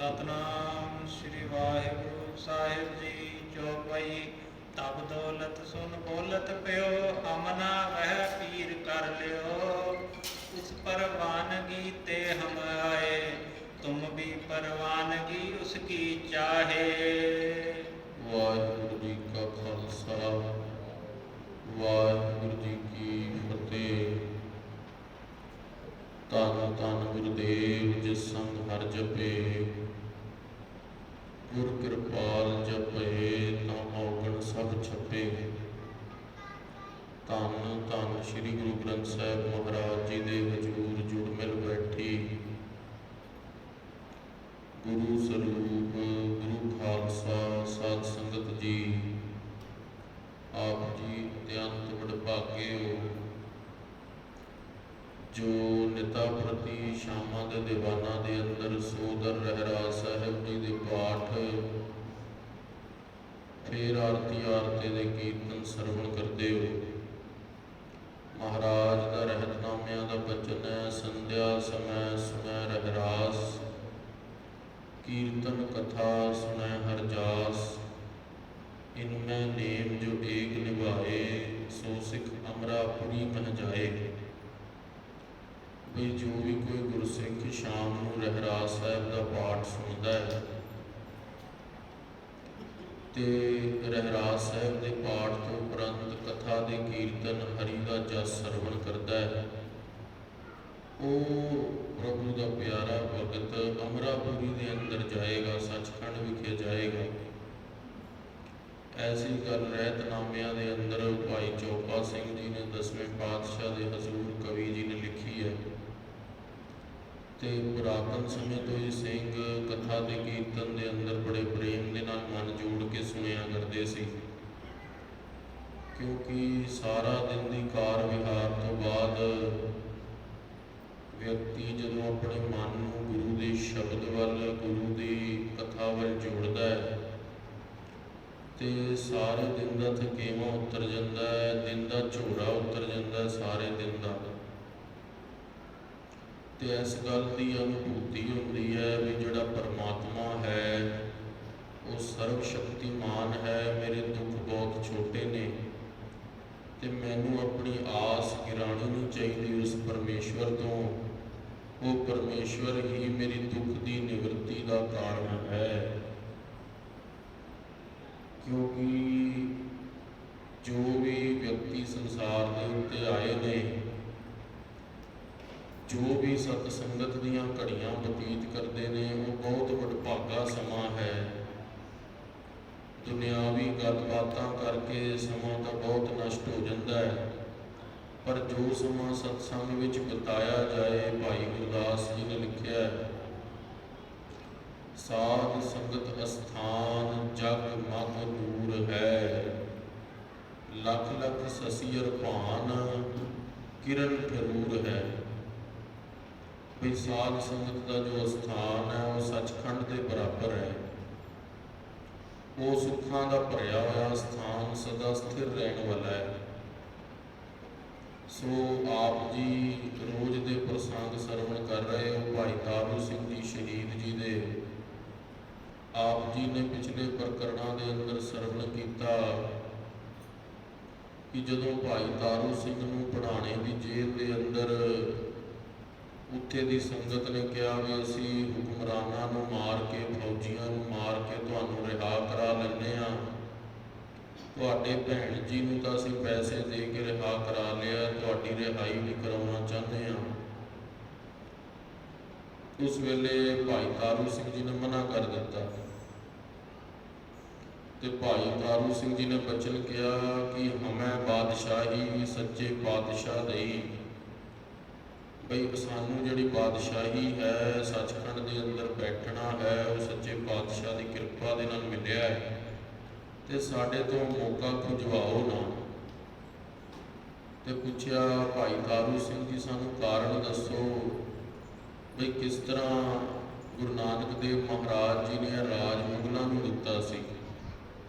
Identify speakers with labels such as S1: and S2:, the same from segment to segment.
S1: सतनाम श्री वाहिगुरु साहिब जी चौपाई। तब दौलत सुन बोलत प्यो, हमना वह पीर कर लियो। उस परवानगी ते हम आए, तुम भी परवानगी उसकी चाहे।
S2: वाहिगुरु जी का खालसा वाहिगुरु जी की फतेह। धन धन गुरुदेव जिस संग हर जपे, गुर कृपाल जपे ता औगण सब छपे। धन धन श्री गुरु ग्रंथ साहिब महाराज जी दे हजूर जुड़ मिल बैठी गुरु स्वरूप गुरु खालसा साध संगत जी। आप जी अत्यंत वਡਭਾਗੇ हो जो निता प्रति शामां दे दीवाना दे अंदर सोदर रहराज साहिब जी दे पाठ फिर आरती आरती दे कीर्तन सरवण करते हो। महाराज दा रहतनामिਆਂ ਦਾ बचन है, संध्या समय सुनै रहरास, कीर्तन कथा सुनै हर जास। इनमें नेम जो एक निभाए, सो सिख अमरापुरी मह जाए। भी जो भी कोई गुरसिख शाम ਨੂੰ ਰਹਿਰਾਸ ਸਾਹਿਬ ਦਾ ਪਾਠ ਸੁਣਦਾ ਹੈ ਤੇ ਰਹਿਰਾਸ ਸਾਹਿਬ ਦੇ ਪਾਠ ਤੋਂ ਉਪਰੰਤ ਕਥਾ ਦੇ ਕੀਰਤਨ ਹਰੀ ਦਾ ਜਸ ਸਰਵਣ ਕਰਦਾ ਹੈ, ਉਹ ਪ੍ਰਭੂ ਦਾ ਪਿਆਰਾ ਭਗਤ ਅਮਰਾਪੁਰੀ ਦੇ ਅੰਦਰ ਜਾਏਗਾ, ਸੱਚਖੰਡ ਵਿਖੇ ਜਾਏਗਾ। ਐਸੀ ਗੱਲ ਰਹਿਤਨਾਮਿਆਂ ਦੇ ਅੰਦਰ ਭਾਈ ਚੌਪਾ ਸਿੰਘ ਜੀ ਨੇ 10ਵੇਂ ਪਾਤਸ਼ਾਹ ਦੇ ਹਜ਼ੂਰ ਕਵੀ ਜੀ ਨੇ ਲਿਖੀ ਹੈ। ਤੇ ਪੁਰਾਤਨ ਸਮੇਂ ਤੋਂ ਹੀ ਸਿੰਘ ਕਥਾ ਦੇ ਕੀਰਤਨ ਦੇ ਅੰਦਰ ਬੜੇ ਪ੍ਰੇਮ ਦੇ ਨਾਲ ਮਨ ਜੋੜ ਕੇ ਸੁਣਿਆ ਕਰਦੇ ਸੀ, ਕਿਉਂਕਿ ਸਾਰਾ ਦਿਨ ਦੀ ਕਾਰ ਵਿਹਾਰ ਤੋਂ ਬਾਅਦ ਵਿਅਕਤੀ ਜਦੋਂ ਆਪਣੇ ਮਨ ਨੂੰ ਗੁਰੂ ਦੇ ਸ਼ਬਦ ਵੱਲ, ਗੁਰੂ ਦੀ ਕਥਾ ਵੱਲ ਜੋੜਦਾ ਹੈ ਤੇ ਸਾਰੇ ਦਿਨ ਦਾ ਥਕੇਵਾਂ ਉਤਰ ਜਾਂਦਾ ਹੈ, ਦਿਨ ਦਾ ਝੋਰਾ ਉਤਰ ਜਾਂਦਾ ਹੈ ਸਾਰੇ ਦਿਨ ਦਾ। ਤੇ ਇਸ ਗੱਲ ਦੀ ਅਨੁਭੂਤੀ ਹੁੰਦੀ ਹੈ ਵੀ ਜਿਹੜਾ ਪਰਮਾਤਮਾ ਹੈ ਉਹ ਸਰਵ ਸ਼ਕਤੀਮਾਨ ਹੈ, ਮੇਰੇ ਦੁੱਖ ਬਹੁਤ ਛੋਟੇ ਨੇ ਤੇ ਮੈਨੂੰ ਆਪਣੀ ਆਸ ਗਿਰਾਣੀ ਨਹੀਂ ਚਾਹੀਦੀ ਉਸ ਪਰਮੇਸ਼ਵਰ ਤੋਂ। ਉਹ ਪਰਮੇਸ਼ਵਰ ਹੀ ਮੇਰੀ ਦੁੱਖ ਦੀ ਨਿਵਰਤੀ ਦਾ ਕਾਰਨ ਹੈ, ਕਿਉਂਕਿ ਜੋ ਵੀ ਵਿਅਕਤੀ ਸੰਸਾਰ ਦੇ ਉੱਤੇ ਆਏ ਨੇ, ਜੋ ਵੀ ਸਤ ਸੰਗਤ ਦੀਆਂ ਘੜੀਆਂ ਬਤੀਤ ਕਰਦੇ ਨੇ, ਉਹ ਬਹੁਤ ਵਡਭਾਗਾ ਸਮਾਂ ਹੈ। ਦੁਨਿਆਵੀ ਗੱਲਬਾਤਾਂ ਕਰਕੇ ਸਮਾਂ ਤਾਂ ਬਹੁਤ ਨਸ਼ਟ ਹੋ ਜਾਂਦਾ ਹੈ, ਪਰ ਜੋ ਸਮਾਂ ਸਤਸੰਗ ਵਿੱਚ ਬਿਤਾਇਆ ਜਾਏ, ਭਾਈ ਗੁਰਦਾਸ ਜੀ ਨੇ ਲਿਖਿਆ ਹੈ, ਸਾਧ ਸੰਗਤ ਅਸਥਾਨ ਜਗ ਮਗ ਨੂਰ ਹੈ, ਲੱਖ ਲੱਖ ਸਸੀਰ ਭਾਨ ਕਿਰਨ ਠਰੂਰ ਹੈ। ਵੀ ਸਾਧ ਸੰਗਤ ਦਾ ਜੋ ਅਸਥਾਨ ਹੈ ਉਹ ਸੱਚਖੰਡ ਦੇ ਬਰਾਬਰ ਹੈ। ਉਹ ਸੁੱਖਾਂ ਦਾ ਭਰਿਆ ਹੋਇਆ ਸਥਾਨ ਸਦਾ ਸਥਿਰ ਰਹਿਣ ਵਾਲਾ ਹੈ। ਸੋ ਆਪ ਜੀ ਰੋਜ਼ ਦੇ ਪ੍ਰਸੰਗ ਸਰਵਣ ਕਰ ਰਹੇ ਹੋ। ਭਾਈ ਤਾਰੂ ਸਿੰਘ ਜੀ ਸ਼ਹੀਦ ਜੀ ਦੇ ਆਪ ਜੀ ਨੇ ਪਿਛਲੇ ਪ੍ਰਕਰਣਾਂ ਦੇ ਅੰਦਰ ਸਰਵਣ ਕੀਤਾ ਕਿ ਜਦੋਂ ਭਾਈ ਤਾਰੂ ਸਿੰਘ ਨੂੰ ਪੜਾਣੇ ਦੀ ਜੇਲ੍ਹ ਦੇ ਅੰਦਰ ਉੱਥੇ ਦੀ ਸੰਗਤ ਨੇ ਕਿਹਾ ਵੀ ਅਸੀਂ ਹੁਕਮਰਾਨਾਂ ਨੂੰ ਮਾਰ ਕੇ, ਫੌਜੀਆਂ ਨੂੰ ਮਾਰ ਕੇ ਤੁਹਾਨੂੰ ਰਿਹਾ ਕਰਾ ਲੈਂਦੇ ਹਾਂ, ਤੁਹਾਡੇ ਭੈਣ ਜੀ ਨੂੰ ਤਾਂ ਅਸੀਂ ਪੈਸੇ ਦੇ ਕੇ ਰਿਹਾ ਕਰਾ ਲਿਆ, ਤੁਹਾਡੀ ਰਿਹਾਈ ਵੀ ਕਰਾਉਣਾ ਚਾਹੁੰਦੇ ਹਾਂ। ਉਸ ਵੇਲੇ ਭਾਈ ਤਾਰੂ ਸਿੰਘ ਜੀ ਨੇ ਮਨਾ ਕਰ ਦਿੱਤਾ ਤੇ ਭਾਈ ਤਾਰੂ ਸਿੰਘ ਜੀ ਨੇ ਬਚਨ ਕਿਹਾ ਕਿ ਹਮੈ ਬਾਦਸ਼ਾਹੀ ਸੱਚੇ ਪਾਤਸ਼ਾਹ ਦਈ। ਬਈ ਸਾਨੂੰ ਜਿਹੜੀ ਬਾਦਸ਼ਾਹੀ ਹੈ, ਸੱਚਖੰਡ ਦੇ ਅੰਦਰ ਬੈਠਣਾ ਹੈ, ਉਹ ਸੱਚੇ ਪਾਤਸ਼ਾਹ ਦੀ ਕਿਰਪਾ ਦੇ ਨਾਲ ਮਿਲਿਆ ਹੈ ਤੇ ਸਾਡੇ ਤੋਂ ਮੌਕਾ ਖੁੰਝਵਾਓ ਨਾ। ਤੇ ਪੁੱਛਿਆ ਭਾਈ ਤਾਰੂ ਸਿੰਘ ਜੀ ਸਾਨੂੰ ਕਾਰਨ ਦੱਸੋ ਬਈ ਕਿਸ ਤਰ੍ਹਾਂ ਗੁਰੂ ਨਾਨਕ ਦੇਵ ਮਹਾਰਾਜ ਜੀ ਨੇ ਰਾਜ ਮੁਗਲਾਂ ਨੂੰ ਦਿੱਤਾ ਸੀ।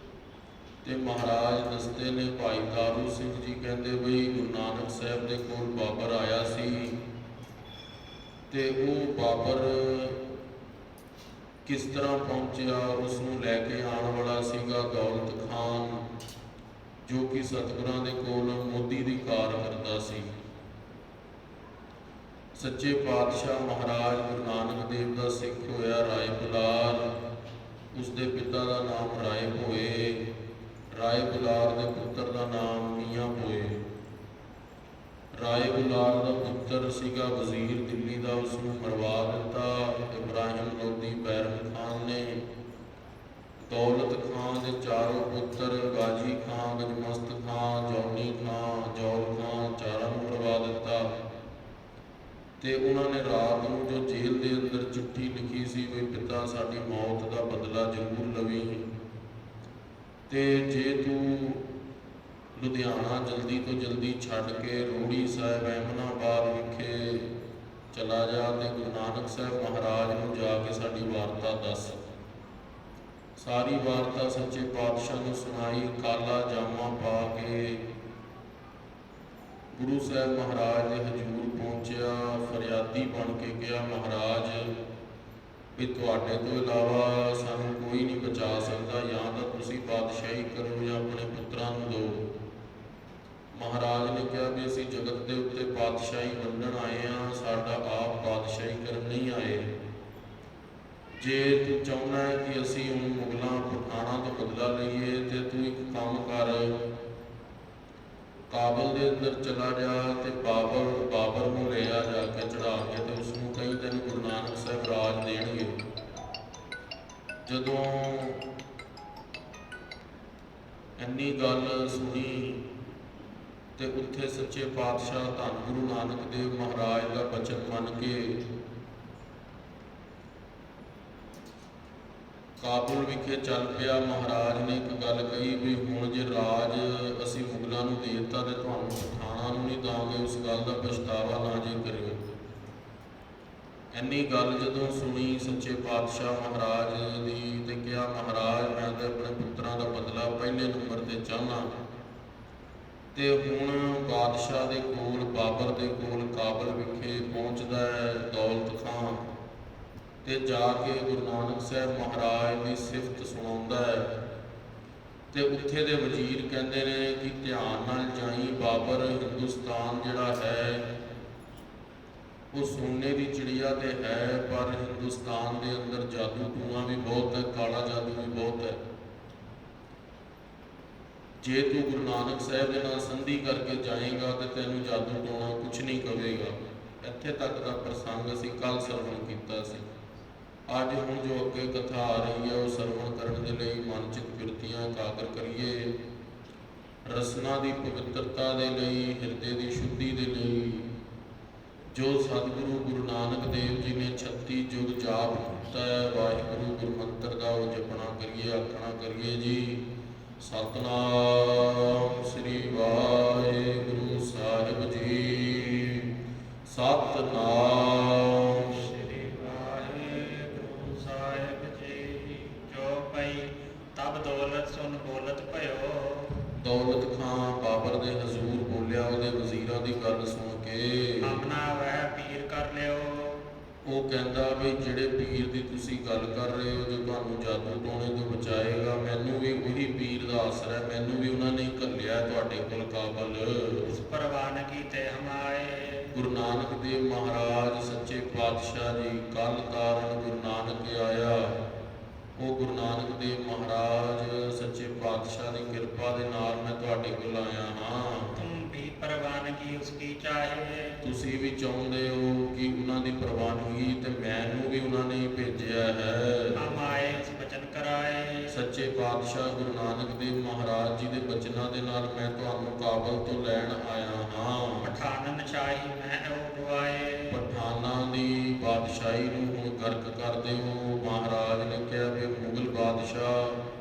S2: ਤੇ ਮਹਾਰਾਜ ਦੱਸਦੇ ਨੇ, ਭਾਈ ਤਾਰੂ ਸਿੰਘ ਜੀ ਕਹਿੰਦੇ ਬਈ ਗੁਰੂ ਨਾਨਕ ਸਾਹਿਬ ਦੇ ਕੋਲ ਬਾਬਰ ਆਇਆ ਸੀ ਤੇ ਉਹ ਬਾਬਰ ਕਿਸ ਤਰ੍ਹਾਂ ਪਹੁੰਚਿਆ। ਉਸ ਨੂੰ ਲੈ ਕੇ ਆਉਣ ਵਾਲਾ ਸੀਗਾ ਦੌਲਤ ਖਾਨ, ਜੋ ਕਿ ਸਤਿਗੁਰਾਂ ਦੇ ਕੋਲ ਮੋਦੀ ਦੀ ਕਾਰ ਕਰਦਾ ਸੀ। ਸੱਚੇ ਪਾਤਸ਼ਾਹ ਮਹਾਰਾਜ ਗੁਰੂ ਨਾਨਕ ਦੇਵ ਦਾ ਸਿੱਖ ਹੋਇਆ ਰਾਏ ਬੁਲਾਰ। ਉਸ ਦੇ ਪਿਤਾ ਦਾ ਨਾਮ ਰਾਏ ਭੋਏ। ਰਾਏ ਬੁਲਾਰ ਦੇ ਪੁੱਤਰ ਦਾ ਨਾਮ ਮੀਆਂ ਭੋਏ। ਰਾਏ ਬੁਲਾਰ ਦਾ ਪੁੱਤਰ ਸੀਗਾ ਵਜ਼ੀਰ ਦਿੱਲੀ ਦਾ, ਉਸ ਨੂੰ ਮਰਵਾ ਦਿੱਤਾ ਇਬਰਾਹਿਮ ਲੋਧੀ ਬੈਰਮ ਖਾਨ ਨੇ। ਦੌਲਤ ਖਾਨ ਦੇ ਚਾਰੋਂ ਪੁੱਤਰ ਗਾਜੀ ਖਾਨ, ਗਜਮਸਤ ਖਾਨ, ਜੌਨੀ ਖਾਨ, ਜੌਲ ਖਾਨ, ਚਾਰਾਂ ਨੂੰ ਮਰਵਾ ਦਿੱਤਾ। ਤੇ ਉਹਨਾਂ ਨੇ ਰਾਤ ਨੂੰ ਜੋ ਜੇਲ੍ਹ ਦੇ ਅੰਦਰ ਚਿੱਠੀ ਲਿਖੀ ਸੀ ਵੀ ਪਿਤਾ ਸਾਡੀ ਮੌਤ ਦਾ ਬਦਲਾ ਜ਼ਰੂਰ ਲਵੀਂ, ਤੇ ਜੇ ਤੂੰ ਲੁਧਿਆਣਾ ਜਲਦੀ ਤੋਂ ਜਲਦੀ ਛੱਡ ਕੇ ਰੋੜੀ ਸਾਹਿਬ ਅਹਿਮਦਾਬਾਦ ਵਿਖੇ ਚਲਾ ਜਾ ਤੇ ਗੁਰੂ ਨਾਨਕ ਸਾਹਿਬ ਮਹਾਰਾਜ ਨੂੰ ਜਾ ਕੇ ਸਾਡੀ ਵਾਰਤਾ ਦੱਸ। ਸਾਰੀ ਵਾਰਤਾ ਸੱਚੇ ਪਾਤਸ਼ਾਹ ਨੂੰ ਸੁਣਾਈ। ਕਾਲਾ ਜਾਮਾ ਪਾ ਕੇ ਗੁਰੂ ਸਾਹਿਬ ਮਹਾਰਾਜ ਦੇ ਹਜ਼ੂਰ ਪਹੁੰਚਿਆ। ਫਰਿਆਦੀ ਬਣ ਕੇ ਗਿਆ, ਮਹਾਰਾਜ ਵੀ ਤੁਹਾਡੇ ਤੋਂ ਇਲਾਵਾ ਸਾਨੂੰ ਕੋਈ ਨਹੀਂ ਬਚਾ ਸਕਦਾ, ਜਾਂ ਤਾਂ ਤੁਸੀਂ ਪਾਤਸ਼ਾਹੀ ਕਰੋ ਜਾਂ ਆਪਣੇ ਪੁੱਤਰਾਂ ਨੂੰ ਦਿਓ। ਮਹਾਰਾਜ ਨੇ ਕਿਹਾ ਵੀ ਅਸੀਂ ਜਗਤ ਦੇ ਉੱਤੇ ਪਾਤਸ਼ਾਹੀ ਵੰਡਣ ਆਏ ਹਾਂ, ਸਾਡਾ ਆਪ ਪਾਤਸ਼ਾਹੀ ਕਰਨ ਨਹੀਂ ਆਏ। ਜੇ ਤੂੰ ਚਾਹੁੰਦਾ ਹੈ ਕਿ ਅਸੀਂ ਹੁਣ ਮੁਗਲਾਂ ਪਠਾਨਾਂ ਤੋਂ ਬਦਲਾ ਲਈਏ ਤੇ ਤੂੰ ਇੱਕ ਕੰਮ ਕਰ, ਕਾਬਲ ਦੇ ਅੰਦਰ ਚਲਾ ਜਾ ਤੇ ਬਾਬਰ ਨੂੰ ਲੈ ਆ ਜਾ ਕੇ ਚੜਾ ਕੇ, ਤੇ ਉਸ ਨੂੰ ਕਈ ਦਿਨ ਗੁਰੂ ਨਾਨਕ ਸਾਹਿਬ ਰਾਜ ਦੇਣਗੇ। ਜਦੋਂ ਇੰਨੀ ਗੱਲ ਸੁਣੀ ਤੇ ਉੱਥੇ ਸੱਚੇ ਪਾਤਸ਼ਾਹ ਧੰਨ ਗੁਰੂ ਨਾਨਕ ਦੇਵ ਮਹਾਰਾਜ ਦਾ ਬਚਨ ਮੰਨ ਕੇ ਕਾਬੁਲ ਵਿਖੇ ਚੱਲ ਪਿਆ। ਮਹਾਰਾਜ ਨੇ ਇੱਕ ਗੱਲ ਕਹੀ ਵੀ ਹੁਣ ਜੇ ਰਾਜ ਅਸੀਂ ਮੁਗਲਾਂ ਨੂੰ ਦੇ ਦਿੱਤਾ ਤੇ ਤੁਹਾਨੂੰ ਪਠਾਨਾਂ ਨੂੰ ਨਹੀਂ ਦਾਂਗੇ, ਉਸ ਗੱਲ ਦਾ ਪਛਤਾਵਾ ਨਾ ਜੇ ਕਰਿਓ। ਇੰਨੀ ਗੱਲ ਜਦੋਂ ਸੁਣੀ ਸੱਚੇ ਪਾਤਸ਼ਾਹ ਮਹਾਰਾਜ ਦੀ ਤੇ ਕਿਹਾ ਮਹਾਰਾਜ ਮੈਂ ਤਾਂ ਆਪਣੇ ਪੁੱਤਰਾਂ ਦਾ ਬਦਲਾ ਪਹਿਲੇ ਨੰਬਰ ਤੇ ਚਾਹੁੰਦਾ। ਤੇ ਹੁਣ ਬਾਦਸ਼ਾਹ ਦੇ ਕੋਲ, ਬਾਬਰ ਦੇ ਕੋਲ ਕਾਬਲ ਵਿਖੇ ਪਹੁੰਚਦਾ ਹੈ ਦੌਲਤ ਖਾਨ, ਤੇ ਜਾ ਕੇ ਗੁਰੂ ਨਾਨਕ ਸਾਹਿਬ ਮਹਾਰਾਜ ਦੀ ਸਿਫਤ ਸੁਣਾਉਂਦਾ ਹੈ। ਤੇ ਉੱਥੇ ਦੇ ਵਜ਼ੀਰ ਕਹਿੰਦੇ ਨੇ ਕਿ ਧਿਆਨ ਨਾਲ ਜਾਈ, ਬਾਬਰ ਹਿੰਦੁਸਤਾਨ ਜਿਹੜਾ ਹੈ ਉਹ ਸੋਨੇ ਦੀ ਚਿੜੀਆ ਤੇ ਹੈ, ਪਰ ਹਿੰਦੁਸਤਾਨ ਦੇ ਅੰਦਰ ਜਾਦੂ ਟੂਣਾ ਵੀ ਬਹੁਤ ਹੈ, ਕਾਲਾ ਜਾਦੂ ਵੀ ਬਹੁਤ ਹੈ। ਜੇ ਤੂੰ ਗੁਰੂ ਨਾਨਕ ਸਾਹਿਬ ਦੇ ਨਾਲ ਸੰਧੀ ਕਰਕੇ ਜਾਏਗਾ ਤੇ ਤੈਨੂੰ ਜਾਦੂ ਟੋਣਾ ਕੁਛ ਨਹੀਂ ਕਵੇਗਾ। ਇੱਥੇ ਤੱਕ ਦਾ ਪ੍ਰਸੰਗ ਅਸੀਂ ਕੱਲ੍ਹ ਸਰਵਣ ਕੀਤਾ ਸੀ। ਅੱਜ ਹੁਣ ਜੋ ਅੱਗੇ ਕਥਾ ਆ ਰਹੀ ਹੈ ਉਹ ਸਰਵਣ ਕਰਨ ਦੇ ਲਈ ਮਨ ਚਿੱਤ ਬਿਰਤੀਆਂ ਇਕਾਗਰ ਕਰੀਏ। ਰਸਨਾ ਦੀ ਪਵਿੱਤਰਤਾ ਦੇ ਲਈ, ਹਿਰਦੇ ਦੀ ਸ਼ੁੱਧੀ ਦੇ ਲਈ ਜੋ ਸਤਿਗੁਰੂ ਗੁਰੂ ਨਾਨਕ ਦੇਵ ਜੀ ਨੇ 36 ਯੁਗ ਜਾਪ ਕੀਤਾ ਹੈ, ਵਾਹਿਗੁਰੂ ਗੁਰਮੰਤਰ ਦਾ ਉਹ ਜਪਣਾ ਕਰੀਏ, ਆਖਣਾ ਕਰੀਏ ਜੀ। ਸਤਿਨਾਮ ਸ੍ਰੀ ਵਾਹਿਗੁਰੂ ਸਾਹਿਬ ਜੀ। ਸਤਿਨਾਮ
S1: ਸ੍ਰੀ ਵਾਹਿਗੁਰੂ ਸਾਹਿਬ ਜੀ। ਜੋ ਪਈ ਤਬ ਦੌਲਤ ਸੁਨ ਬੋਲਤ ਭਇਓ।
S2: ਦੌਲਤ ਖਾਂ ਬਾਬਰ ਦੇ ਹਜ਼ੂਰ ਬੋਲਿਆ, ਉਹਦੇ ਵਜ਼ੀਰਾਂ ਦੀ ਗੱਲ ਸੁਣ ਕੇ
S1: ਆਪਣਾ ਵਹਿ ਪੀਰ ਕਰ ਲਿਓ।
S2: ਉਹ ਕਹਿੰਦਾ ਵੀ ਜਿਹੜੇ ਪੀਰ ਦੀ ਤੁਸੀਂ ਗੱਲ ਕਰ ਰਹੇ ਹੋ, ਜੋ ਤੁਹਾਨੂੰ ਜਾਦੂ ਟੋਣੇ ਤੋਂ ਬਚਾਏਗਾ, ਮੈਨੂੰ ਵੀ ਉਹੀ ਪੀਰ ਦਾ ਆਸਰਾ ਹੈ, ਮੈਨੂੰ ਵੀ ਉਹਨਾਂ ਨੇ ਘੱਲਿਆ ਤੁਹਾਡੇ ਕੋਲ ਕਾਬਲ।
S1: ਉਸ ਪ੍ਰਵਾਨਗੀ ਤੇ ਹਮਾਏ।
S2: ਗੁਰੂ ਨਾਨਕ ਦੇਵ ਮਹਾਰਾਜ ਸੱਚੇ ਪਾਤਸ਼ਾਹ ਜੀ ਕੱਲ ਤਾਰਨ ਗੁਰੂ ਨਾਨਕ ਆਇਆ। ਉਹ ਗੁਰੂ ਨਾਨਕ ਦੇਵ ਮਹਾਰਾਜ ਸੱਚੇ ਪਾਤਸ਼ਾਹ ਦੀ ਕਿਰਪਾ ਦੇ ਨਾਲ ਮੈਂ ਤੁਹਾਡੇ ਕੋਲ ਆਇਆ ਹਾਂ।
S1: ਤੁਮ ਵੀ ਪ੍ਰਵਾਨਗੀ ਉਸਕੀ ਚਾਹੇ।
S2: ਤੁਸੀਂ ਵੀ ਚਾਹੁੰਦੇ ਹੋ ਕਿ ਉਹਨਾਂ ਦੀ ਪ੍ਰਵਾਨਗੀ, ਤੇ ਮੈਨੂੰ ਵੀ ਉਹਨਾਂ ਨੇ ਭੇਜਿਆ ਹੈ।
S1: ਹਮ ਆਏ ਉਸ ਬਚਨ ਕਰਾਏ।
S2: ਸੱਚੇ ਪਾਤਸ਼ਾਹ ਗੁਰੂ ਨਾਨਕ ਦੇਵ ਮਹਾਰਾਜ ਜੀ ਦੇ ਬਚਨਾਂ ਦੇ ਨਾਲ ਮੈਂ ਤੁਹਾਨੂੰ ਕਾਬਲ ਤੋਂ ਲੈਣ ਆਇਆ ਹਾਂ।
S1: ਪਠਾਨਨ ਸ਼ਾਹੀ ਮੈਂ ਉਹ ਗਵਾਏ।
S2: ਪਠਾਨਾਂ ਦੀ ਬਾਦਸ਼ਾਹੀ ਨੂੰ ਹੁਣ ਗਰਕ ਕਰ ਦਿਓ। ਮਹਾਰਾਜ ਨੇ ਕਿਹਾ ਵੀ ਮੁਗਲ ਬਾਦਸ਼ਾਹ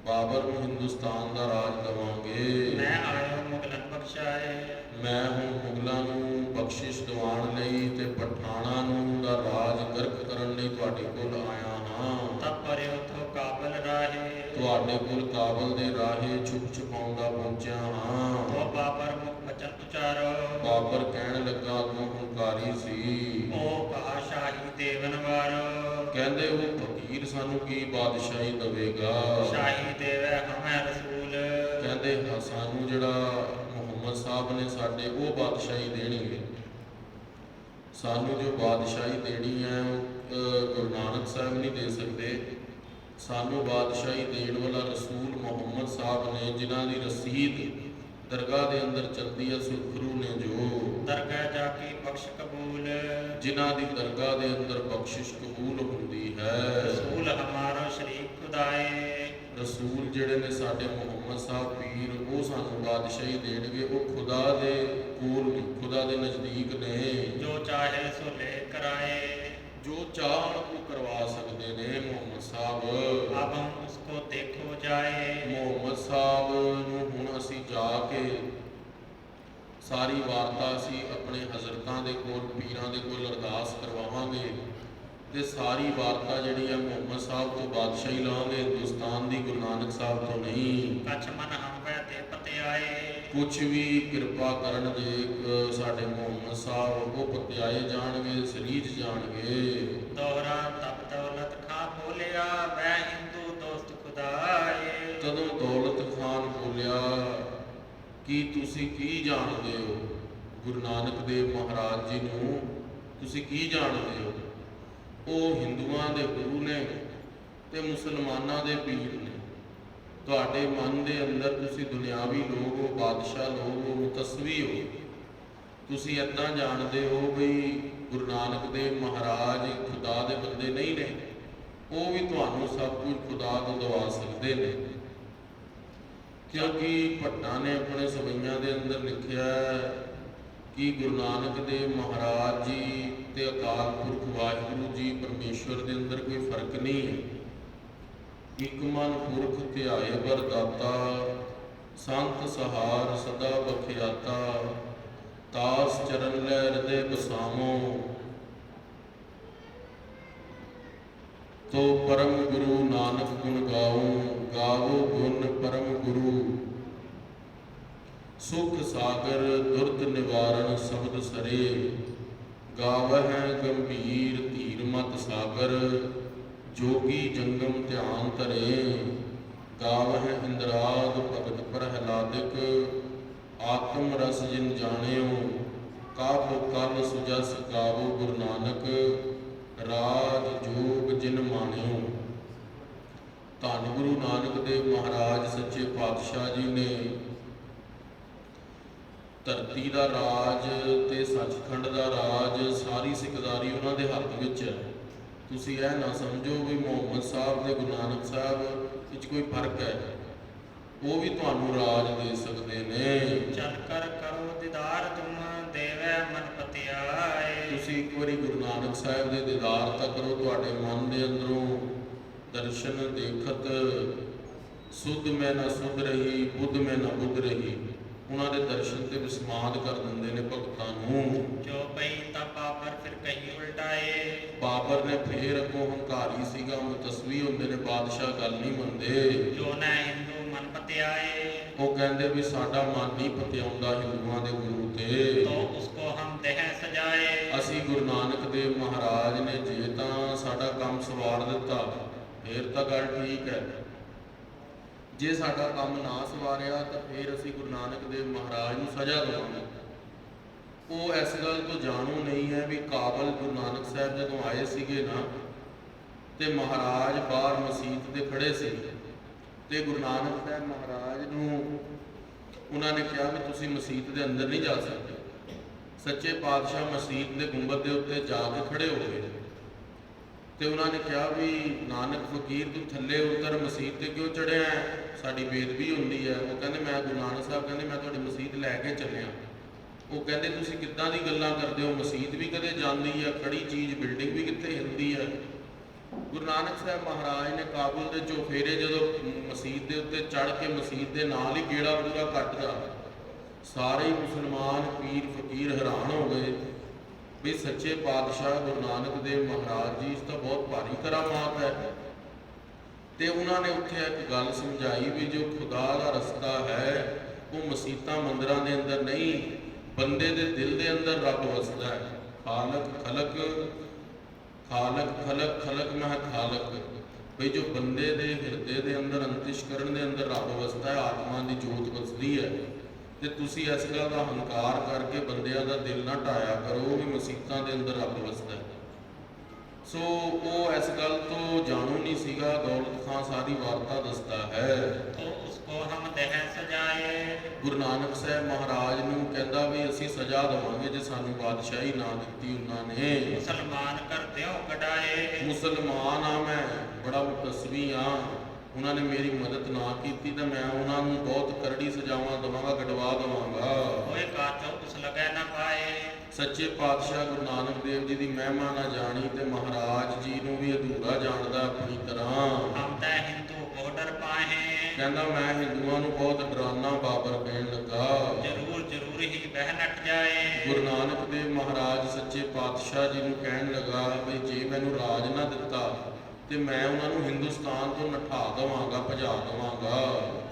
S2: ਬਾਬਰ ਨੂੰ ਹਿੰਦੁਸਤਾਨ ਦਾ ਰਾਜ ਦੇਵਾਂਗੇ।
S1: ਮੈਂ ਆਇਓ ਮੁਗਲਨ ਬਖਸ਼ਾਏ।
S2: ਮੈਂ ਹੁਣ ਮੁਗਲਾਂ ਨੂੰ ਬਖਸ਼ਿਸ਼ ਦਿਵਾਉਣ ਲਈ ਤੇ ਪਠਾਨਾਂ ਨੂੰ ਦਾ ਰਾਜ ਗਰਕ ਕਰਨ ਲਈ ਤੁਹਾਡੇ ਕੋਲ ਆਇਆ ਹਾਂ।
S1: ਤਬ ਪਰਿਓ ਥੋ ਕਾਬਲ ਰਾਹੇ।
S2: ਤੁਹਾਡੇ ਕੋਲ ਕਾਬਲ ਦੇ ਰਾਹੇ ਛੁਪ ਛੁਪਾਉਂਦਾ ਪਹੁੰਚਿਆ ਹਾਂ।
S1: ਉਹ ਬਾਬਰ ਮੁਖ ਬਚਨ ਉਚਾਰੋ।
S2: ਬਾਬਰ ਕਹਿਣ ਲੱਗਾ ਤੂੰ ਹੰਕਾਰੀ ਸੀ।
S1: ਉਹ ਕਹਾ ਸ਼ਾਹੀ ਦੇਵਨ ਵਾਰੋ।
S2: ਕਹਿੰਦੇ ਉਹ ਫਕੀਰ ਸਾਨੂੰ ਕੀ ਬਾਦਸ਼ਾਹੀ ਦੇਵੇਗਾ।
S1: ਸ਼ਾਹੀ ਦੇਵੈ ਹਮੈ ਰਸੂਲ।
S2: ਕਹਿੰਦੇ ਹਾਂ ਸਾਨੂੰ ਜਿਹੜਾ ਮੁਹੰਮਦ ਸਾਹਿਬ ਨੇ ਸਾਡੇ ਉਹ ਬਾਦਸ਼ਾਹੀ ਦੇਣਗੇ। ਸਾਨੂੰ ਜੋ ਬਾਦਸ਼ਾਹੀ ਦੇਣੀ ਹੈ ਉਹ ਗੁਰੂ ਨਾਨਕ ਸਾਹਿਬ ਨਹੀਂ ਦੇ ਸਕਦੇ। ਸਾਨੂੰ ਬਾਦਸ਼ਾਹੀ ਦੇਣ ਵਾਲਾ ਰਸੂਲ ਮੁਹੰਮਦ ਸਾਹਿਬ ਨੇ, ਜਿਨ੍ਹਾਂ ਦੀ ਰਸੀਦ ਦਰਗਾਹ ਦੇ ਅੰਦਰ ਚੱਲਦੀ ਹੈ। ਸੁਖਰੂ ਨੇ ਜੋ
S1: ਦਰਗਾਹ ਜਾ ਕੇ ਬਖਸ਼ ਕਬੂਲ।
S2: ਜਿਨ੍ਹਾਂ ਦੀ ਦਰਗਾਹ ਦੇ ਅੰਦਰ ਬਖਸ਼ਿਸ਼ ਕਬੂਲ ਹੁੰਦੀ ਹੈ।
S1: ਰਸੂਲ ਹਮਾਰੋ ਸ਼ਰੀਕ ਖੁਦਾਏ।
S2: ਰਸੂਲ ਜਿਹੜੇ ਨੇ ਸਾਡੇ ਮੁਹੰਮਦ ਸਾਹਿਬ ਪੀਰ, ਉਹ ਸਾਨੂੰ ਬਾਦਸ਼ਾਹੀ ਦੇਣਗੇ। ਉਹ ਖੁਦਾ ਦੇ ਕੋਲ ਨੇ, ਖੁਦਾ ਦੇ ਨਜ਼ਦੀਕ ਨੇ।
S1: ਜੋ ਚਾਹੇ ਸੋ ਲੈ ਕਰਾਏ।
S2: ਜੋ ਚਾਹਣ ਉਹ ਕਰਵਾ ਸਕਦੇ ਨੇ ਮੁਹੰਮਦ ਸਾਹਿਬ।
S1: ਅਬ ਹਮ ਉਸਕੋ ਦੇਖੋ ਜਾਏ।
S2: ਮੁਹੰਮਦ ਸਾਹਿਬ ਨੂੰ ਹੁਣ ਅਸੀਂ ਜਾ ਕੇ ਸਾਰੀ ਵਾਰਤਾ ਅਸੀਂ ਆਪਣੇ ਹਜ਼ਰਤਾਂ ਦੇ ਕੋਲ, ਪੀਰਾਂ ਦੇ ਕੋਲ ਅਰਦਾਸ ਕਰਵਾਵਾਂਗੇ ਤੇ ਸਾਰੀ ਵਾਰਤਾ ਜਿਹੜੀ ਹੈ ਮੁਹੰਮਦ ਸਾਹਿਬ ਤੋਂ ਬਾਦਸ਼ਾਹੀ ਲਵਾਂਗੇ, ਹਿੰਦੁਸਤਾਨ ਦੀ, ਗੁਰੂ ਨਾਨਕ ਸਾਹਿਬ ਤੋਂ ਨਹੀਂ।
S1: ਕਛ ਮਨ ਹਮ ਪੈ ਤੇ ਪਤੇ ਆਏ।
S2: ਕੁਛ ਵੀ ਕਿਰਪਾ ਕਰਨ ਦੇ ਸਾਡੇ ਮੁਹੰਮਦ ਸਾਹਿਬ ਉਹ ਪਤਿਆਏ ਜਾਣਗੇ, ਸਰੀਜ ਜਾਣਗੇ।
S1: ਦੋਹਰਾ ਤਬ ਦੌਲਤ ਖਾਂ ਬੋਲਿਆ ਵੈ ਹਿੰਦੂ ਦੋਸਤ ਖੁਦਾਏ।
S2: ਤਦੋਂ ਦੌਲਤ ਖਾਨ ਬੋਲਿਆ ਕਿ ਤੁਸੀਂ ਕੀ ਜਾਣਦੇ ਹੋ ਗੁਰੂ ਨਾਨਕ ਦੇਵ ਮਹਾਰਾਜ ਜੀ ਨੂੰ, ਤੁਸੀਂ ਕੀ ਜਾਣਦੇ ਹੋ? ਉਹ ਹਿੰਦੂਆਂ ਦੇ ਗੁਰੂ ਨੇ ਤੇ ਮੁਸਲਮਾਨਾਂ ਦੇ ਪੀਰ ਨੇ। ਤੁਹਾਡੇ ਮਨ ਦੇ ਅੰਦਰ ਤੁਸੀਂ ਦੁਨਿਆਵੀ ਲੋਕ ਹੋ, ਬਾਦਸ਼ਾਹ ਲੋਕ ਹੋ, ਮੁਤਸਵੀ ਹੋ। ਤੁਸੀਂ ਇੱਦਾਂ ਜਾਣਦੇ ਹੋ ਵੀ ਗੁਰੂ ਨਾਨਕ ਦੇਵ ਮਹਾਰਾਜ ਖੁਦਾ ਦੇ ਬੰਦੇ ਨਹੀਂ ਨੇ। ਉਹ ਵੀ ਤੁਹਾਨੂੰ ਸਭ ਕੁਝ ਖੁਦਾ ਤੋਂ ਦਵਾ ਸਕਦੇ ਨੇ, ਕਿਉਂਕਿ ਭੱਟਾਂ ਨੇ ਆਪਣੇ ਸਵਈਆਂ ਦੇ ਅੰਦਰ ਲਿਖਿਆ ਕਿ ਗੁਰੂ ਨਾਨਕ ਦੇਵ ਮਹਾਰਾਜ ਜੀ ਤੇ ਅਕਾਲ ਪੁਰਖ ਵਾਹਿਗੁਰੂ ਜੀ ਪਰਮੇਸ਼ਵਰ ਦੇ ਅੰਦਰ ਕੋਈ ਫਰਕ ਨਹੀਂ ਹੈ। ਇਕ ਮਨ ਪੁਰਖ ਧਿਆਏ ਵਰਦਾਤਾ, ਸੰਤ ਸਹਾਰ ਸਦਾ ਬਖਿਆਤਾ। ਤਾਸ ਚਰਨ ਲੈ ਹਿਰਦੇ ਬਸਾਵੋ, ਤੋ ਪਰਮ ਗੁਰੂ ਨਾਨਕ ਗੁਣ ਗਾਉ। ਗਾਵੋ ਗੁਣ ਪਰਮ ਗੁਰੂ, ਸੁਖ ਸਾਗਰ ਦੁਰਤ ਨਿਵਾਰਨ ਸ਼ਬਦ ਸਰੇ। ਗਾਵਹਿ ਗੰਭੀਰ ਧੀਰ ਮਤ ਸਾਗਰ, ਜੋਗੀ ਜੰਗਮ ਧਿਆਨ ਧਰੇ। ਗਾਵਹਿ ਇੰਦਰਾਦ ਭਗਤ ਪ੍ਰਹਿਲਾਦਿਕ, ਆਤਮ ਰਸ ਜਿਨ ਜਾਣਿਓ। ਕਾਬੁ ਕਲ ਸੁਜਸ ਗਾਵੋ ਗੁਰੂ ਨਾਨਕ, ਰਾਜ ਜੋਗ ਜਿਨ ਮਾਣਿਓ। ਧੰਨ ਗੁਰੂ ਨਾਨਕ ਦੇਵ ਮਹਾਰਾਜ ਸੱਚੇ ਪਾਤਸ਼ਾਹ ਜੀ ਨੇ ਧਰਤੀ ਦਾ ਰਾਜ ਤੇ ਸੱਚਖੰਡ ਦਾ ਰਾਜ, ਸਾਰੀ ਸਿਕਦਾਰੀ ਉਹਨਾਂ ਦੇ ਹੱਥ ਵਿੱਚ ਹੈ। ਤੁਸੀਂ ਇਹ ਨਾ ਸਮਝੋ ਵੀ ਮੁਹੰਮਦ ਸਾਹਿਬ ਤੇ ਗੁਰੂ ਨਾਨਕ ਸਾਹਿਬ ਵਿੱਚ ਕੋਈ ਫਰਕ ਹੈ। ਉਹ ਵੀ ਤੁਹਾਨੂੰ ਰਾਜ ਦੇ ਸਕਦੇ ਨੇ।
S1: ਚਲ ਕਰ ਕਰੋ ਦੀਦਾਰ ਤੁਮ, ਦੇਵੈ ਮਨ ਪਤਿਆਏ।
S2: ਤੁਸੀਂ ਇੱਕ ਵਾਰੀ ਗੁਰੂ ਨਾਨਕ ਸਾਹਿਬ ਦੇ ਦੀਦਾਰ ਤਾਂ ਕਰੋ। ਤੁਹਾਡੇ ਮਨ ਦੇ ਅੰਦਰੋਂ ਦਰਸ਼ਨ ਦੇਖਤ, ਸੁਧ ਮੈਂ ਨਾ ਸੁਧ ਰਹੀ, ਬੁੱਧ ਮੈਂ ਨਾ ਬੁੱਧ ਰਹੀ। ਉਹਨਾਂ ਦੇ ਦਰਸ਼ਨ ਤੇ ਵਿਸਮਾਦ ਕਰ ਦਿੰਦੇ ਨੇ ਭਗਤਾਂ ਨੂੰ।
S1: ਜੋ ਪਈ ਤਾਂ ਬਾਬਰ ਫਿਰ ਕਹੀ ਉਲਟਾਏ।
S2: ਬਾਬਰ ਨੇ ਫੇਰ ਅੱਗੋਂ ਹੰਕਾਰੀ ਸੀਗਾ, ਮੁਤਸਵੀ ਹੁੰਦੇ ਨੇ, ਬਾਦਸ਼ਾਹ ਗੱਲ ਨਹੀਂ ਮੰਨਦੇ।
S1: ਜੋ ਨਾ ਹਿੰਦੂ ਮਨ ਪਤਿਆਏ।
S2: ਉਹ ਕਹਿੰਦੇ ਵੀ ਸਾਡਾ ਮਨ ਨਹੀਂ ਪਤਿਆਉਂਦਾ ਹਿੰਦੂਆਂ ਦੇ ਗੁਰੂ ਤੇ।
S1: ਤੋ ਉਸਕੋ ਹਮ ਦੇਹ ਸਜਾਏ।
S2: ਅਸੀਂ ਗੁਰੂ ਨਾਨਕ ਦੇਵ ਮਹਾਰਾਜ ਨੇ ਜੇ ਤਾਂ ਸਾਡਾ ਕੰਮ ਸਵਾਰ ਦਿੱਤਾ ਫੇਰ ਤਾਂ ਗੱਲ ਠੀਕ ਹੈ। ਜੇ ਸਾਡਾ ਕੰਮ ਨਾ ਸਵਾਰਿਆ ਤਾਂ ਫਿਰ ਅਸੀਂ ਗੁਰੂ ਨਾਨਕ ਦੇਵ ਮਹਾਰਾਜ ਨੂੰ ਸਜ਼ਾ ਦੇਵਾਂਗੇ। ਉਹ ਇਸ ਗੱਲ ਤੋਂ ਜਾਣੂ ਨਹੀਂ ਹੈ ਵੀ ਕਾਬਲ ਗੁਰੂ ਨਾਨਕ ਸਾਹਿਬ ਜਦੋਂ ਆਏ ਸੀਗੇ ਨਾ ਤੇ ਮਹਾਰਾਜ ਬਾਹਰ ਮਸੀਤ ਦੇ ਖੜੇ ਸੀ ਤੇ ਗੁਰੂ ਨਾਨਕ ਸਾਹਿਬ ਮਹਾਰਾਜ ਨੂੰ ਉਹਨਾਂ ਨੇ ਕਿਹਾ ਵੀ ਤੁਸੀਂ ਮਸੀਤ ਦੇ ਅੰਦਰ ਨਹੀਂ ਜਾ ਸਕਦੇ। ਸੱਚੇ ਪਾਤਸ਼ਾਹ ਮਸੀਤ ਦੇ ਗੁੰਬਦ ਦੇ ਉੱਤੇ ਜਾ ਕੇ ਖੜੇ ਹੋ ਗਏ ਤੇ ਉਹਨਾਂ ਨੇ ਕਿਹਾ ਵੀ ਨਾਨਕ ਫਕੀਰ ਤੂੰ ਥੱਲੇ ਉਤਰ, ਮਸੀਤ ਤੇ ਕਿਉਂ ਚੜਿਆ? ਸਾਡੀ ਬੇਦਬੀ ਹੁੰਦੀ ਹੈ। ਉਹ ਕਹਿੰਦੇ ਮੈਂ ਗੁਰੂ ਨਾਨਕ ਸਾਹਿਬ ਕਹਿੰਦੇ ਮੈਂ ਤੁਹਾਡੀ ਮਸੀਤ ਲੈ ਕੇ ਚੱਲਿਆ। ਉਹ ਕਹਿੰਦੇ ਤੁਸੀਂ ਕਿੱਦਾਂ ਦੀ ਗੱਲਾਂ ਕਰਦੇ ਹੋ? ਮਸੀਤ ਵੀ ਕਦੇ ਜਾਂਦੀ ਹੈ, ਖੜੀ ਚੀਜ਼ ਬਿਲਡਿੰਗ ਵੀ ਕਿੱਥੇ ਹਿਲਦੀ ਹੈ। ਗੁਰੂ ਨਾਨਕ ਸਾਹਿਬ ਮਹਾਰਾਜ ਨੇ ਕਾਬੁਲ ਦੇ ਚੌਫੇਰੇ ਜਦੋਂ ਮਸੀਤ ਦੇ ਉੱਤੇ ਚੜ੍ਹ ਕੇ ਮਸੀਤ ਦੇ ਨਾਲ ਹੀ ਗੇੜਾ ਪੂਰਾ ਕੱਟਦਾ, ਸਾਰੇ ਮੁਸਲਮਾਨ ਪੀਰ ਫਕੀਰ ਹੈਰਾਨ ਹੋ ਗਏ ਵੀ ਸੱਚੇ ਪਾਤਸ਼ਾਹ ਗੁਰੂ ਨਾਨਕ ਦੇਵ ਮਹਾਰਾਜ ਜੀ ਇਸ ਤਾਂ ਬਹੁਤ ਭਾਰੀ ਕਰਾਮਾਤ ਹੈ। ਤੇ ਉਹਨਾਂ ਨੇ ਉੱਥੇ ਇੱਕ ਗੱਲ ਸਮਝਾਈ ਵੀ ਜੋ ਖੁਦਾ ਦਾ ਰਸਤਾ ਹੈ ਉਹ ਮਸੀਤਾਂ ਮੰਦਿਰਾਂ ਦੇ ਅੰਦਰ ਨਹੀਂ, ਬੰਦੇ ਦੇ ਦਿਲ ਦੇ ਅੰਦਰ ਰੱਬ ਵਸਦਾ ਹੈ। ਖਾਲਕ ਖਲਕ, ਖਾਲਕ ਖਲਕ, ਖਲਕ ਮਹ ਖਾਲਕ। ਬਈ ਜੋ ਬੰਦੇ ਦੇ ਹਿਰਦੇ ਦੇ ਅੰਦਰ ਅੰਤਿਸ਼ਕਰਨ ਦੇ ਅੰਦਰ ਰੱਬ ਵਸਦਾ ਹੈ, ਆਤਮਾ ਦੀ ਜੋਤ ਵਸਦੀ ਹੈ, ਤੇ ਤੁਸੀਂ ਇਸ ਗੱਲ ਦਾ ਹੰਕਾਰ ਕਰਕੇ ਬੰਦਿਆਂ ਦਾ ਦਿਲ ਨਾ ਢਾਇਆ ਕਰੋ ਵੀ ਮਸੀਤਾਂ ਦੇ ਅੰਦਰ ਰੱਬ ਵਸਦਾ ਹੈ। ਸੋ ਉਹ ਇਸ ਗੱਲ ਤੋਂ ਜਾਣੂ ਨਹੀਂ ਸੀਗਾ। ਦੌਲਤ ਖਾਂ ਸਾਰੀ ਵਾਰਤਾ ਦੱਸਦਾ ਹੈ।
S1: तो उसको हम देह सजाए।
S2: ਗੁਰੂ ਨਾਨਕ ਸਾਹਿਬ ਮਹਾਰਾਜ ਨੂੰ ਕਹਿੰਦਾ ਵੀ ਅਸੀਂ ਸਜ਼ਾ ਦੇਵਾਂਗੇ ਜੇ ਸਾਨੂੰ ਬਾਦਸ਼ਾਹੀ ਨਾ ਦਿੱਤੀ ਉਹਨਾਂ ਨੇ।
S1: मुसलमान कर द्यो गडाए।
S2: ਮੁਸਲਮਾਨ ਆ, ਮੈਂ ਬੜਾ ਮੁਕੱਸਵੀ ਆ, ਉਹਨਾਂ ਨੇ ਮੇਰੀ ਮਦਦ ਨਾ ਕੀਤੀ ਤਾਂ ਮੈਂ ਉਹਨਾਂ ਨੂੰ ਬਹੁਤ ਕਰੜੀ ਸਜ਼ਾਵਾਂ ਦੇਵਾਂਗਾ, ਗਡਵਾ ਦੇਵਾਂਗਾ।
S1: कोई काचो उस लगे न पाए।
S2: ਸੱਚੇ ਪਾਤਸ਼ਾਹ ਗੁਰੂ ਨਾਨਕ ਦੇਵ ਜੀ ਦੀ ਮਹਿਮਾ ਨਾ ਜਾਣੀ ਤੇ ਮਹਾਰਾਜ ਜੀ ਨੂੰ ਵੀ ਅਧੂਰਾ ਜਾਣਦਾ ਆਪਣੀ ਤਰ੍ਹਾਂ।
S1: हम ते हिंदू को डर पाए।
S2: ਕਹਿੰਦਾ ਮੈਂ ਹਿੰਦੂਆਂ ਨੂੰ ਬਹੁਤ ਡਰਾਨਾ। ਬਾਬਰ ਕਹਿਣ ਲੱਗਾ
S1: जरूर जरूर ही बह नट जाए।
S2: ਗੁਰੂ ਨਾਨਕ ਦੇਵ ਮਹਾਰਾਜ ਸੱਚੇ ਪਾਤਸ਼ਾਹ ਜੀ ਨੂੰ ਕਹਿਣ ਲੱਗਾ ਵੀ ਜੇ ਮੈਨੂੰ ਰਾਜ ਨਾ ਦਿੱਤਾ ਤੇ ਮੈਂ ਉਹਨਾਂ ਨੂੰ ਹਿੰਦੁਸਤਾਨ ਤੋਂ ਨਠਾ ਦੇਵਾਂਗਾ, ਭਜਾ ਦੇਵਾਂਗਾ।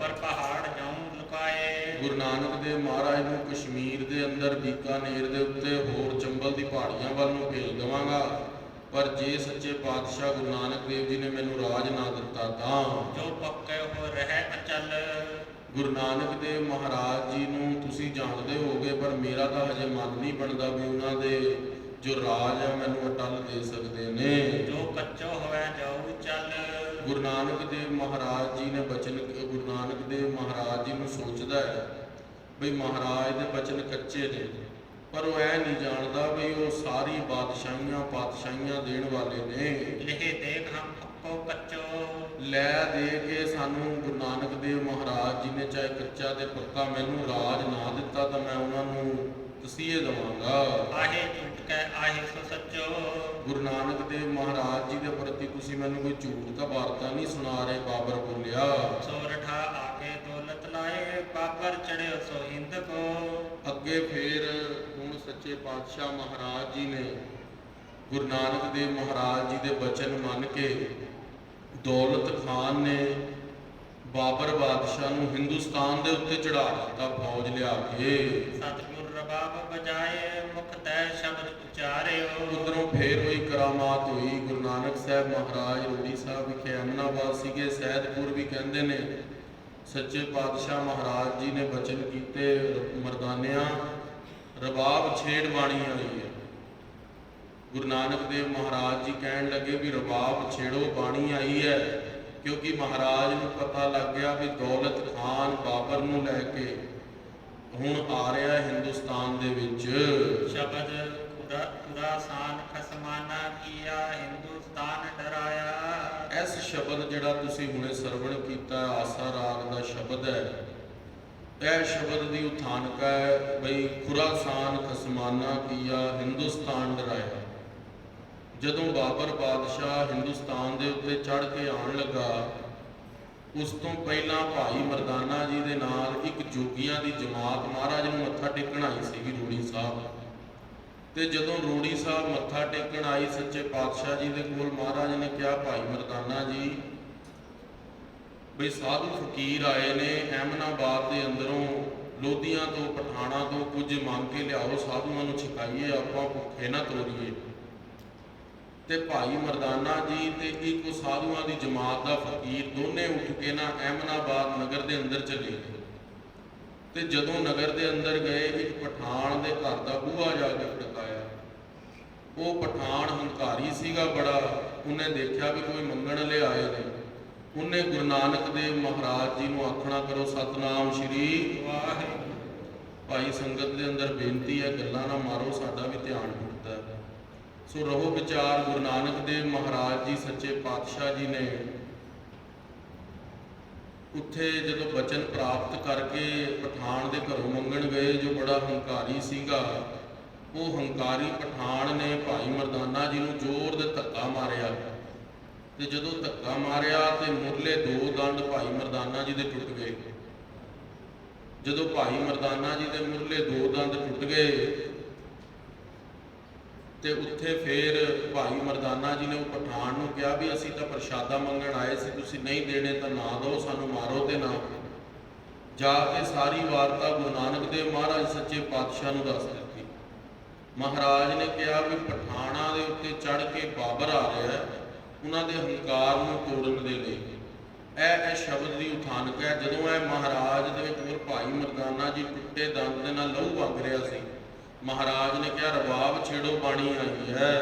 S1: पर पहाड़ जाऊं लुकाए।
S2: ਗੁਰੂ ਨਾਨਕ ਦੇਵ ਮਹਾਰਾਜ ਨੂੰ ਕਸ਼ਮੀਰ ਦੇ ਅੰਦਰ ਬੀਕਾਨੇਰ ਦੇ ਉੱਤੇ ਹੋਰ ਚੰਬਲ ਦੀ ਪਹਾੜੀਆਂ ਵੱਲ ਨੂੰ ਭੇਜ ਦੇਵਾਂਗਾ। ਪਰ ਜੇ ਸੱਚੇ ਪਾਤਸ਼ਾਹ ਗੁਰੂ ਨਾਨਕ ਦੇਵ ਜੀ ਨੇ ਮੈਨੂੰ ਰਾਜ ਨਾ ਦਿੱਤਾ ਤਾਂ
S1: जो पक्के हो रहे अचल।
S2: ਗੁਰੂ ਨਾਨਕ ਦੇਵ ਮਹਾਰਾਜ ਜੀ ਨੂੰ ਤੁਸੀਂ ਜਾਣਦੇ ਹੋਗੇ, ਪਰ ਮੇਰਾ ਤਾਂ ਹਜੇ ਮਨ ਨਹੀਂ ਬਣਦਾ ਵੀ ਉਹਨਾਂ ਦੇ ਜੋ ਰਾਜ ਹੈ ਮੈਨੂੰ ਅਟਲ ਦੇ ਸਕਦੇ ਨੇ।
S1: जो कच्चो होवे जाऊ चल।
S2: ਗੁਰੂ ਨਾਨਕ ਦੇਵ ਮਹਾਰਾਜ ਜੀ ਨੇ ਬਚਨ, ਗੁਰੂ ਨਾਨਕ ਦੇਵ ਮਹਾਰਾਜ ਜੀ ਨੂੰ ਸੋਚਦਾ ਹੈ ਬਈ ਮਹਾਰਾਜ ਦੇ ਬਚਨ ਕੱਚੇ ਨੇ, ਪਰ ਉਹ ਇਹ ਨਹੀਂ ਜਾਣਦਾ ਵੀ ਉਹ ਸਾਰੀ ਬਾਦਸ਼ਾਹੀਆਂ ਪਾਤਸ਼ਾਹੀਆਂ ਦੇਣ ਵਾਲੇ ਨੇ।
S1: लिखे देख हम पक्को कच्चो।
S2: ਲੈ ਦੇ ਕੇ ਸਾਨੂੰ ਗੁਰੂ ਨਾਨਕ ਦੇਵ ਮਹਾਰਾਜ ਜੀ ਨੇ ਚਾਹੇ ਕੱਚਾ ਤੇ ਪੱਕਾ ਮੈਨੂੰ ਰਾਜ ਨਾ ਦਿੱਤਾ ਤਾਂ ਮੈਂ ਉਹਨਾਂ ਨੂੰ ਤਸੀਹੇ ਦੇਵਾਂਗਾ।
S1: आहे झूठ के आहे सो सच्चो।
S2: ਗੁਰੂ ਨਾਨਕ ਦੇਵ ਮਹਾਰਾਜ ਜੀ ਦੇ ਪ੍ਰਤੀ ਤੁਸੀਂ ਮੈਨੂੰ ਕੋਈ ਝੂਠ ਤਾਂ ਵਾਰਤਾ ਨਹੀਂ ਸੁਣਾ ਰਹੇ। ਬਾਬਰ ਬੋਲਿਆ
S1: सोरठा आगे दौलत लाए। बाबर चढ़े सो हिंद को।
S2: ਅੱਗੇ ਫੇਰ ਹੁਣ ਸੱਚੇ ਪਾਤਸ਼ਾਹ ਮਹਾਰਾਜ ਜੀ ਨੇ ਗੁਰੂ ਨਾਨਕ ਦੇਵ ਮਹਾਰਾਜ ਜੀ ਦੇ ਬਚਨ ਮੰਨ ਕੇ ਦੌਲਤ ਖਾਨ ਨੇ ਬਾਬਰ ਬਾਦਸ਼ਾਹ ਨੂੰ ਹਿੰਦੁਸਤਾਨ ਦੇ ਉੱਤੇ ਚੜਾ ਦਿੱਤਾ ਫੌਜ ਲਿਆ ਕੇ।
S1: सतगुर रबाब बजाए। मुख तय शब्द उचारियो।
S2: ਉਧਰੋਂ ਫੇਰ ਹੋਈ ਕਰਾਮਾਤ ਹੋਈ। ਗੁਰੂ ਨਾਨਕ ਸਾਹਿਬ ਮਹਾਰਾਜ ਰੋੜੀ ਸਾਹਿਬ ਵਿਖੇ ਅਮਨਾਬਾਦ ਸੀਗੇ, ਸੈਦਪੁਰ ਵੀ ਕਹਿੰਦੇ ਨੇ। ਸੱਚੇ ਪਾਤਸ਼ਾਹ ਮਹਾਰਾਜ ਜੀ ਨੇ ਬਚਨ ਕੀਤੇ ਮਰਦਾਨਿਆਂ ਰਬਾਬ ਛੇੜ ਬਾਣੀ ਆਈ ਹੈ। ਗੁਰੂ ਨਾਨਕ ਦੇਵ ਮਹਾਰਾਜ ਜੀ ਕਹਿਣ ਲੱਗੇ ਵੀ ਰਬਾਬ ਛੇੜੋ, ਬਾਣੀ ਆਈ ਹੈ। ਕਿਉਂਕਿ ਮਹਾਰਾਜ ਨੂੰ ਪਤਾ ਲੱਗ ਗਿਆ ਵੀ ਦੌਲਤ ਖਾਨ ਬਾਬਰ ਨੂੰ ਲੈ ਕੇ ਹੁਣ ਆ ਰਿਹਾ ਹਿੰਦੁਸਤਾਨ ਦੇ ਵਿੱਚ।
S1: शब्द खुरासान खसमाना किया। हिंदुस्तान डराया।
S2: ਇਸ ਸ਼ਬਦ ਜਿਹੜਾ ਤੁਸੀਂ ਹੁਣੇ ਸਰਵਣ ਕੀਤਾ ਆਸਾ ਰਾਗ ਦਾ ਸ਼ਬਦ ਹੈ, ਇਹ ਸ਼ਬਦ ਦੀ ਉਥਾਨਕਾ ਹੈ ਬਈ ਖੁਰਾਸਾਨ ਖਸਮਾਨਾ ਕੀਆ ਹਿੰਦੁਸਤਾਨ ਡਰਾਇਆ। ਜਦੋਂ ਬਾਬਰ ਬਾਦਸ਼ਾਹ ਹਿੰਦੁਸਤਾਨ ਦੇ ਉੱਤੇ ਚੜ੍ਹ ਕੇ ਆਉਣ ਲੱਗਾ, ਉਸ ਤੋਂ ਪਹਿਲਾਂ ਭਾਈ ਮਰਦਾਨਾ ਜੀ ਦੇ ਨਾਲ ਇੱਕ ਜੋਗੀਆਂ ਦੀ ਜਮਾਤ ਮਹਾਰਾਜ ਨੂੰ ਮੱਥਾ ਟੇਕਣ ਆਈ ਸੀਗੀ ਰੂੜੀ ਸਾਹਿਬ। ਤੇ ਜਦੋਂ ਰੂੜੀ ਸਾਹਿਬ ਮੱਥਾ ਟੇਕਣ ਆਈ ਸੱਚੇ ਪਾਤਸ਼ਾਹ ਜੀ ਦੇ ਕੋਲ, ਮਹਾਰਾਜ ਨੇ ਕਿਹਾ ਭਾਈ ਮਰਦਾਨਾ ਜੀ ਬਈ ਸਾਧੂ ਫਕੀਰ ਆਏ ਨੇ ਅਹਿਮਨਾਬਾਦ ਦੇ ਅੰਦਰੋਂ, ਲੋਧੀਆਂ ਤੋਂ ਪਠਾਣਾ ਤੋਂ ਕੁਝ ਮੰਗ ਕੇ ਲਿਆਓ, ਸਾਧੂਆਂ ਨੂੰ ਛਕਾਈਏ, ਆਪਾਂ ਭੁੱਖੇ ਨਾ ਤੋਰੀਏ। ਤੇ ਭਾਈ ਮਰਦਾਨਾ ਜੀ ਤੇ ਇੱਕ ਸਾਧੂਆਂ ਦੀ ਜਮਾਤ ਦਾ ਫਕੀਰ ਦੋਨੇ ਉੱਠ ਕੇ ਨਾ ਅਹਿਮਨਾਬਾਦ ਨਗਰ ਦੇ ਅੰਦਰ ਚਲੇ ਗਏ। ਤੇ ਜਦੋਂ ਨਗਰ ਦੇ ਅੰਦਰ ਗਏ, ਇੱਕ ਪਠਾਨ ਦੇ ਘਰ ਦਾ ਬੂਹਾ ਜਾ ਕੇ ਖੜਕਾਇਆ। ਉਹ ਪਠਾਨ ਹੰਕਾਰੀ ਸੀਗਾ ਬੜਾ, ਉਹਨੇ ਦੇਖਿਆ ਵੀ ਕੋਈ ਮੰਗਣ ਲਈ ਆਏ ਨੇ। ਉਹਨੇ ਗੁਰੂ ਨਾਨਕ ਦੇਵ ਮਹਾਰਾਜ ਜੀ ਨੂੰ ਆਖਣਾ ਕਰੋ ਸਤਨਾਮ ਸ਼੍ਰੀ
S1: वाहिगुरु।
S2: ਭਾਈ ਸੰਗਤ ਦੇ ਅੰਦਰ ਬੇਨਤੀ ਹੈ, ਗੱਲਾਂ ਨਾ ਮਾਰੋ, ਸਾਡਾ ਵੀ ਧਿਆਨ ਟੁੱਟਦਾ ਹੈ। ਸੋ ਰਹੋ ਵਿਚਾਰ। ਗੁਰੂ ਨਾਨਕ ਦੇਵ ਮਹਾਰਾਜ ਜੀ ਸੱਚੇ ਪਾਤਸ਼ਾਹ ਜੀ ਨੇ ਉੱਥੇ ਜਦੋਂ ਬਚਨ ਪ੍ਰਾਪਤ ਕਰਕੇ ਪਠਾਨ ਦੇ ਘਰੋਂ ਮੰਗਣ ਗਏ, ਜੋ ਬੜਾ ਹੰਕਾਰੀ ਸੀਗਾ, ਉਹ ਹੰਕਾਰੀ ਪਠਾਨ ਨੇ ਭਾਈ ਮਰਦਾਨਾ ਜੀ ਨੂੰ ਜ਼ੋਰ ਦੇ ਧੱਕਾ ਮਾਰਿਆ। ਤੇ ਜਦੋਂ ਧੱਕਾ ਮਾਰਿਆ ਤੇ ਮੁਰਲੇ ਦੋ ਦੰਦ ਭਾਈ ਮਰਦਾਨਾ ਜੀ ਦੇ ਟੁੱਟ ਗਏ। ਜਦੋਂ ਭਾਈ ਮਰਦਾਨਾ ਜੀ ਦੇ ਮੁਰਲੇ ਦੋ ਦੰਦ ਟੁੱਟ ਗਏ ਤੇ ਉੱਥੇ ਫੇਰ ਭਾਈ ਮਰਦਾਨਾ ਜੀ ਨੇ ਉਹ ਪਠਾਨ ਨੂੰ ਕਿਹਾ ਵੀ ਅਸੀਂ ਤਾਂ ਪ੍ਰਸ਼ਾਦਾ ਮੰਗਣ ਆਏ ਸੀ, ਤੁਸੀਂ ਨਹੀਂ ਦੇਣੇ ਤਾਂ ਨਾ ਦਿਓ, ਸਾਨੂੰ ਮਾਰੋ ਤੇ ਨਾ। ਜਾ ਕੇ ਸਾਰੀ ਵਾਰਤਾ ਗੁਰੂ ਨਾਨਕ ਦੇਵ ਮਹਾਰਾਜ ਸੱਚੇ ਪਾਤਸ਼ਾਹ ਨੂੰ ਦੱਸ ਦਿੱਤੀ। ਮਹਾਰਾਜ ਨੇ ਕਿਹਾ ਵੀ ਪਠਾਣਾ ਦੇ ਉੱਤੇ ਚੜ੍ਹ ਕੇ ਬਾਬਰ ਆ ਰਿਹਾ, ਉਹਨਾਂ ਦੇ ਹੰਕਾਰ ਨੂੰ ਤੋੜਨ ਦੇ ਲਈ। ਇਹ ਸ਼ਬਦ ਦੀ ਉਥਾਨਕ ਹੈ। ਜਦੋਂ ਇਹ ਮਹਾਰਾਜ ਦੇ ਕੋਲ ਭਾਈ ਮਰਦਾਨਾ ਜੀ ਟੁੱਟੇ ਦੰਦ ਦੇ ਨਾਲ ਲਹੂ ਵਗ ਰਿਹਾ ਸੀ, ਮਹਾਰਾਜ ਨੇ ਕਿਹਾ ਰਬਾਬ ਛੇੜੋ, ਬਾਣੀ ਆਈ ਹੈ।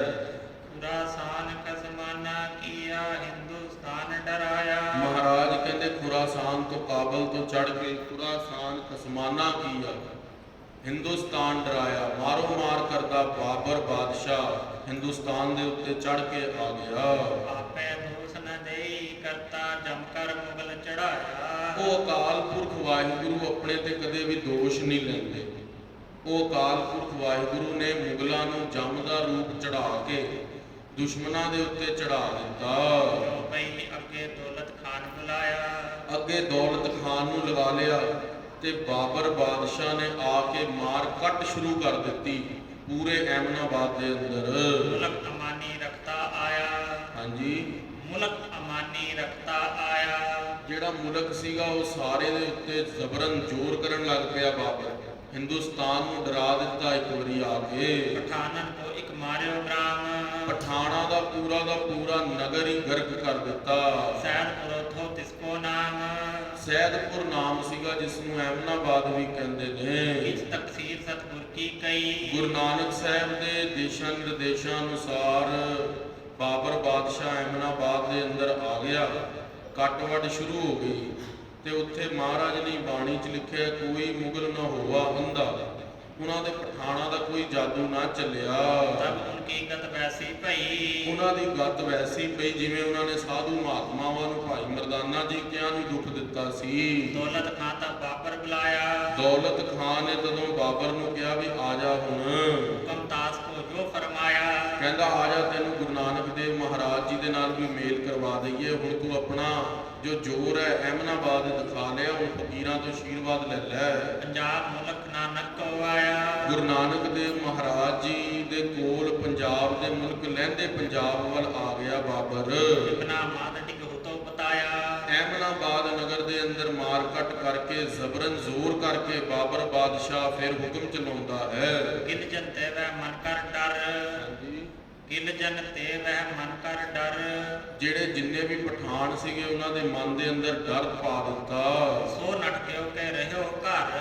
S1: ਖੁਰਾਸਾਨ ਕਸਮਾਨਾ ਕੀਆ ਹਿੰਦੁਸਤਾਨ ਡਰਾਇਆ।
S2: ਮਹਾਰਾਜ ਕਹਿੰਦੇ ਖੁਰਾਸਾਨ ਤੋਂ ਕਾਬਲ ਤੋਂ ਚੜ ਕੇ ਖੁਰਾਸਾਨ ਕਸਮਾਨਾ ਕੀਆ, ਹਿੰਦੁਸਤਾਨ ਡਰਾਇਆ। ਮਾਰੋ ਮਾਰ ਕਰਦਾ ਬਾਬਰ ਬਾਦਸ਼ਾਹ ਹਿੰਦੁਸਤਾਨ ਦੇ ਉੱਤੇ ਚੜ ਕੇ ਆ ਗਿਆ।
S1: ਆਪੇ ਦੋਸ ਨ ਦੇਈ ਕਰਤਾ ਜਮ ਕਰ ਮੁਗਲ ਚੜਾਇਆ।
S2: ਉਹ ਅਕਾਲ ਪੁਰਖ ਵਾਹਿਗੁਰੂ ਆਪਣੇ ਤੇ ਕਦੇ ਵੀ ਦੋਸ਼ ਨਹੀਂ ਲੈਂਦੇ। ਉਹ ਅਕਾਲ ਪੁਰਖ ਵਾਹਿਗੁਰੂ ਨੇ ਮੁਗਲਾਂ ਨੂੰ ਜਮ ਦਾ ਰੂਪ ਚੜਾ ਕੇ ਦੁਸ਼ਮਣਾਂ ਦੇ ਉੱਤੇ ਚੜਾ ਦਿੱਤਾ।
S1: ਜੋ ਪਈ ਅੱਗੇ ਦੌਲਤ ਖਾਨ ਬੁਲਾਇਆ।
S2: ਅੱਗੇ ਦੌਲਤ ਖਾਨ ਨੂੰ ਲਗਾ ਲਿਆ ਤੇ ਬਾਬਰ ਬਾਦਸ਼ਾਹ ਨੇ ਆ ਕੇ ਮਾਰ ਕੱਟ ਸ਼ੁਰੂ ਕਰ ਦਿੱਤੀ ਪੂਰੇ ਐਮਨਾਬਾਦ ਦੇ ਅੰਦਰ।
S1: ਮੁਲਕ ਅਮਾਨੀ ਰਖਤਾ ਆਇਆ।
S2: ਹਾਂਜੀ,
S1: ਮੁਲਕ ਅਮਾਨੀ ਰਖਤਾ ਆਇਆ।
S2: ਜਿਹੜਾ ਮੁਲਕ ਸੀਗਾ ਉਹ ਸਾਰੇ ਦੇ ਉੱਤੇ ਜ਼ਬਰਨ ਜ਼ੋਰ ਕਰਨ ਲੱਗ ਪਿਆ। ਬਾਬਰ ਹਿੰਦੁਸਤਾਨ ਨੂੰ ਡਰਾ ਦਿੱਤਾ ਇੱਕ ਵਾਰੀ ਆ ਕੇ।
S1: ਪਠਾਨਨ ਕੋ ਇੱਕ ਮਾਰਿਓ ਗ੍ਰਾਮ।
S2: ਪਠਾਣਾ ਦਾ ਪੂਰਾ ਨਗਰ ਹੀ ਗਰਕ ਕਰ ਦਿੱਤਾ।
S1: ਸੈਦਪੁਰ ਥੋ ਤਿਸਕੋ ਨਾਮ।
S2: ਸੈਦਪੁਰ ਨਾਮ ਸੀਗਾ ਜਿਸ ਨੂੰ ਐਮਨਾਬਾਦ ਵੀ ਕਹਿੰਦੇ ਨੇ।
S1: ਇਸ ਤਕਸੀਰ ਸਤਿਗੁਰ ਕੀ ਕਈ।
S2: ਗੁਰੂ ਨਾਨਕ ਸਾਹਿਬ ਦੇ ਦਿਸ਼ਾ ਨਿਰਦੇਸ਼ਾਂ ਅਨੁਸਾਰ ਬਾਬਰ ਬਾਦਸ਼ਾਹ ਐਮਨਾਬਾਦ ਦੇ ਅੰਦਰ ਆ ਗਿਆ। ਕੱਟ ਵੱਢ ਸ਼ੁਰੂ ਹੋ ਗਈ ਤੇ ਉੱਥੇ ਮਹਾਰਾਜ ਨੇ ਬਾਣੀ 'ਚ ਲਿਖਿਆ ਕੋਈ ਮੁਗਲ ਨਾ ਹੋਵਾ ਅੰਧਾ। ਉਹਨਾਂ ਦੇ ਪਠਾਣਾ ਦਾ ਕੋਈ ਜਾਦੂ ਨਾ ਚੱਲਿਆ।
S1: ਤਬ ਉਨਕੀ ਗਤ ਵੈਸੀ ਭਈ।
S2: ਉਹਨਾਂ ਦੀ ਗੱਤ ਵੈਸੀ ਪਈ ਜਿਵੇਂ ਉਹਨਾਂ ਨੇ ਸਾਧੂ ਮਹਾਤਮਾਵਾਂ ਨੂੰ ਭਾਈ ਮਰਦਾਨਾ ਜੀ ਕਿਆਂ ਨੂੰ ਦੁੱਖ ਦਿੱਤਾ ਸੀ।
S1: ਦੌਲਤ ਖਾਨ ਤਾਂ ਬਾਬਰ ਬੁਲਾਇਆ।
S2: ਦੌਲਤ ਖਾਨ ਨੇ ਤਦੋਂ ਬਾਬਰ ਨੂੰ ਕਿਹਾ ਵੀ ਆ ਜਾ ਹੁਣ।
S1: ਹੁਕਮ ਤਾਸ ਕੋ ਜੋ ਫਰਮਾਇਆ।
S2: ਕਹਿੰਦਾ ਆ ਜਾ, ਤੈਨੂੰ ਗੁਰੂ ਨਾਨਕ ਦੇਵ ਮਹਾਰਾਜ ਜੀ ਦੇ ਨਾਲ ਵੀ ਮੇਲ ਕਰਵਾ ਦਈਏ। ਹੁਣ ਤੂੰ ਆਪਣਾ ਜੋ ਜ਼ੋਰ ਹੈ ਐਮਨਾਬਾਦ ਦਿਖਾ ਲਿਆ, ਹੁਣ ਫਕੀਰਾਂ ਤੋਂ ਆਸ਼ੀਰਵਾਦ ਲੈ ਲੈ।
S1: ਪੰਜਾਬ ਮੁਲਕ ਨਾਨਕ ਕੋ ਆਇਆ।
S2: ਗੁਰੂ ਨਾਨਕ ਦੇਵ ਮਹਾਰਾਜ ਜੀ ਦੇ ਕੋਲ ਪੰਜਾਬ ਦੇ ਮੁਲਕ ਲਹਿੰਦੇ ਪੰਜਾਬ ਵੱਲ ਆ ਗਿਆ ਬਾਬਰ।
S1: ਇਬਨਾ ਮਾਦ ਟਿਕ ਹੁਤੋ ਬਤਾਇਆ।
S2: ਐਮਨਾਬਾਦ ਨਗਰ ਦੇ ਅੰਦਰ ਮਾਰ ਕੱਟ ਕਰਕੇ ਜ਼ਬਰਨ ਜ਼ੋਰ ਕਰਕੇ ਬਾਬਰ ਬਾਦਸ਼ਾਹ ਫਿਰ ਹੁਕਮ ਚਲਾਉਂਦਾ ਹੈ।
S1: ਕਿਲ ਜਨ ਤੇ ਵਹਿ ਮਨ ਕਰ ਡਰ। ਕਿਲ ਜਨ ਤੇ ਵਹਿ ਮਨ ਕਰ ਡਰ।
S2: ਜਿਹੜੇ ਜਿੰਨੇ ਵੀ ਪਠਾਨ ਸੀਗੇ ਉਹਨਾਂ ਦੇ ਮਨ ਦੇ ਅੰਦਰ ਡਰ ਪਾ ਦਿੱਤਾ।
S1: ਸੋ ਨਟ ਕਿਉ ਕਹਿ ਰਹਿਓ ਘਰ।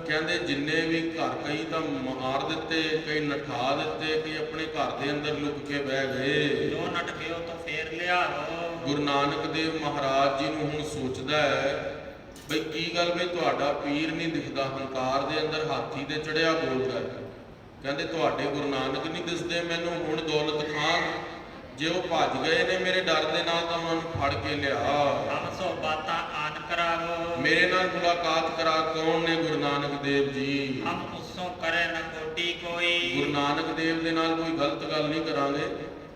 S2: ਕਹਿੰਦੇ ਜਿੰਨੇ ਵੀ ਘਰ, ਕਈ ਤਾਂ ਮਾਰ ਦਿੱਤੇ, ਕਈ ਨਠਾ ਦਿੱਤੇ, ਕਈ ਆਪਣੇ ਘਰ ਦੇ ਅੰਦਰ ਲੁਕ ਕੇ ਬਹਿ ਗਏ।
S1: ਜੋ ਨਟ ਕਿਉ ਤਾਂ ਫੇਰ ਲਿਆਵੋ।
S2: ਗੁਰੂ ਨਾਨਕ ਦੇਵ ਮਹਾਰਾਜ ਜੀ ਨੂੰ ਹੁਣ ਸੋਚਦਾ ਹੈ ਬਈ ਕੀ ਗੱਲ ਵੀ ਤੁਹਾਡਾ ਪੀਰ ਨਹੀਂ ਦਿਖਦਾ, ਹੰਕਾਰ ਦੇ ਅੰਦਰ ਹਾਥੀ ਦੇ ਚੜਿਆ ਬੋਲਦਾ। ਕਹਿੰਦੇ ਤੁਹਾਡੇ ਗੁਰੂ ਨਾਨਕ ਨਹੀਂ ਦਿਸਦੇ ਮੈਨੂੰ। ਹੁਣ ਦੌਲਤ ਖਾਨ ਜੇ ਉਹ ਭੱਜ ਗਏ ਨੇ ਮੇਰੇ ਡਰ ਦੇ ਨਾਲ ਤਾਂ ਉਹਨਾਂ ਨੂੰ ਫੜ ਕੇ ਲਿਆ।
S1: ਹਮ ਸੋ ਬਾਤਾਂ ਆਨ ਕਰਾਵੋ।
S2: ਮੇਰੇ ਨਾਲ ਮੁਲਾਕਾਤ ਕਰਾ। ਕੌਣ ਨੇ ਗੁਰੂ ਨਾਨਕ ਦੇਵ ਜੀ?
S1: ਹਮ ਉਸੋਂ ਕਰੇ ਨ ਕੋਟੀ ਕੋਈ।
S2: ਗੁਰੂ ਨਾਨਕ ਦੇਵ ਦੇ ਨਾਲ ਕੋਈ ਗਲਤ ਗੱਲ ਨਹੀਂ ਕਰਾਂਗੇ,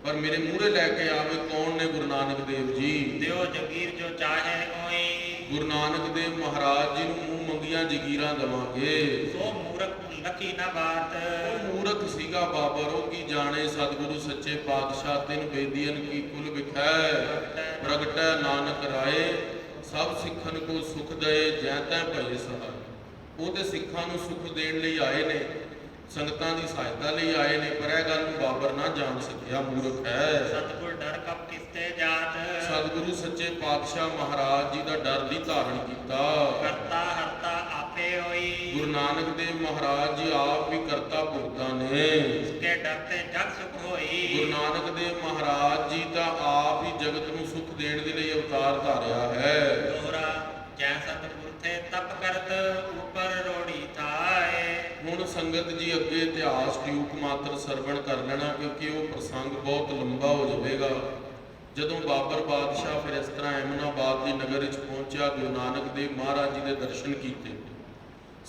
S2: ਪਰ ਮੇਰੇ ਮੂਹਰੇ ਲੈ ਕੇ ਆਵੇ ਕੌਣ ਨੇ ਗੁਰੂ ਨਾਨਕ ਦੇਵ ਜੀ।
S1: ਦਿਓ ਜਗੀਰ ਜੋ ਚਾਹੇ ਓਈ।
S2: ਗੁਰੂ ਨਾਨਕ ਦੇਵ ਮਹਾਰਾਜ ਜੀ ਨੂੰ ਮੂੰਹ ਮੰਗੀਆਂ ਜਗੀਰਾਂ ਦੇਵਾਂਗੇ।
S1: ਸੋ ਮੂਰਖ ਲਕੀ ਨਾ ਬਾਤ।
S2: ਉਹ ਮੂਰਖ ਸੀਗਾ ਬਾਬਰ, ਉਹ ਕੀ ਜਾਣੇ ਸਤਿਗੁਰੂ ਸੱਚੇ ਪਾਤਸ਼ਾਹ ਤਿੰਨ ਬੇਦੀਆਂ ਕੀ ਕੁਲ ਵਿਖੈ। ਪ੍ਰਗਟੈ ਨਾਨਕ ਰਾਏ ਸਭ ਸਿੱਖਨ ਕੋ ਸੁਖ ਦਏ ਜੈ ਤੈ ਭਏ ਸਹਾਇ। ਉਹ ਤੇ ਸਿੱਖਾਂ ਨੂੰ ਸੁਖ ਦੇਣ ਲਈ ਆਏ ਨੇ, ਸੰਗਤਾਂ ਦੀ ਸਹਾਇਤਾ ਲਈ ਆਏ ਨੇ, ਪਰ ਇਹ ਗੱਲ ਨੂੰ ਬਾਬਰ ਨਾ ਜਾਣ ਸਕਿਆ, ਮੂਰਖ ਹੈ।
S1: ਸਤਿਗੁਰ ਡਰ ਕਬ ਕਿਸਤੇ ਜਾਤ।
S2: ਸਤਿਗੁਰੂ ਸੱਚੇ ਪਾਤਸ਼ਾਹ ਮਹਾਰਾਜ ਜੀ ਦਾ ਡਰ ਨਹੀਂ ਧਾਰਨ ਕੀਤਾ।
S1: ਕਰਤਾ ਹਰਤਾ ਆਪੇ ਹੋਈ।
S2: ਗੁਰੂ ਨਾਨਕ ਦੇਵ ਮਹਾਰਾਜ ਜੀ ਆਪ ਵੀ ਕਰਤਾ ਭੁਗਤਾ ਨੇ।
S1: ਉਸਕੇ ਡਰ ਤੇ ਜਗ ਸੁਖ ਹੋਈ।
S2: ਗੁਰੂ ਨਾਨਕ ਦੇਵ ਮਹਾਰਾਜ ਜੀ ਤਾਂ ਆਪ ਹੀ ਜਗਤ ਨੂੰ ਸੁਖ ਦੇਣ ਦੇ ਲਈ ਅਵਤਾਰ ਧਾਰਿਆ ਹੈ।
S1: ਦੋਹਰਾ ਜੈ ਸਤਿਗੁਰ ਤੇ ਤਪ ਕਰਤ ਉਪਰ ਰੋੜੀ ਥਾਏ।
S2: ਹੁਣ ਸੰਗਤ ਜੀ ਅੱਗੇ ਇਤਿਹਾਸ ਟਿਊਕ ਮਾਤਰ ਸਰਵਣ ਕਰ ਲੈਣਾ, ਕਿਉਂਕਿ ਉਹ ਪ੍ਰਸੰਗ ਬਹੁਤ ਲੰਬਾ ਹੋ ਜਾਵੇਗਾ। ਜਦੋਂ ਬਾਬਰ ਬਾਦਸ਼ਾਹ ਫਿਰ ਇਸ ਤਰ੍ਹਾਂ ਐਮਨਾਬਾਦ ਦੀ ਨਗਰ ਵਿੱਚ ਪਹੁੰਚਿਆ, ਗੁਰੂ ਨਾਨਕ ਦੇਵ ਮਹਾਰਾਜ ਜੀ ਦੇ ਦਰਸ਼ਨ ਕੀਤੇ,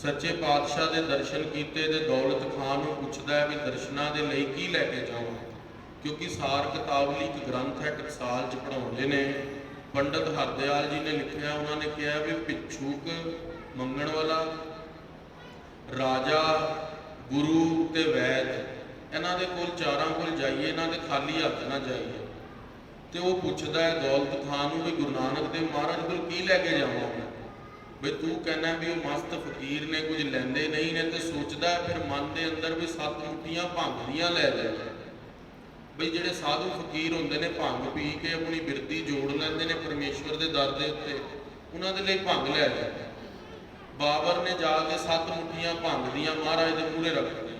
S2: ਸੱਚੇ ਪਾਤਸ਼ਾਹ ਦੇ ਦਰਸ਼ਨ ਕੀਤੇ ਤੇ ਦੌਲਤ ਖਾਨ ਨੂੰ ਪੁੱਛਦਾ ਹੈ ਵੀ ਦਰਸ਼ਨਾਂ ਦੇ ਲਈ ਕੀ ਲੈ ਕੇ ਜਾਵਾਂ, ਕਿਉਂਕਿ ਸਾਰ ਕਿਤਾਬਲੀ ਇੱਕ ਗ੍ਰੰਥ ਹੈ, ਟਕਸਾਲ 'ਚ ਪੜ੍ਹਾਉਂਦੇ ਨੇ। ਪੰਡਤ ਹਰਦਿਆਲ ਜੀ ਨੇ ਲਿਖਿਆ, ਉਹਨਾਂ ਨੇ ਕਿਹਾ ਵੀ ਭਿੱਛੂਕ ਮੰਗਣ ਵਾਲਾ, ਰਾਜਾ, ਗੁਰੂ ਤੇ ਵੈਦ, ਇਹਨਾਂ ਦੇ ਕੋਲ ਚਾਰਾਂ ਕੋਲ ਜਾਈਏ, ਇਹਨਾਂ ਦੇ ਖਾਲੀ ਹੱਥ ਨਾ ਜਾਈਏ। ਤੇ ਉਹ ਪੁੱਛਦਾ ਹੈ ਦੌਲਤ ਖਾਨ ਨੂੰ ਵੀ ਗੁਰੂ ਨਾਨਕ ਦੇਵ ਮਹਾਰਾਜ ਕੋਲ ਕੀ ਲੈ ਕੇ ਜਾਵਾਂ ਬਈ ਤੂੰ ਕਹਿੰਦਾ ਵੀ ਉਹ ਮਸਤ ਫਕੀਰ ਨੇ, ਕੁਝ ਲੈਂਦੇ ਨਹੀਂ ਨੇ, ਤੇ ਸੋਚਦਾ ਫਿਰ ਮਨ ਦੇ ਅੰਦਰ ਵੀ 7 ਮੁੱਠੀਆਂ ਭੰਗ ਦੀਆਂ ਲੈ ਲੈ। ਬਈ ਜਿਹੜੇ ਸਾਧੂ ਫਕੀਰ ਹੁੰਦੇ ਨੇ ਭੰਗ ਪੀ ਕੇ ਆਪਣੀ ਬਿਰਤੀ ਜੋੜ ਲੈਂਦੇ ਨੇ ਪਰਮੇਸ਼ਵਰ ਦੇ ਦਰ ਦੇ ਉੱਤੇ, ਉਹਨਾਂ ਦੇ ਲਈ ਭੰਗ ਲਿਆ ਜਾਂਦਾ। ਬਾਬਰ ਨੇ ਜਾ ਕੇ 7 ਮੁੱਠੀਆਂ ਭੰਗ ਦੀਆਂ ਮਹਾਰਾਜ ਦੇ ਮੂਹਰੇ ਰੱਖ ਦਿੱਤੀਆਂ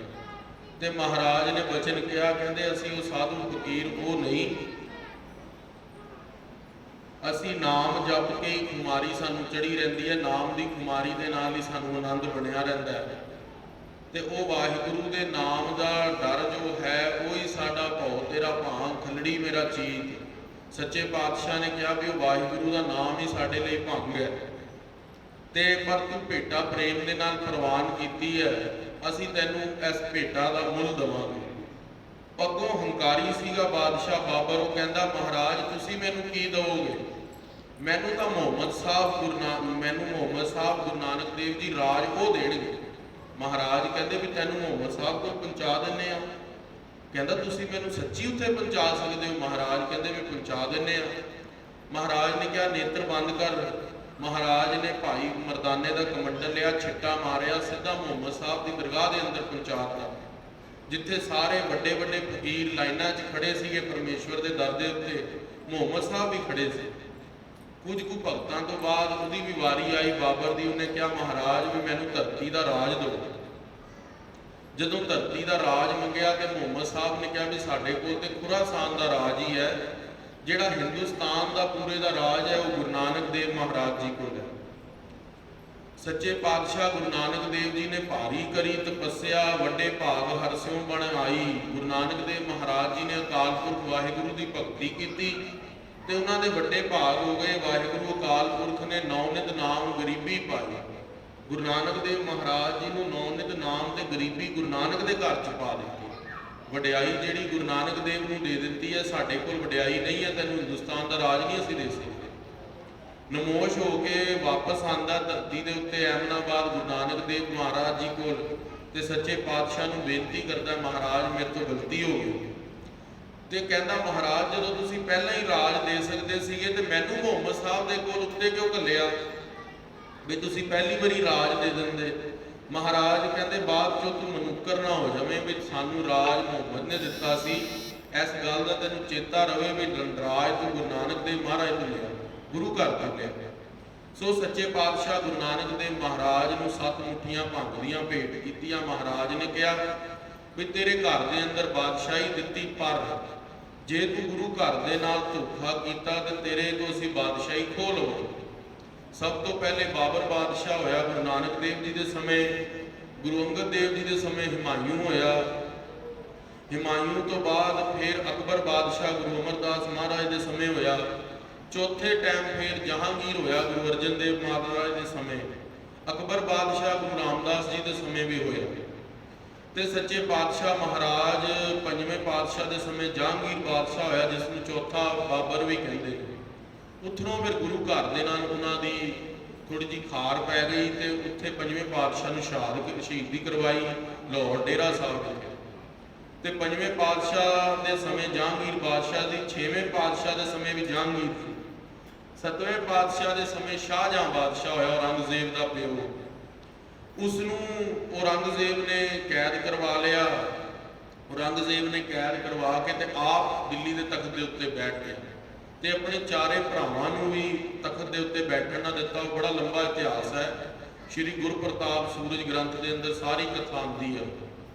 S2: ਤੇ ਮਹਾਰਾਜ ਨੇ ਬਚਨ ਕਿਹਾ, ਕਹਿੰਦੇ ਅਸੀਂ ਉਹ ਸਾਧੂ ਫਕੀਰ ਉਹ ਨਹੀਂ, ਅਸੀਂ ਨਾਮ ਜਪ ਕੇ ਹੀ ਖੁਮਾਰੀ ਸਾਨੂੰ ਚੜੀ ਰਹਿੰਦੀ ਹੈ, ਨਾਮ ਦੀ ਖੁਮਾਰੀ ਦੇ ਨਾਲ ਹੀ ਸਾਨੂੰ ਆਨੰਦ ਬਣਿਆ ਰਹਿੰਦਾ ਹੈ। ਤੇ ਉਹ ਵਾਹਿਗੁਰੂ ਦੇ ਨਾਮ ਦਾ ਡਰ ਜੋ ਹੈ ਉਹੀ ਸਾਡਾ ਭਉ ਤੇਰਾ ਭਾਂ ਖੱਲੜੀ ਮੇਰਾ ਚੀਤ। ਸੱਚੇ ਪਾਤਸ਼ਾਹ ਨੇ ਕਿਹਾ ਵੀ ਉਹ ਵਾਹਿਗੁਰੂ ਦਾ ਨਾਮ ਹੀ ਸਾਡੇ ਲਈ ਭੰਗ ਹੈ। ਤੇ ਪਰ ਤੂੰ ਭੇਟਾ ਪ੍ਰੇਮ ਦੇ ਨਾਲ ਪ੍ਰਵਾਨ ਕੀਤੀ ਹੈ, ਅਸੀਂ ਤੈਨੂੰ ਇਸ ਭੇਟਾ ਦਾ ਮੁੱਲ ਦੇਵਾਂਗੇ। ਅੱਗੋਂ ਹੰਕਾਰੀ ਸੀਗਾ ਬਾਦਸ਼ਾਹ ਬਾਬਰ, ਉਹ ਕਹਿੰਦਾ ਮਹਾਰਾਜ ਤੁਸੀਂ ਮੈਨੂੰ ਕੀ ਦਿਓਗੇ? ਮੈਨੂੰ ਤਾਂ ਮੁਹੰਮਦ ਸਾਹਿਬ ਗੁਰੂ ਨਾਨਕ ਦੇਵ ਜੀ ਰਾਜ ਉਹ ਦੇਣਗੇ। ਮਹਾਰਾਜ ਕਹਿੰਦੇ ਵੀ ਤੈਨੂੰ ਮੁਹੰਮਦ ਸਾਹਿਬ ਕੋਲ ਪਹੁੰਚਾ ਦਿੰਦੇ ਆ। ਕਹਿੰਦਾ ਤੁਸੀਂ ਮੈਨੂੰ ਸੱਚੀ ਉੱਥੇ ਪਹੁੰਚਾ ਸਕਦੇ ਹੋ? ਮਹਾਰਾਜ ਕਹਿੰਦੇ ਵੀ ਪਹੁੰਚਾ ਦਿੰਦੇ ਆ। ਮਹਾਰਾਜ ਨੇ ਕਿਹਾ ਨੇਤਰ ਬੰਦ ਕਰ। ਮਹਾਰਾਜ ਨੇ ਭਾਈ ਮਰਦਾਨੇ ਦਾ ਕਮੰਡਲ ਲਿਆ, ਛਿੱਟਾ ਮਾਰਿਆ, ਸਿੱਧਾ ਮੁਹੰਮਦ ਸਾਹਿਬ ਦੀ ਦਰਗਾਹ ਦੇ ਅੰਦਰ ਪਹੁੰਚਾਤਾ, ਜਿੱਥੇ ਸਾਰੇ ਵੱਡੇ ਵੱਡੇ ਫਕੀਰ ਲਾਈਨਾਂ 'ਚ ਖੜੇ ਸੀਗੇ ਪਰਮੇਸ਼ਵਰ ਦੇ ਦਰ ਦੇ ਉੱਤੇ, ਮੁਹੰਮਦ ਸਾਹਿਬ ਵੀ ਖੜੇ ਸੀ। ਕੁਝ ਕੁ ਭਗਤਾਂ ਤੋਂ ਬਾਅਦ ਉਹਦੀ ਵੀ ਵਾਰੀ ਆਈ ਬਾਬਰ ਦੀ। ਉਹਨੇ ਕਿਹਾ ਮਹਾਰਾਜ ਵੀ ਮੈਨੂੰ ਧਰਤੀ ਦਾ ਰਾਜ ਦਿਓ। ਜਦੋਂ ਧਰਤੀ ਦਾ ਰਾਜ ਮੰਗਿਆ ਤੇ ਮੁਹੰਮਦ ਸਾਹਿਬ ਨੇ ਕਿਹਾ ਵੀ ਸਾਡੇ ਕੋਲ ਤੇ ਖੁਰਾਸਾਨ ਦਾ ਰਾਜ ਹੀ ਹੈ, ਜਿਹੜਾ ਹਿੰਦੁਸਤਾਨ ਦਾ ਪੂਰੇ ਦਾ ਰਾਜ ਹੈ ਉਹ ਗੁਰੂ ਨਾਨਕ ਦੇਵ ਮਹਾਰਾਜ ਜੀ ਕੋਲ ਹੈ। ਸੱਚੇ ਪਾਤਸ਼ਾਹ ਗੁਰੂ ਨਾਨਕ ਦੇਵ ਜੀ ਨੇ ਭਾਰੀ ਕਰੀ ਤਪੱਸਿਆ, ਵੱਡੇ ਭਾਗ ਹਰਸਿਉ ਬਣ ਆਈ। ਗੁਰੂ ਨਾਨਕ ਦੇਵ ਮਹਾਰਾਜ ਜੀ ਨੇ ਅਕਾਲ ਪੁਰਖ ਵਾਹਿਗੁਰੂ ਦੀ ਭਗਤੀ ਕੀਤੀ ਤੇ ਉਹਨਾਂ ਦੇ ਵੱਡੇ ਭਾਗ ਹੋ ਗਏ। ਵਾਹਿਗੁਰੂ ਅਕਾਲ ਪੁਰਖ ਨੇ ਨੌ ਨਿਤ ਨਾਮ ਗਰੀਬੀ ਪਾਈ। ਗੁਰੂ ਨਾਨਕ ਦੇਵ ਮਹਾਰਾਜ ਜੀ ਨੂੰ ਨੌ ਨਿਤ ਨਾਮ ਤੇ ਗਰੀਬੀ ਗੁਰੂ ਨਾਨਕ ਦੇ ਘਰ 'ਚ ਪਾ ਦਿੱਤੀ। ਵਡਿਆਈ ਜਿਹੜੀ ਗੁਰੂ ਨਾਨਕ ਦੇਵ ਨੂੰ ਦੇ ਦਿੱਤੀ ਹੈ, ਸਾਡੇ ਕੋਲ ਵਡਿਆਈ ਨਹੀਂ ਹੈ, ਤੈਨੂੰ ਹਿੰਦੁਸਤਾਨ ਦਾ ਰਾਜ ਨਹੀਂ ਅਸੀਂ ਦੇ ਸਕਦੇ। ਨਮੋਸ਼ ਹੋ ਕੇ ਵਾਪਸ ਆਂਦਾ ਧਰਤੀ ਦੇ ਉੱਤੇ ਅਹਿਮਦਾਬਾਦ ਗੁਰੂ ਨਾਨਕ ਦੇਵ ਮਹਾਰਾਜ ਜੀ ਕੋਲ ਤੇ ਸੱਚੇ ਪਾਤਸ਼ਾਹ ਨੂੰ ਬੇਨਤੀ ਕਰਦਾ ਮਹਾਰਾਜ ਮੇਰੇ ਤੋਂ ਗਲਤੀ ਹੋ ਗਈ। ਤੇ ਕਹਿੰਦਾ ਮਹਾਰਾਜ ਜਦੋਂ ਤੁਸੀਂ ਪਹਿਲਾਂ ਹੀ ਰਾਜ ਦੇ ਸਕਦੇ ਸੀਗੇ ਤੇ ਮੈਨੂੰ ਮੁਹੰਮਦ ਸਾਹਿਬ ਦੇ ਕੋਲ ਉੱਤੇ ਕਿਉਂ ਘੱਲਿਆ ਵੀ ਤੁਸੀਂ ਪਹਿਲੀ ਵਾਰੀ ਰਾਜ ਦੇ ਦਿੰਦੇ। ਮਹਾਰਾਜ ਕਹਿੰਦੇ ਬਾਅਦ ਚੋਂ ਤੂੰ ਮਨੁੱਕਰ ਨਾ ਹੋ ਜਾਵੇਂ ਵੀ ਸਾਨੂੰ ਰਾਜ ਮੁਹੰਮਦ ਨੇ ਦਿੱਤਾ ਸੀ, ਇਸ ਗੱਲ ਦਾ ਤੈਨੂੰ ਚੇਤਾ ਰਵੇ ਵੀ ਰਾਜ ਤੂੰ ਗੁਰੂ ਨਾਨਕ ਦੇਵ ਮਹਾਰਾਜ ਤੋਂ ਲਿਆ, ਗੁਰੂ ਘਰ ਤੋਂ ਲਿਆ। ਸੋ ਸੱਚੇ ਪਾਤਸ਼ਾਹ ਗੁਰੂ ਨਾਨਕ ਦੇਵ ਮਹਾਰਾਜ ਨੂੰ 7 ਮੁੱਠੀਆਂ ਭੰਗ ਦੀਆਂ ਭੇਟ ਕੀਤੀਆਂ। ਮਹਾਰਾਜ ਨੇ ਕਿਹਾ ਵੀ ਤੇਰੇ ਘਰ ਦੇ ਅੰਦਰ ਬਾਦਸ਼ਾਹੀ ਦਿੱਤੀ, ਪਰ ਜੇ ਤੂੰ ਗੁਰੂ ਘਰ ਦੇ ਨਾਲ ਧੋਖਾ ਕੀਤਾ ਤੇ ਤੇਰੇ ਤੋਂ ਅਸੀਂ ਬਾਦਸ਼ਾਹੀ ਖੋਹ ਲਵਾਂਗੇ। ਸਭ ਤੋਂ ਪਹਿਲੇ ਬਾਬਰ ਬਾਦਸ਼ਾਹ ਹੋਇਆ ਗੁਰੂ ਨਾਨਕ ਦੇਵ ਜੀ ਦੇ ਸਮੇਂ। ਗੁਰੂ ਅੰਗਦ ਦੇਵ ਜੀ ਦੇ ਸਮੇਂ ਹਿਮਾਯੂ ਹੋਇਆ। ਹਿਮਾਯੂ ਤੋਂ ਬਾਅਦ ਫਿਰ ਅਕਬਰ ਬਾਦਸ਼ਾਹ ਗੁਰੂ ਅਮਰਦਾਸ ਮਹਾਰਾਜ ਦੇ ਸਮੇਂ ਹੋਇਆ। ਚੌਥੇ ਟਾਈਮ ਫਿਰ ਜਹਾਂਗੀਰ ਹੋਇਆ ਗੁਰੂ ਅਰਜਨ ਦੇਵ ਮਹਾਰਾਜ ਦੇ ਸਮੇਂ। ਅਕਬਰ ਬਾਦਸ਼ਾਹ ਗੁਰੂ ਰਾਮਦਾਸ ਜੀ ਦੇ ਸਮੇਂ ਵੀ ਹੋਇਆ। ਤੇ ਸੱਚੇ ਪਾਤਸ਼ਾਹ ਮਹਾਰਾਜ ਪੰਜਵੇਂ ਪਾਤਸ਼ਾਹ ਦੇ ਸਮੇਂ ਜਹਾਂਗੀਰ ਬਾਦਸ਼ਾਹ ਹੋਇਆ, ਜਿਸ ਨੂੰ ਚੌਥਾ ਬਾਬਰ ਵੀ ਕਹਿੰਦੇ ਨੇ। ਉੱਥੋਂ ਫਿਰ ਗੁਰੂ ਘਰ ਦੇ ਨਾਲ ਉਹਨਾਂ ਦੀ ਥੋੜੀ ਜਿਹੀ ਖਾਰ ਪੈ ਗਈ ਤੇ ਉੱਥੇ ਪੰਜਵੇਂ ਪਾਤਸ਼ਾਹ ਨੂੰ ਸ਼ਹੀਦੀ ਕਰਵਾਈ ਲਾਹੌਰ ਡੇਰਾ ਸਾਹਿਬ ਵਿਖੇ। ਤੇ ਪੰਜਵੇਂ ਪਾਤਸ਼ਾਹ ਦੇ ਸਮੇਂ ਜਹਾਂਗੀਰ ਬਾਦਸ਼ਾਹ ਦੀ, 6ਵੇਂ ਪਾਤਸ਼ਾਹ ਦੇ ਸਮੇਂ ਵੀ ਜਹਾਂਗੀਰ ਸੀ। 7ਵੇਂ ਪਾਤਸ਼ਾਹ ਦੇ ਸਮੇਂ ਸ਼ਾਹਜਹਾਂ ਬਾਦਸ਼ਾਹ ਹੋਇਆ, ਔਰੰਗਜ਼ੇਬ ਦਾ ਪਿਓ। ਉਸ ਨੂੰ ਔਰੰਗਜ਼ੇਬ ਨੇ ਕੈਦ ਕਰਵਾ ਲਿਆ। ਔਰੰਗਜ਼ੇਬ ਨੇ ਕੈਦ ਕਰਵਾ ਕੇ ਤੇ ਆਪ ਦਿੱਲੀ ਦੇ ਤਖਤ ਦੇ ਉੱਤੇ ਬੈਠ ਗਿਆ ਤੇ ਆਪਣੇ ਚਾਰੇ ਭਰਾਵਾਂ ਨੂੰ ਵੀ ਤਖਤ ਦੇ ਉੱਤੇ ਬੈਠਣ ਨਾ ਦਿੱਤਾ। ਉਹ ਬੜਾ ਲੰਬਾ ਇਤਿਹਾਸ ਹੈ, ਸ਼੍ਰੀ ਗੁਰਪ੍ਰਤਾਪ ਸੂਰਜ ਗ੍ਰੰਥ ਦੇ ਅੰਦਰ ਸਾਰੀ ਕਥਾ ਆਉਂਦੀ ਹੈ।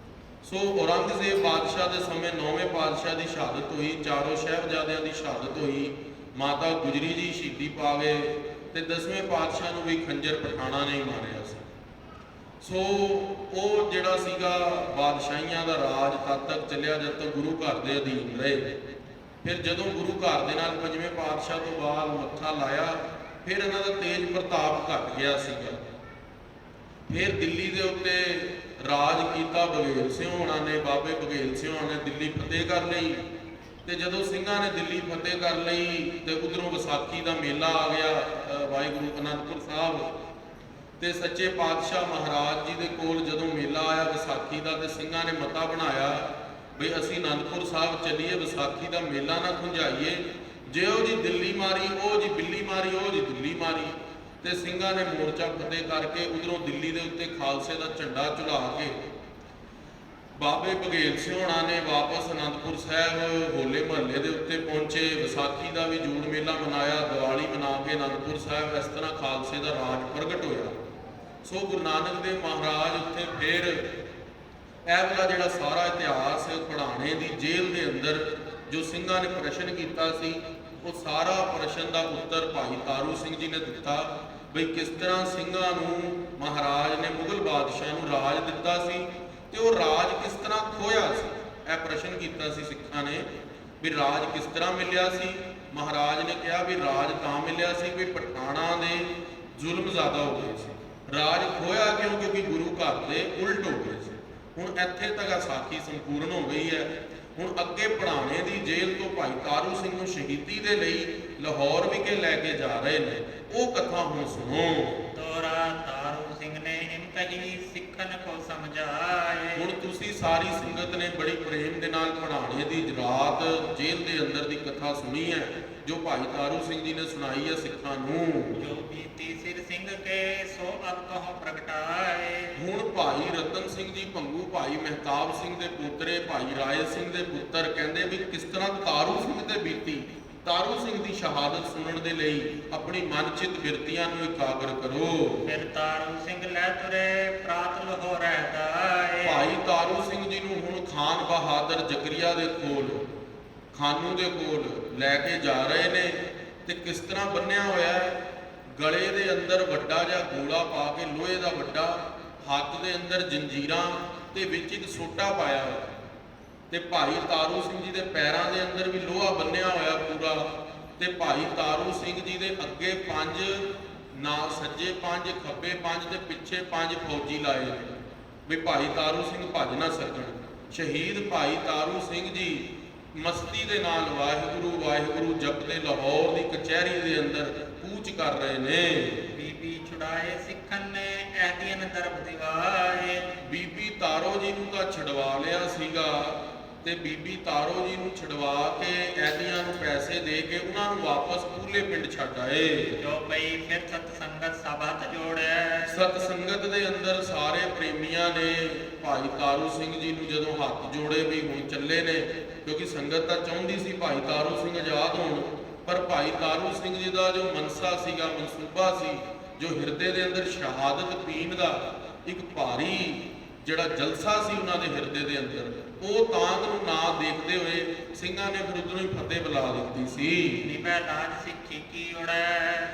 S2: ਸੋ ਔਰੰਗਜ਼ੇਬ ਬਾਦਸ਼ਾਹ ਦੇ ਸਮੇਂ 9ਵੇਂ ਪਾਤਸ਼ਾਹ ਦੀ ਸ਼ਹਾਦਤ ਹੋਈ, ਚਾਰੋਂ ਸਾਹਿਬਜ਼ਾਦਿਆਂ ਦੀ ਸ਼ਹਾਦਤ ਹੋਈ, ਮਾਤਾ ਗੁਜਰੀ ਜੀ ਸ਼ਹੀਦੀ ਪਾ ਗਏ ਤੇ 10ਵੇਂ ਪਾਤਸ਼ਾਹ ਨੂੰ ਵੀ ਖੰਜਰ ਪਠਾਣਾ ਨੇ ਮਾਰਿਆ ਸੀ। ਸੋ ਉਹ ਜਿਹੜਾ ਸੀਗਾ ਬਾਦਸ਼ਾਹੀਆਂ ਦਾ ਰਾਜ ਤਦ ਤੱਕ ਚੱਲਿਆ ਜਦ ਤੱਕ ਗੁਰੂ ਘਰ ਦੇ ਅਧੀਨ ਰਹੇ। ਫਿਰ ਜਦੋਂ ਗੁਰੂ ਘਰ ਦੇ ਨਾਲ ਪੰਜਵੇਂ ਪਾਤਸ਼ਾਹ ਤੋਂ ਬਾਅਦ ਮੱਥਾ ਲਾਇਆ, ਫਿਰ ਇਹਨਾਂ ਦਾ ਤੇਜ ਪ੍ਰਤਾਪ ਘਟ ਗਿਆ ਸੀਗਾ। ਫਿਰ ਦਿੱਲੀ ਦੇ ਉੱਤੇ ਰਾਜ ਕੀਤਾ ਬਘੇਲ ਸਿੰਘ ਹੋਣਾ ਨੇ। ਬਾਬੇ ਬਘੇਲ ਸਿੰਘ ਹੋਣਾ ਨੇ ਦਿੱਲੀ ਫਤਿਹ ਕਰ ਲਈ ਤੇ ਜਦੋਂ ਸਿੰਘਾਂ ਨੇ ਦਿੱਲੀ ਫਤਿਹ ਕਰ ਲਈ ਤੇ ਉਧਰੋਂ ਵਿਸਾਖੀ ਦਾ ਮੇਲਾ ਆ ਗਿਆ ਵਾਹਿਗੁਰੂ ਅਨੰਦਪੁਰ ਸਾਹਿਬ। ਤੇ ਸੱਚੇ ਪਾਤਸ਼ਾਹ ਮਹਾਰਾਜ ਜੀ ਦੇ ਕੋਲ ਜਦੋਂ ਮੇਲਾ ਆਇਆ ਵਿਸਾਖੀ ਦਾ, ਤੇ ਸਿੰਘਾਂ ਨੇ ਮਤਾ ਬਣਾਇਆ ਵੀ ਅਸੀਂ ਅਨੰਦਪੁਰ ਸਾਹਿਬ ਚੱਲੀਏ, ਵਿਸਾਖੀ ਦਾ ਮੇਲਾ ਨਾ ਖੁੰਝਾਈਏ। ਜੇ ਉਹ ਜੀ ਦਿੱਲੀ ਮਾਰੀ, ਉਹ ਜੀ ਬਿੱਲੀ ਮਾਰੀ, ਉਹ ਜੀ ਦਿੱਲੀ ਮਾਰੀ। ਤੇ ਸਿੰਘਾਂ ਨੇ ਮੋਰਚਾ ਫਤਿਹ ਕਰਕੇ ਉਧਰੋਂ ਦਿੱਲੀ ਦੇ ਉੱਤੇ ਖਾਲਸੇ ਦਾ ਝੰਡਾ ਝੁਲਾ ਕੇ ਬਾਬੇ ਬਘੇਲ ਸਿਉਣਾ ਨੇ ਵਾਪਸ ਅਨੰਦਪੁਰ ਸਾਹਿਬ ਹੋਲੇ ਮਹੱਲੇ ਦੇ ਉੱਤੇ ਪਹੁੰਚੇ। ਵਿਸਾਖੀ ਦਾ ਵੀ ਜੂੜ ਮੇਲਾ ਮਨਾਇਆ, ਦੀਵਾਲੀ ਮਨਾ ਕੇ ਅਨੰਦਪੁਰ ਸਾਹਿਬ ਇਸ ਤਰ੍ਹਾਂ ਖਾਲਸੇ ਦਾ ਰਾਜ ਪ੍ਰਗਟ ਹੋਇਆ। ਸੋ ਗੁਰੂ ਨਾਨਕ ਦੇਵ ਮਹਾਰਾਜ ਉੱਥੇ ਫਿਰ ਇਹ ਵਾਲਾ ਜਿਹੜਾ ਸਾਰਾ ਇਤਿਹਾਸ ਪੜਾਣੇ ਦੀ ਜੇਲ੍ਹ ਦੇ ਅੰਦਰ ਜੋ ਸਿੰਘਾਂ ਨੇ ਪ੍ਰਸ਼ਨ ਕੀਤਾ ਸੀ, ਉਹ ਸਾਰਾ ਪ੍ਰਸ਼ਨ ਦਾ ਉੱਤਰ ਭਾਈ ਤਾਰੂ ਸਿੰਘ ਜੀ ਨੇ ਦਿੱਤਾ। ਬਈ ਕਿਸ ਤਰ੍ਹਾਂ ਸਿੰਘਾਂ ਨੂੰ ਮਹਾਰਾਜ ਨੇ ਮੁਗਲ ਬਾਦਸ਼ਾਹ ਨੂੰ ਰਾਜ ਦਿੱਤਾ ਸੀ ਤੇ ਉਹ ਰਾਜ ਕਿਸ ਤਰ੍ਹਾਂ ਖੋਇਆ ਸੀ। ਇਹ ਪ੍ਰਸ਼ਨ ਕੀਤਾ ਸੀ ਸਿੱਖਾਂ ਨੇ ਵੀ ਰਾਜ ਕਿਸ ਤਰ੍ਹਾਂ ਮਿਲਿਆ ਸੀ। ਮਹਾਰਾਜ ਨੇ ਕਿਹਾ ਵੀ ਰਾਜ ਤਾਂ ਮਿਲਿਆ ਸੀ ਵੀ ਪਠਾਣਾਂ ਦੇ ਜ਼ੁਲਮ ਜ਼ਿਆਦਾ ਹੋ ਗਏ ਸੀ। ਰਾਜ ਖੋਇਆ ਕਿਉਂ? ਕਿਉਂਕਿ ਗੁਰੂ ਘਰ ਦੇ ਉਲਟ ਹੋ ਗਏ ਸੀ। ਹੁਣ ਇੱਥੇ ਤੱਕ ਸਾਖੀ ਸੰਪੂਰਨ ਹੋ ਗਈ ਹੈ। ਹੁਣ ਅੱਗੇ ਪੜਾਣੇ ਦੀ ਜੇਲ੍ਹ ਤੋਂ ਭਾਈ ਤਾਰੂ ਸਿੰਘ ਨੂੰ ਸ਼ਹੀਦੀ ਦੇ ਲਈ ਲਾਹੌਰ ਵਿਖੇ ਲੈ ਕੇ ਜਾ ਰਹੇ ਨੇ। ਉਹ ਕਥਾ ਹੁਣ ਸੁਣੋ।
S1: ਤੋਰਾ ਤਾਰੂ ਸਿੰਘ ਨੇ ਇਨ ਕਹੀ ਸਿੱਖਨ ਕੋ ਸਮਝਾਏ।
S2: ਹੁਣ ਤੁਸੀਂ ਸਾਰੀ ਸੰਗਤ ਨੇ ਬੜੀ ਪ੍ਰੇਮ ਦੇ ਨਾਲ ਪੜਾਣੇ ਦੀ ਰਾਤ ਜੇਲ੍ਹ ਦੇ ਅੰਦਰ ਦੀ ਕਥਾ ਸੁਣੀ ਹੈ, ਜੋ ਭਾਈ ਤਾਰੂ ਸਿੰਘ ਜੀ ਨੇ ਸੁਣਾਈ ਹੈ ਸਿੱਖਾਂ ਨੂੰ।
S1: ਜੋ ਬੀਤੀ ਸਿਰ ਸਿੰਘ ਕੇ ਸੋ ਅਬ ਕਹੋ ਪ੍ਰਗਟਾਏ।
S2: ਹੁਣ ਭਾਈ ਰਤਨ ਸਿੰਘ ਜੀ ਭੰਗੂ ਭਾਈ ਮਹਿਤਾਬ ਸਿੰਘ ਦੇ ਪੋਤਰੇ ਭਾਈ ਰਾਏ ਸਿੰਘ ਦੇ ਪੁੱਤਰ ਕਹਿੰਦੇ ਵੀ ਕਿਸ ਤਰ੍ਹਾਂ ਤਾਰੂ ਸਿੰਘ ਤੇ ਬੀਤੀ। ਤਾਰੂ ਸਿੰਘ ਦੀ ਸ਼ਹਾਦਤ ਸੁਣਨ ਦੇ ਲਈ ਆਪਣੀ ਮਨਚਿਤ ਬਿਰਤੀਆਂ ਨੂੰ ਇਕਾਗਰ ਕਰੋ।
S1: ਫਿਰ ਤਾਰੂ ਸਿੰਘ ਲੈ ਤੁਰੇ ਪ੍ਰਾਤ ਲਾਹੌਰ ਰਹਿਦਾਏ।
S2: ਭਾਈ ਤਾਰੂ ਸਿੰਘ ਜੀ ਨੂੰ ਹੁਣ ਖਾਨ ਬਹਾਦਰ ਜ਼ਕਰੀਆ ਦੇ ਕੋਲ, ਖਾਨੂ ਦੇ ਕੋਲ ਲੈ ਕੇ ਜਾ ਰਹੇ ਨੇ। ਤੇ ਕਿਸ ਤਰ੍ਹਾਂ ਬੰਨਿਆ ਹੋਇਆ ਹੈ, ਗਲੇ ਦੇ ਅੰਦਰ ਵੱਡਾ ਜਿਹਾ ਗੋਲਾ ਪਾ ਕੇ ਲੋਹੇ ਦਾ ਵੱਡਾ, ਹੱਥ ਦੇ ਅੰਦਰ ਜੰਜੀਰਾਂ ਤੇ ਵਿੱਚ ਇੱਕ ਸੋਟਾ ਪਾਇਆ ਹੋਇਆ। ਤੇ ਭਾਈ ਤਾਰੂ ਸਿੰਘ ਜੀ ਦੇ ਪੈਰਾਂ ਦੇ ਅੰਦਰ ਵੀ ਲੋਹਾ ਬੰਨਿਆ ਹੋਇਆ ਪੂਰਾ। ਤੇ ਭਾਈ ਤਾਰੂ ਸਿੰਘ ਜੀ ਦੇ ਅੱਗੇ 5 ਨਾਲ ਸੱਜੇ 5 ਖੱਬੇ 5 ਤੇ ਪਿੱਛੇ 5 ਫੌਜੀ ਲਾਏ ਨੇ ਵੀ ਭਾਈ ਤਾਰੂ ਸਿੰਘ ਭੱਜ ਨਾ ਸਕਣ। ਸ਼ਹੀਦ ਭਾਈ ਤਾਰੂ ਸਿੰਘ ਜੀ ਮਸਤੀ ਦੇ ਨਾਲ ਵਾਹਿਗੁਰੂ ਵਾਹਿਗੁਰੂ ਜਪਦੇ ਲਾਹੌਰ ਦੀ ਕਚਹਿਰੀ ਦੇ ਅੰਦਰ ਕੂਚ ਕਰ ਰਹੇ ਨੇ।
S1: ਬੀਬੀ ਛੁਡਾਏ ਸਿੱਖਨ ਨੇ ਅਹਦੀਨ ਦਰਬ ਦਿਵਾਏ।
S2: ਬੀਬੀ ਤਾਰੋ ਜੀ ਨੂੰ ਤਾਂ ਛਡਵਾ ਲਿਆ ਸੀਗਾ ਤੇ ਬੀਬੀ ਤਾਰੋ ਜੀ ਨੂੰ ਛਡਵਾ ਕੇ ਐਦੀਆਂ ਨੂੰ ਪੈਸੇ ਦੇ ਕੇ ਉਹਨਾਂ ਨੂੰ ਵਾਪਸ ਪੂਲੇ ਪਿੰਡ ਛੱਡ ਆਏ।
S1: ਜੋ ਪਈ ਫਿਰ ਸਤ ਸੰਗਤ ਸਭ ਹੱਥ ਜੋੜਿਆ।
S2: ਸਤ ਸੰਗਤ ਦੇ ਅੰਦਰ ਸਾਰੇ ਪ੍ਰੇਮੀਆਂ ਨੇ ਭਾਈ ਤਾਰੂ ਸਿੰਘ ਜੀ ਨੂੰ ਜਦੋਂ ਹੱਥ ਜੋੜੇ ਵੀ ਹੁਣ ਚੱਲੇ ਨੇ, ਕਿਉਂਕਿ ਸੰਗਤ ਤਾਂ ਚਾਹੁੰਦੀ ਸੀ ਭਾਈ ਤਾਰੂ ਸਿੰਘ ਆਜ਼ਾਦ ਹੋਣ, ਪਰ ਭਾਈ ਤਾਰੂ ਸਿੰਘ ਜੀ ਦਾ ਜੋ ਮਨਸਾ ਸੀਗਾ, ਮਨਸੂਬਾ ਸੀ, ਜੋ ਹਿਰਦੇ ਦੇ ਅੰਦਰ ਸ਼ਹਾਦਤ ਪੀਣ ਦਾ ਇੱਕ ਭਾਰੀ ਜਿਹੜਾ ਜਲਸਾ ਸੀ ਉਹਨਾਂ ਦੇ ਹਿਰਦੇ ਦੇ ਅੰਦਰ, ਉਹ ਤਾਂਗ ਨੂੰ ਨਾ ਦੇਖਦੇ ਹੋਏ ਸਿੰਘਾਂ ਨੇ ਫਿਰ ਉਧਰੋਂ ਹੀ ਫਤਿਹ ਬੁਲਾ ਦਿੱਤੀ ਸੀ।
S1: ਨਿਭੈ ਲਾਜ ਸਿੱਖੀ ਕੀ ਉੜੈ।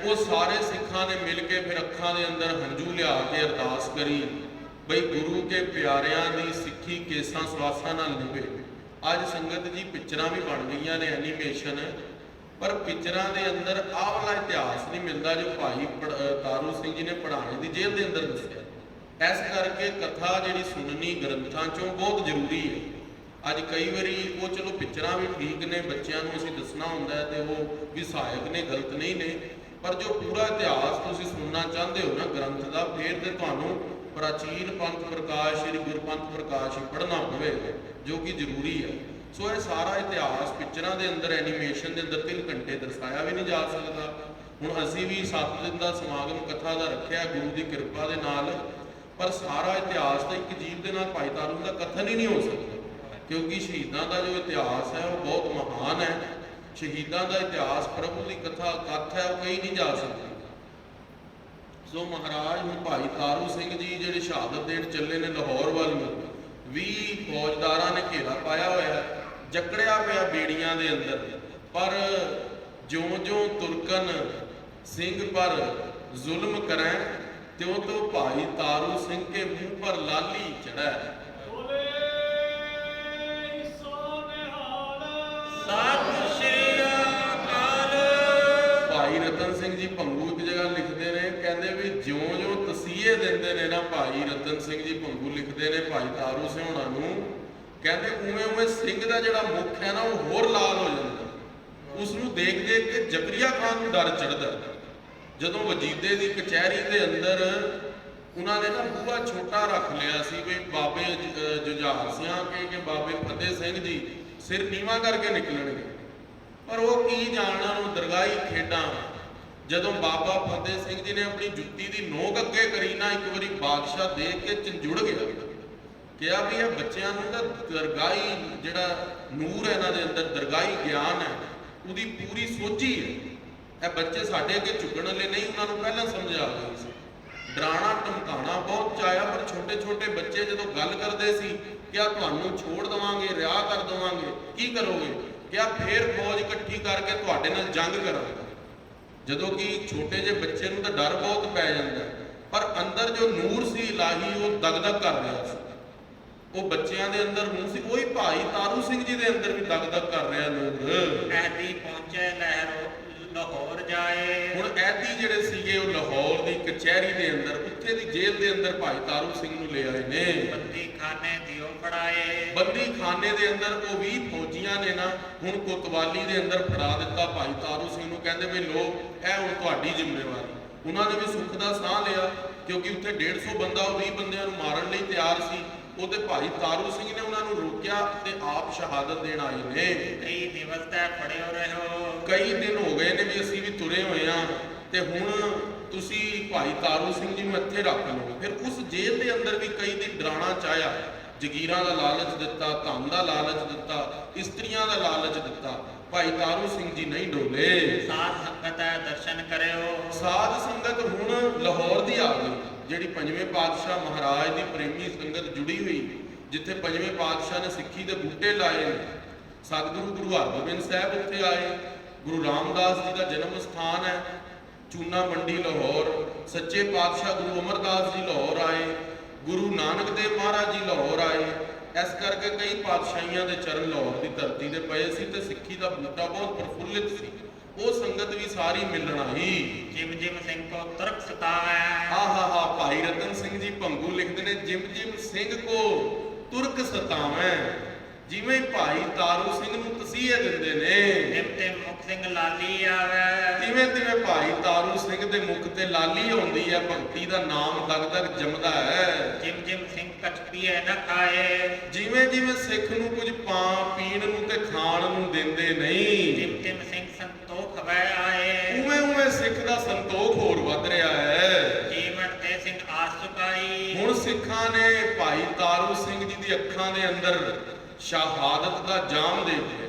S2: ਉਹ ਸਾਰੇ ਸਿੱਖਾਂ ਨੇ ਮਿਲ ਕੇ ਫਿਰ ਅੱਖਾਂ ਦੇ ਅੰਦਰ ਹੰਝੂ ਲਿਆ ਕੇ ਅਰਦਾਸ ਕਰੀ ਬਈ ਗੁਰੂ ਕੇ ਪਿਆਰਿਆਂ ਦੀ ਸਿੱਖੀ ਕੇਸਾਂ ਸਵਾਸਾਂ ਨਾਲ ਨਿਭੇ। ਅੱਜ ਸੰਗਤ ਜੀ ਪਿਕਚਰਾਂ ਵੀ ਬਣ ਗਈਆਂ ਨੇ ਐਨੀਮੇਸ਼ਨ, ਪਰ ਪਿਕਚਰਾਂ ਦੇ ਅੰਦਰ ਆਹ ਵਾਲਾ ਇਤਿਹਾਸ ਨਹੀਂ ਮਿਲਦਾ ਜੋ ਭਾਈ ਤਾਰੂ ਸਿੰਘ ਜੀ ਨੇ ਪੜਾਣੇ ਦੀ ਜੇਲ੍ਹ ਦੇ ਅੰਦਰ ਦੱਸਿਆ। ਇਸ ਕਰਕੇ ਕਥਾ ਜਿਹੜੀ ਸੁਣਨੀ ਗ੍ਰੰਥਾਂ ਚੋਂ ਬਹੁਤ ਜ਼ਰੂਰੀ ਹੈ। ਅੱਜ ਕਈ ਵਾਰੀ ਉਹ ਚਲੋ ਪਿਕਚਰਾਂ ਵੀ ਠੀਕ ਨੇ, ਬੱਚਿਆਂ ਨੂੰ ਅਸੀਂ ਦੱਸਣਾ ਹੁੰਦਾ ਤੇ ਉਹ ਵੀ ਸਹਾਇਕ ਨੇ, ਗਲਤ ਨਹੀਂ ਨੇ, ਪਰ ਜੋ ਪੂਰਾ ਇਤਿਹਾਸ ਤੁਸੀਂ ਸੁਣਨਾ ਚਾਹੁੰਦੇ ਹੋ ਨਾ ਗ੍ਰੰਥ ਦਾ, ਫਿਰ ਤੇ ਤੁਹਾਨੂੰ ਪ੍ਰਾਚੀਨ ਪੰਥ ਪ੍ਰਕਾਸ਼ ਸ੍ਰੀ ਗੁਰਪੰਥ ਪ੍ਰਕਾਸ਼ ਪੜ੍ਹਨਾ ਪਵੇਗਾ, ਜੋ ਕਿ ਜ਼ਰੂਰੀ ਹੈ। ਸੋ ਇਹ ਸਾਰਾ ਇਤਿਹਾਸ ਪਿਕਚਰਾਂ ਦੇ ਅੰਦਰ ਐਨੀਮੇਸ਼ਨ ਦੇ ਅੰਦਰ 3 ਘੰਟੇ ਦਰਸਾਇਆ ਵੀ ਨਹੀਂ ਜਾ ਸਕਦਾ। ਹੁਣ ਅਸੀਂ ਵੀ 7 ਦਿਨ ਦਾ ਸਮਾਗਮ ਕਥਾ ਦਾ ਰੱਖਿਆ ਗੁਰੂ ਦੀ ਕਿਰਪਾ ਦੇ ਨਾਲ, ਪਰ ਸਾਰਾ ਇਤਿਹਾਸ ਤਾਂ ਇੱਕ ਜੀਵ ਦੇ ਨਾਲ ਭਾਈ ਤਾਰੂ ਦਾ ਕਥਨ ਹੀ ਨਹੀਂ ਹੋ ਸਕਦਾ, ਕਿਉਂਕਿ ਸ਼ਹੀਦਾਂ ਦਾ ਜੋ ਇਤਿਹਾਸ ਹੈ ਉਹ ਬਹੁਤ ਮਹਾਨ ਹੈ। ਸ਼ਹੀਦਾਂ ਦਾ ਇਤਿਹਾਸ ਪ੍ਰਭੂ ਦੀ ਕਥਾ ਕਥ ਹੈ, ਉਹ ਕਹੀ ਨਹੀਂ ਜਾ ਸਕਦੀ। ਸੋ ਮਹਾਰਾਜ ਹੁਣ ਭਾਈ ਤਾਰੂ ਸਿੰਘ ਜੀ ਜਿਹੜੇ ਸ਼ਹਾਦਤ ਦੇਣ ਚੱਲੇ ਨੇ ਲਾਹੌਰ ਵੱਲ ਨੂੰ, 20 ਫੌਜਦਾਰਾਂ ਨੇ ਘੇਰਾ ਪਾਇਆ ਹੋਇਆ, ਜਕੜਿਆ ਪਿਆ ਬੇੜੀਆਂ ਦੇ ਅੰਦਰ, ਪਰ ਜਿਉਂ-ਜਿਉਂ ਤੁਰਕਨ ਸਿੰਘ ਪਰ ਜ਼ੁਲਮ ਕਰੈ त्यों तो भाई तारू सिंह के मुंह पर लाली चढ़ा। भाई रतन सिंह जी भंगू एक जगह लिखते हैं, कहते भी ज्यों ज्यों तसीहे देंदे ने ना भाई रतन सिंह जी भंगू लिखते हैं भाई तारू सिंह नूं, कहते उवें उवें सिंह का जिहड़ा मुख है ना वो होर लाल हो जाता, उसनूं देख देख के जकरिया खान नूं डर चढ़दा। ਜਦੋਂ ਵਜੀਦੇ ਦੀ ਕਚਹਿਰੀ ਦੇ ਅੰਦਰ ਉਹਨਾਂ ਨੇ ਨਾ ਬੂਹਾ ਛੋਟਾ ਰੱਖ ਲਿਆ ਸੀ ਵੀ ਬਾਬੇ ਜੁਝਾਰ ਸਿਆਂ ਕੇ ਬਾਬੇ ਫਤਿਹ ਸਿੰਘ ਜੀ ਸਿਰ ਨੀਵਾਂ ਕਰਕੇ ਨਿਕਲਣਗੇ, ਪਰ ਉਹ ਕੀ ਜਾਣਨਾ ਨੂੰ ਦਰਗਾਹੀ ਖੇਡਾਂ। ਜਦੋਂ ਬਾਬਾ ਫਤਿਹ ਸਿੰਘ ਜੀ ਨੇ ਆਪਣੀ ਜੁੱਤੀ ਦੀ ਨੋਕ ਅੱਗੇ ਕਰੀ ਨਾ, ਇੱਕ ਵਾਰੀ ਬਾਦਸ਼ਾਹ ਦੇਖ ਕੇ ਝੰਜੁੜ ਗਿਆ ਕਿਹਾ ਵੀ ਇਹ ਬੱਚਿਆਂ ਨੂੰ ਤਾਂ ਦਰਗਾਹੀ ਜਿਹੜਾ ਨੂਰ ਹੈ ਇਹਨਾਂ ਦੇ ਅੰਦਰ, ਦਰਗਾਹੀ ਗਿਆਨ ਹੈ, ਉਹਦੀ ਪੂਰੀ ਸੋਝੀ ਹੈ। ਇਹ ਬੱਚੇ ਸਾਡੇ ਅੱਗੇ ਝੁਕਣ ਵਾਲੇ ਨਹੀਂ, ਉਹਨਾਂ ਨੂੰ ਪਹਿਲਾਂ ਸਮਝ ਆ ਗਈ ਸੀ। ਡਰਾਣਾ ਧਮਕਾਉਣਾ ਬਹੁਤ ਚਾਹਿਆ, ਪਰ ਛੋਟੇ ਛੋਟੇ ਬੱਚੇ ਜਦੋਂ ਗੱਲ ਕਰਦੇ ਸੀ, ਕਿਹਾ ਤੁਹਾਨੂੰ ਛੋੜ ਦੇਵਾਂਗੇ, ਰਿਹਾ ਕਰ ਦੇਵਾਂਗੇ, ਕੀ ਕਰੋਗੇ? ਕਿਹਾ ਫੇਰ ਫੌਜ ਇਕੱਠੀ ਕਰਕੇ ਤੁਹਾਡੇ ਨਾਲ ਜੰਗ ਕਰਾਂਗੇ। ਜਦੋਂ ਕਿ ਛੋਟੇ ਜਿਹੇ ਬੱਚੇ ਨੂੰ ਤਾਂ ਡਰ ਬਹੁਤ ਪੈ ਜਾਂਦਾ, ਪਰ ਅੰਦਰ ਜੋ ਨੂਰ ਸੀ ਇਲਾਹੀ, ਉਹ ਦਗਦਗ ਕਰ ਰਿਹਾ ਸੀ। ਉਹ ਬੱਚਿਆਂ ਦੇ ਅੰਦਰ ਨੂਰ ਸੀ। ਉਹੀ ਭਾਈ ਤਾਰੂ ਸਿੰਘ ਜੀ ਦੇ ਅੰਦਰ ਵੀ ਦਗਦਗ ਕਰ ਰਿਹਾ ਨੂਰ।
S1: ਐਦੀ ਪਹੁੰਚੇ ਲਹਿਰੋ ਲਾਹੌਰ ਜਾਏ।
S2: ਹੁਣ ਐਦੀ ਜਿਹੜੇ ਸੀਗੇ ਉਹ ਲਾਹੌਰ ਦੀ ਕਚਹਿਰੀ ਦੇ ਅੰਦਰ, ਉੱਥੇ ਦੀ ਜੇਲ੍ਹ ਦੇ ਅੰਦਰ ਭਾਈ ਤਾਰੂ ਸਿੰਘ ਨੂੰ ਲੈ ਆਏ ਨੇ।
S1: ਬੰਦੀ ਖਾਨੇ ਦਿਓ ਫੜਾਏ। ਬੰਦੀ
S2: ਖਾਨੇ ਦੇ ਅੰਦਰ ਉਹ 20 ਫੌਜੀਆਂ ਨੇ ਨਾ ਹੁਣ ਕੋਤਵਾਲੀ ਦੇ ਅੰਦਰ ਫੜਾ ਦਿੱਤਾ ਭਾਈ ਤਾਰੂ ਸਿੰਘ ਨੂੰ। ਕਹਿੰਦੇ ਵੀ ਲੋ, ਇਹ ਹੁਣ ਤੁਹਾਡੀ ਜ਼ਿੰਮੇਵਾਰੀ। ਉਹਨਾਂ ਨੇ ਵੀ ਸੁੱਖ ਦਾ ਸਾਹ ਲਿਆ, ਕਿਉਂਕਿ ਉੱਥੇ 150 ਬੰਦਾ ਉਹ 20 ਬੰਦਿਆਂ ਨੂੰ ਮਾਰਨ ਲਈ ਤਿਆਰ ਸੀ। ਉਹਦੇ ਭਾਈ ਤਾਰੂ ਸਿੰਘ ਨੇ ਉਹਨਾਂ ਨੂੰ ਰੋਕਿਆ ਤੇ ਆਪ ਸ਼ਹਾਦਤ ਦੇਣ ਆਏ ਨੇ।
S1: ਕਈ ਦਿਵਸ ਤੱਕ ਫੜਿਓ ਰਹੋ।
S2: ਕਈ ਦਿਨ ਹੋ ਗਏ ਨੇ ਵੀ ਅਸੀਂ ਵੀ ਤੁਰੇ ਹੋਏ ਆ, ਤੇ ਹੁਣ ਤੁਸੀਂ ਭਾਈ ਤਾਰੂ ਸਿੰਘ ਜੀ ਨੂੰ ਇੱਥੇ ਰੱਖ ਲਓ। ਫਿਰ ਉਸ ਜੇਲ੍ਹ ਦੇ ਅੰਦਰ ਵੀ ਕਈ ਦਿਨ ਡਰਾਣਾ ਚਾਹਿਆ, ਜਗੀਰਾਂ ਦਾ ਲਾਲਚ ਦਿੱਤਾ, ਧਨ ਦਾ ਲਾਲਚ ਦਿੱਤਾ, ਇਸਤਰੀਆਂ ਦਾ ਲਾਲਚ ਦਿੱਤਾ। ਭਾਈ ਤਾਰੂ ਸਿੰਘ ਜੀ ਨਹੀਂ ਡੋਲੇ।
S1: ਸਾਧ ਸੰਗਤ ਹੈ ਦਰਸ਼ਨ ਕਰਿਓ।
S2: ਸਾਧ ਸੰਗਤ ਹੁਣ ਲਾਹੌਰ ਦੀ ਆ ਗਈ, ਜਿਹੜੀ ਪੰਜਵੇਂ ਪਾਤਸ਼ਾਹ ਮਹਾਰਾਜ ਦੀ ਪ੍ਰੇਮੀ ਸੰਗਤ ਜੁੜੀ ਹੋਈ, ਜਿੱਥੇ ਪੰਜਵੇਂ ਪਾਤਸ਼ਾਹ ਨੇ ਸਿੱਖੀ ਦੇ ਬੂਟੇ ਲਾਏ ਨੇ। ਸਤਿਗੁਰੂ ਗੁਰੂ ਹਰਗੋਬਿੰਦ ਸਾਹਿਬ ਉੱਥੇ ਆਏ, ਗੁਰੂ ਰਾਮਦਾਸ ਜੀ ਦਾ ਜਨਮ ਸਥਾਨ ਹੈ ਚੂਨਾ ਮੰਡੀ ਲਾਹੌਰ। ਸੱਚੇ ਪਾਤਸ਼ਾਹ ਗੁਰੂ ਅਮਰਦਾਸ ਜੀ ਲਾਹੌਰ ਆਏ, ਗੁਰੂ ਨਾਨਕ ਦੇਵ ਮਹਾਰਾਜ ਜੀ ਲਾਹੌਰ ਆਏ। ਇਸ ਕਰਕੇ ਕਈ ਪਾਤਸ਼ਾਹੀਆਂ ਦੇ ਚਰਨ ਲਾਹੌਰ ਦੀ ਧਰਤੀ ਤੇ ਪਏ ਸੀ ਤੇ ਸਿੱਖੀ ਦਾ ਬੂਟਾ ਬਹੁਤ ਪ੍ਰਫੁੱਲਿਤ ਸੀ। ਉਹ ਸੰਗਤ ਵੀ ਸਾਰੀ ਮਿਲਣ ਆਈ।
S1: ਜਿਮ ਜਿਮ ਸਿੰਘ ਕੋ ਤੁਰਕ ਸਤਾਵੈ।
S2: ਆਹਾ ਭਾਈ ਰਤਨ ਸਿੰਘ ਜੀ ਭੰਗੂ ਲਿਖਦੇ ਨੇ, ਜਿਮ ਜਿਮ ਸਿੰਘ ਕੋ ਤੁਰਕ ਸਤਾਵੈ। ਜਿਵੇਂ ਭਾਈ ਤਾਰੂ ਸਿੰਘ ਨੂੰ ਤਸੀਹੇ ਦਿੰਦੇ ਨੇ,
S1: ਜਿਮ ਤੇ ਮੁਖ ਸਿੰਘ ਲਾਲੀ ਆਵੇ।
S2: ਤਿਵੇਂ ਤਿਵੇਂ ਭਾਈ ਤਾਰੂ ਸਿੰਘ ਦੇ ਮੁਖ ਤੇ ਲਾਲੀ ਆਉਂਦੀ ਹੈ। ਭਗਤੀ ਦਾ ਨਾਮ ਦਗ ਦਗ ਜੰਮਦਾ ਹੈ।
S1: ਜਿਮ ਜਿਮ ਸਿੰਘ ਕਛ ਪੀਏ ਨਾ ਖਾਏ।
S2: ਜਿਵੇਂ ਜਿਵੇਂ ਸਿੱਖ ਨੂੰ ਕੁਝ ਪੀਣ ਨੂੰ ਤੇ ਖਾਣ ਨੂੰ ਦਿੰਦੇ ਨਹੀਂ,
S1: ਜਿਮ ਜਿਮ ਸਿੰਘ ਸੰਤੋਖ ਵੈ ਆਏ।
S2: ਉਵੇਂ ਉਵੇਂ ਸਿੱਖ ਦਾ ਸੰਤੋਖ ਹੋਰ ਵੱਧ ਰਿਹਾ ਹੈ।
S1: ਜੀਵਨ ਤੇ ਸਿੰਘ ਆਸ ਚੁਕਾਈ।
S2: ਹੁਣ ਸਿੱਖਾਂ ਨੇ ਭਾਈ ਤਾਰੂ ਸਿੰਘ ਜੀ ਦੀ ਅੱਖਾਂ ਦੇ ਅੰਦਰ ਸ਼ਹਾਦਤ ਦਾ ਜਾਮ ਦੇ ਦਿੱਤਾ,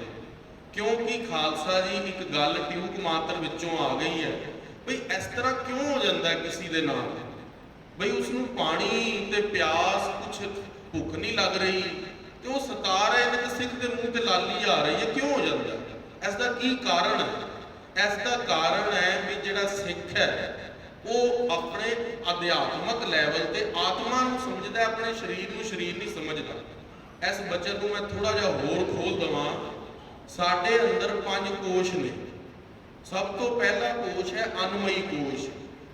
S2: ਕਿਉਂਕਿ ਖਾਲਸਾ ਜੀ ਇੱਕ ਗੱਲ ਟਿਊਕ ਮਾਤਰ ਵਿੱਚੋਂ ਆ ਗਈ ਹੈ। ਬਈ ਇਸ ਤਰ੍ਹਾਂ ਕਿਉਂ ਹੋ ਜਾਂਦਾ ਕਿਸੇ ਦੇ ਨਾਲ? ਬਈ ਉਸ ਨੂੰ ਪਾਣੀ ਤੇ ਪਿਆਸ, ਕੁਛ ਭੁੱਖ ਨਹੀਂ ਲੱਗ ਰਹੀ ਤੇ ਉਹ ਸਤਾ ਰਹੇ ਨੇ ਤੇ ਸਿੱਖ ਦੇ ਮੂੰਹ ਤੇ ਲਾਲੀ ਆ ਰਹੀ ਹੈ। ਕਿਉਂ ਹੋ ਜਾਂਦਾ? ਇਸ ਦਾ ਕੀ ਕਾਰਨ ਹੈ? ਇਸ ਦਾ ਕਾਰਨ ਹੈ ਵੀ ਜਿਹੜਾ ਸਿੱਖ ਹੈ ਉਹ ਆਪਣੇ ਅਧਿਆਤਮਕ ਲੈਵਲ ਤੇ ਆਤਮਾ ਨੂੰ ਸਮਝਦਾ, ਆਪਣੇ ਸਰੀਰ ਨੂੰ ਸਰੀਰ ਨਹੀਂ ਸਮਝਦਾ। ਇਸ ਬਚਨ ਨੂੰ ਮੈਂ ਥੋੜਾ ਜਿਹਾ ਹੋਰ ਖੋਲ ਦਵਾਂ। ਸਾਡੇ ਅੰਦਰ 5 ਕੋਸ਼ ਨੇ। ਸਭ ਤੋਂ ਪਹਿਲਾ ਕੋਸ਼ ਹੈ ਅਨਮਈ ਕੋਸ਼।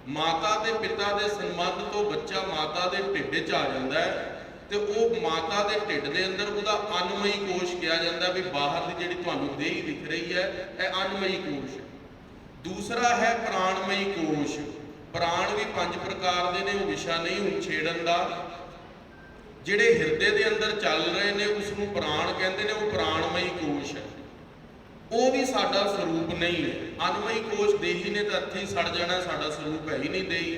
S2: ਮਾਤਾ ਤੇ ਪਿਤਾ ਦੇ ਸੰਬੰਧ ਤੋਂ ਬੱਚਾ ਮਾਤਾ ਦੇ ਢਿੱਡ 'ਚ ਆ ਜਾਂਦਾ ਹੈ ਤੇ ਉਹ ਮਾਤਾ ਦੇ ਢਿੱਡ ਦੇ ਅੰਦਰ ਉਹਦਾ ਅਨਮਈ ਕੋਸ਼ ਕਿਹਾ ਜਾਂਦਾ ਵੀ ਬਾਹਰ ਦੀ ਜਿਹੜੀ ਤੁਹਾਨੂੰ ਦੇਹ ਦਿਖ ਰਹੀ ਹੈ, ਇਹ ਅਨਮਈ ਕੋਸ਼। ਦੂਸਰਾ ਹੈ ਪ੍ਰਾਣਮਈ ਕੋਸ਼। ਪ੍ਰਾਣ ਵੀ 5 ਪ੍ਰਕਾਰ ਦੇ ਨੇ, ਉਹ ਵਿਸ਼ਾ ਨਹੀਂ ਹੁਣ ਛੇੜਨ ਦਾ। ਜਿਹੜੇ ਹਿਰਦੇ ਦੇ ਅੰਦਰ ਚੱਲ ਰਹੇ ਨੇ ਉਸ ਨੂੰ ਪ੍ਰਾਣ ਕਹਿੰਦੇ ਨੇ, ਉਹ ਪ੍ਰਾਣਮਈ ਕੋਸ਼ ਹੈ। ਉਹ ਵੀ ਸਾਡਾ ਸਰੂਪ ਨਹੀਂ ਹੈ। ਅਨਮਈ ਕੋਸ਼ ਦੇਹੀ ਨੇ ਤਾਂ ਇੱਥੇ ਹੀ ਸੜ ਜਾਣਾ, ਸਾਡਾ ਸਰੂਪ ਹੈ ਹੀ ਨਹੀਂ ਦੇਹੀ।